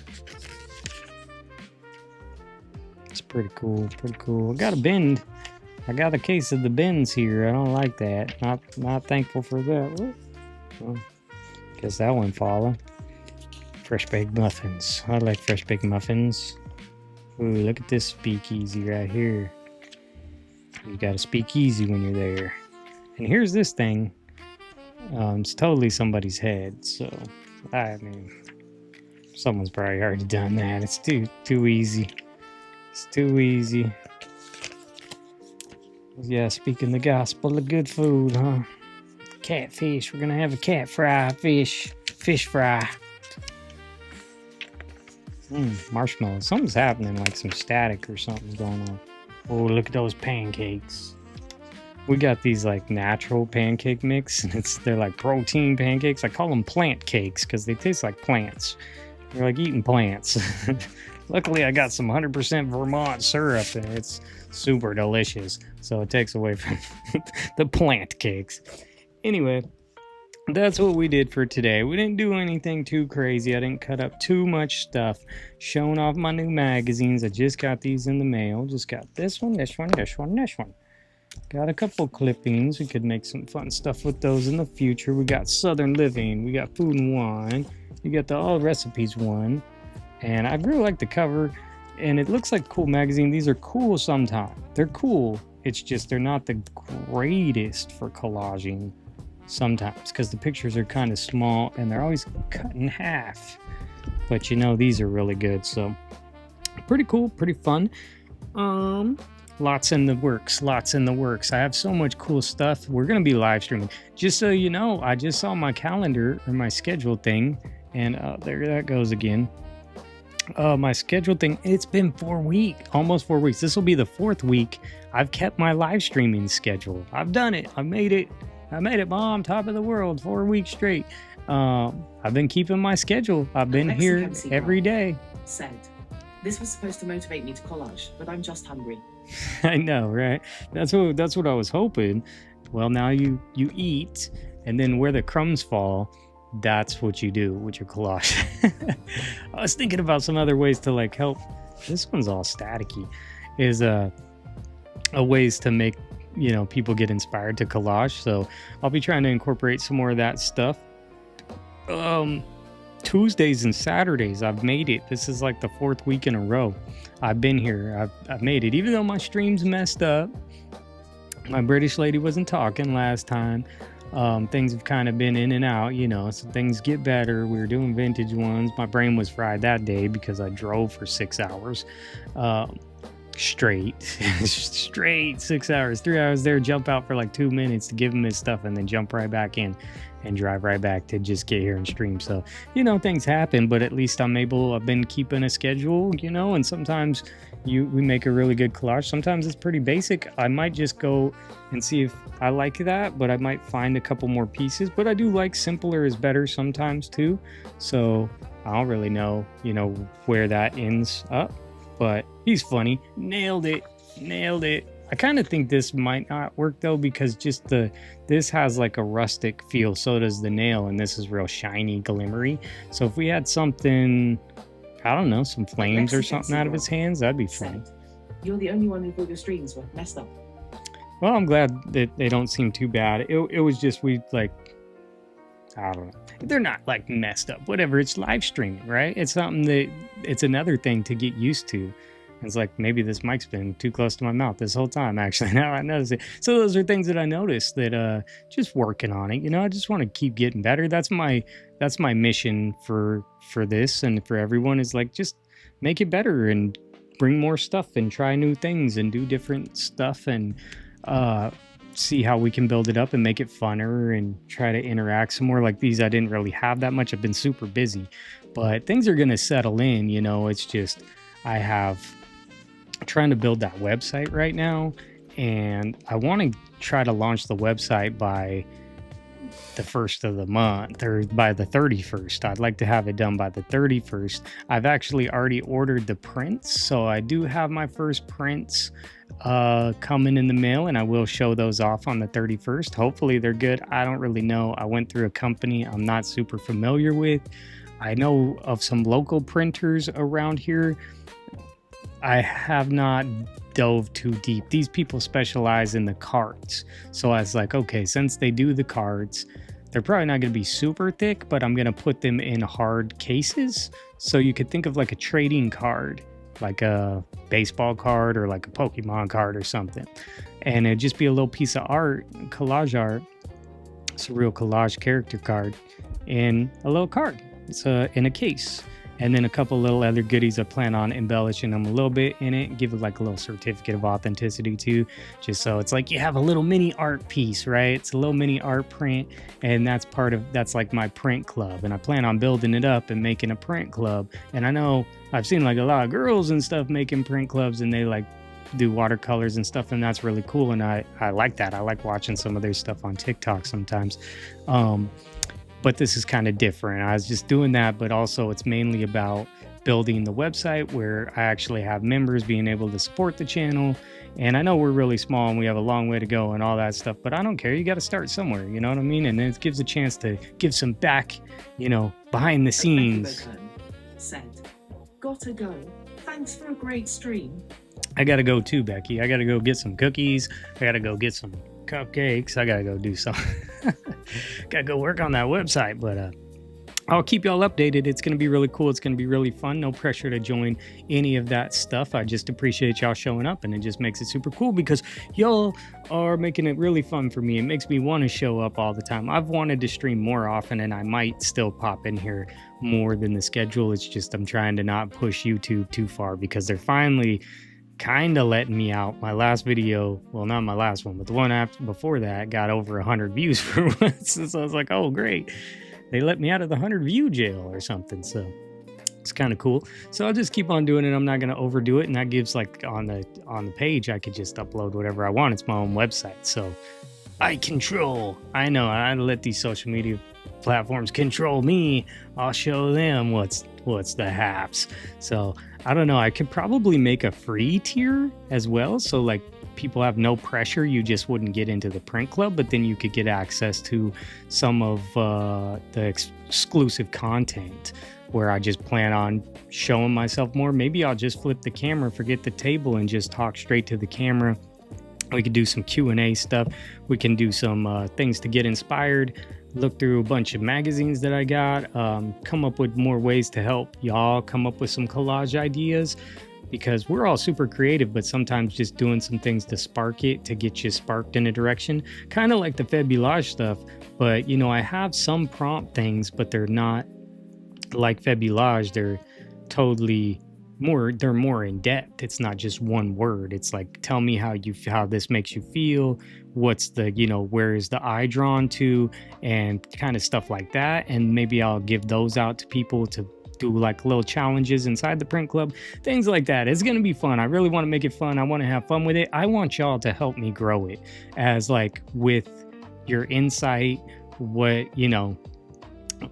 It's pretty cool, pretty cool. I got a bend. I got a case of the bends here. I don't like that. Not thankful for that. Well, guess that one follow. Fresh baked muffins. I like fresh baked muffins. Ooh, look at this speakeasy right here. You got a speakeasy when you're there. And here's this thing. It's totally somebody's head, so I mean, someone's probably already done that. It's too easy. It's too easy. Yeah, speaking the gospel of good food, huh? Catfish. We're gonna have a cat fry, fish fry. Marshmallows. Something's happening, like some static or something's going on. Oh, look at those pancakes. We got these like natural pancake mix, and they're like protein pancakes. I call them plant cakes because they taste like plants. They're like eating plants. Luckily, I got some 100% Vermont syrup in it. It's super delicious, so it takes away from the plant cakes. Anyway, that's what we did for today. We didn't do anything too crazy. I didn't cut up too much stuff. Showing off my new magazines. I just got these in the mail. Just got this one, this one, this one, this one. Got a couple clippings. We could make some fun stuff with those in the future. We got Southern Living. We got Food and Wine. You got the All Recipes one. And I really like the cover. And it looks like a cool magazine. These are cool sometimes. They're cool. It's just they're not the greatest for collaging sometimes because the pictures are kind of small and they're always cut in half. But you know, these are really good. So pretty cool, pretty fun. Lots in the works. I have so much cool stuff. We're going to be live streaming. Just so you know, I just saw my calendar or my schedule thing, and there that goes again. My schedule thing, it's been almost 4 weeks. This will be the 4th week I've kept my live streaming schedule. I've done it. I made it, Mom. Top of the world, 4 weeks straight. I've been keeping my schedule. I've been here every day. Said, this was supposed to motivate me to collage, but I'm just hungry. I know, right? That's what I was hoping. Well, now you eat, and then where the crumbs fall, that's what you do with your collage. I was thinking about some other ways to like help. This one's all staticky. Is a ways to make, you know, people get inspired to collage. So I'll be trying to incorporate some more of that stuff. Tuesdays and Saturdays, I've made it. This is like the 4th week in a row I've been here. I've made it, even though my stream's messed up. My British lady wasn't talking last time. Things have kind of been in and out, you know, so things get better. We were doing vintage ones. My brain was fried that day because I drove for 6 hours straight 6 hours, 3 hours there, jump out for like 2 minutes to give him his stuff, and then jump right back in and drive right back to just get here and stream. So, you know, things happen, but at least I've been keeping a schedule, you know, and sometimes we make a really good collage. Sometimes it's pretty basic. I might just go and see if I like that, but I might find a couple more pieces. But I do like simpler is better sometimes too. So I don't really know, you know, where that ends up, but he's funny. Nailed it. I kind of think this might not work though, because just this has like a rustic feel. So does the nail, and this is real shiny, glimmery. So if we had something, I don't know, some flames or something out of his hands, that'd be fun. You're the only one who thought your streams were messed up. Well, I'm glad that they don't seem too bad. It was just I don't know. They're not like messed up. Whatever. It's live streaming, right? It's something it's another thing to get used to. It's like, maybe this mic's been too close to my mouth this whole time, actually. Now I notice it. So those are things that I noticed that just working on it. You know, I just want to keep getting better. That's my mission for this and for everyone, is like, just make it better and bring more stuff and try new things and do different stuff and see how we can build it up and make it funner and try to interact some more. Like these, I didn't really have that much. I've been super busy, but things are going to settle in. You know, it's just trying to build that website right now, and I want to try to launch the website by the 1st of the month, or by the 31st. I'd like to have it done by the 31st. I've actually already ordered the prints, so I do have my first prints coming in the mail, and I will show those off on the 31st. Hopefully they're good. I don't really know. I went through a company I'm not super familiar with. I know of some local printers around here. I have not dove too deep. These people specialize in the cards. So I was like, okay, since they do the cards, they're probably not going to be super thick, but I'm going to put them in hard cases. So you could think of like a trading card, like a baseball card or like a Pokemon card or something. And it'd just be a little piece of art, collage art, Surreal collage character card in a little card. It's in a case. And then a couple little other goodies. I plan on embellishing them a little bit in it, give it like a little certificate of authenticity too, just so it's like you have a little mini art piece, right? It's a little mini art print, and that's like my print club. And I plan on building it up and making a print club. And I know I've seen like a lot of girls and stuff making print clubs, and they like do watercolors and stuff, and that's really cool. And I like that. I like watching some of their stuff on TikTok sometimes. But this is kind of different. I was just doing that, but also it's mainly about building the website where I actually have members being able to support the channel. And I know we're really small and we have a long way to go and all that stuff, but I don't care. You got to start somewhere, you know what I mean? And it gives a chance to give some back, you know, behind the scenes. Said, gotta go. Thanks for a great stream. I got to go too, Becky. I got to go get some cookies. I got to go get some cupcakes. I gotta go do something. Gotta go work on that website, but I'll keep y'all updated. It's gonna be really cool. It's gonna be really fun. No pressure to join any of that stuff. I just appreciate y'all showing up, and it just makes it super cool because y'all are making it really fun for me. It makes me want to show up all the time. I've wanted to stream more often, and I might still pop in here more than the schedule. It's just I'm trying to not push YouTube too far because they're finally kind of letting me out. My last video, well, not my last one, but the one after before that got over 100 views for once. So I was like, oh great, they let me out of the 100 view jail or something. So it's kind of cool. So I'll just keep on doing it. I'm not going to overdo it, and that gives like on the page I could just upload whatever I want. It's my own website, so I know I let these social media platforms control me. I'll show them what's the haps. So I don't know. I could probably make a free tier as well. So like people have no pressure. You just wouldn't get into the print club, but then you could get access to some of the exclusive content where I just plan on showing myself more. Maybe I'll just flip the camera, forget the table, and just talk straight to the camera. We could do some Q&A stuff. We can do some things to get inspired. Look through a bunch of magazines that I got, come up with more ways to help y'all come up with some collage ideas, because we're all super creative, but sometimes just doing some things to spark it, to get you sparked in a direction, kind of like the Fabulage stuff. But you know, I have some prompt things, but they're not like Fabulage. They're totally they're more in depth. It's not just one word. It's like, tell me how this makes you feel. What's the, you know, where is the eye drawn to, and kind of stuff like that. And maybe I'll give those out to people to do like little challenges inside the print club, things like that. It's going to be fun. I really want to make it fun. I want to have fun with it. I want y'all to help me grow it, as like with your insight, what, you know,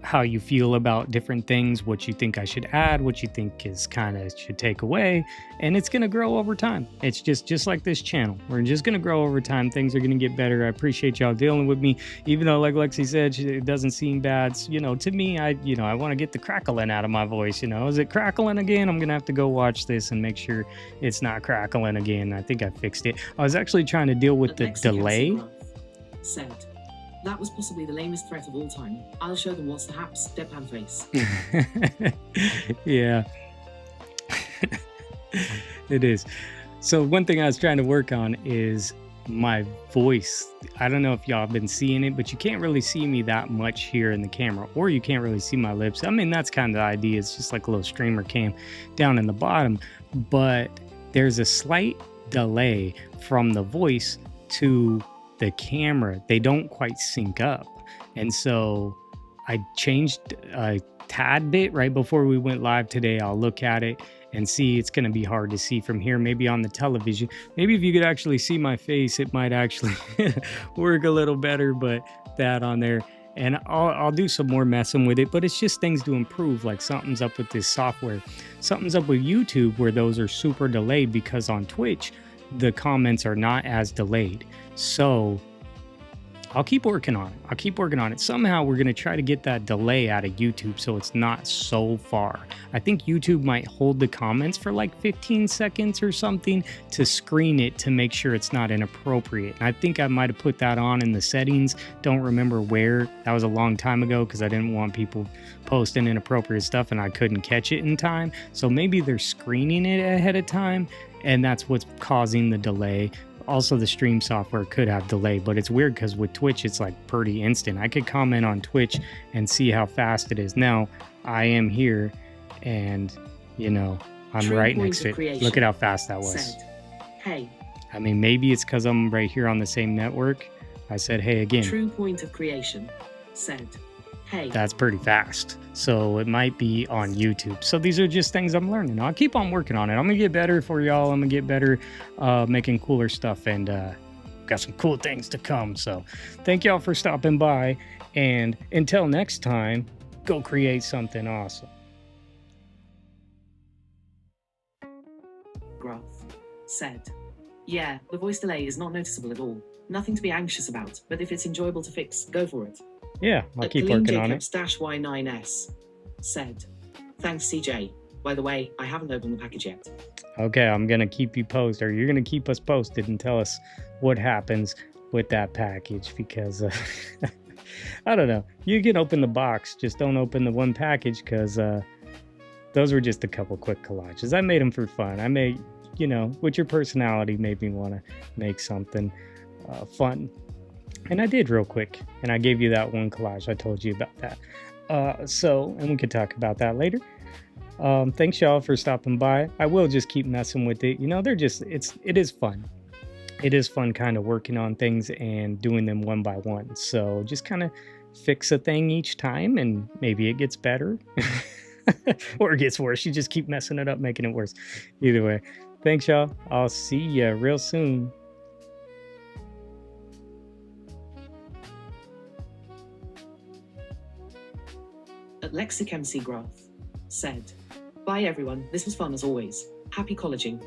how you feel about different things, what you think I should add, what you think is kind of should take away. And it's going to grow over time. It's just like this channel. We're just going to grow over time. Things are going to get better. I appreciate y'all dealing with me, even though, like Lexi said, it doesn't seem bad. You know, to me, I want to get the crackling out of my voice. You know, is it crackling again? I'm going to have to go watch this and make sure it's not crackling again. I think I fixed it. I was actually trying to deal with the delay. Said, that was possibly the lamest threat of all time. I'll show them what's the haps, deadpan face. Yeah. It is. So one thing I was trying to work on is my voice. I don't know if y'all have been seeing it, but you can't really see me that much here in the camera, or you can't really see my lips. I mean, that's kind of the idea. It's just like a little streamer cam down in the bottom, but there's a slight delay from the voice to the camera. They don't quite sync up. And so I changed a tad bit right before we went live today. I'll look at it and see. It's going to be hard to see from here, maybe on the television. Maybe if you could actually see my face, it might actually work a little better, but that on there. And I'll do some more messing with it, but it's just things to improve. Like something's up with this software. Something's up with YouTube where those are super delayed, because on Twitch, the comments are not as delayed. So I'll keep working on it. Somehow we're going to try to get that delay out of YouTube so it's not so far. I think YouTube might hold the comments for like 15 seconds or something to screen it to make sure it's not inappropriate. And I think I might have put that on in the settings. Don't remember where. That was a long time ago because I didn't want people posting inappropriate stuff and I couldn't catch it in time. So maybe they're screening it ahead of time and that's what's causing the delay. Also, the stream software could have delay, but it's weird because with Twitch, it's like pretty instant. I could comment on Twitch and see how fast it is. Now, I am here and, you know, I'm right next to it. Look at how fast that was. Said, hey. I mean, maybe it's because I'm right here on the same network. I said, hey, again. True point of creation. Said, hey. That's pretty fast. So it might be on YouTube. So these are just things I'm learning. I'll keep on working on it. I'm going to get better for y'all. I'm going to get better making cooler stuff, and got some cool things to come. So thank y'all for stopping by. And until next time, go create something awesome. Graph. Said, yeah, the voice delay is not noticeable at all. Nothing to be anxious about, but if it's enjoyable to fix, go for it. Yeah, I'll keep working on it. Y9S said, thanks CJ. By the way, I haven't opened the package yet. Okay, I'm going to keep you posted, or you're going to keep us posted and tell us what happens with that package, because I don't know. You can open the box, just don't open the one package, because those were just a couple quick collages. I made them for fun. I made, you know, with your personality made me want to make something fun. And I did real quick, and I gave you that one collage. I told you about that. And we could talk about that later. Thanks y'all for stopping by. I will just keep messing with it. You know, it is fun. It is fun kind of working on things and doing them one by one. So just kind of fix a thing each time, and maybe it gets better or it gets worse. You just keep messing it up, making it worse. Either way, thanks y'all. I'll see ya real soon. Lexic MC Graph said, bye everyone, this was fun as always. Happy collaging.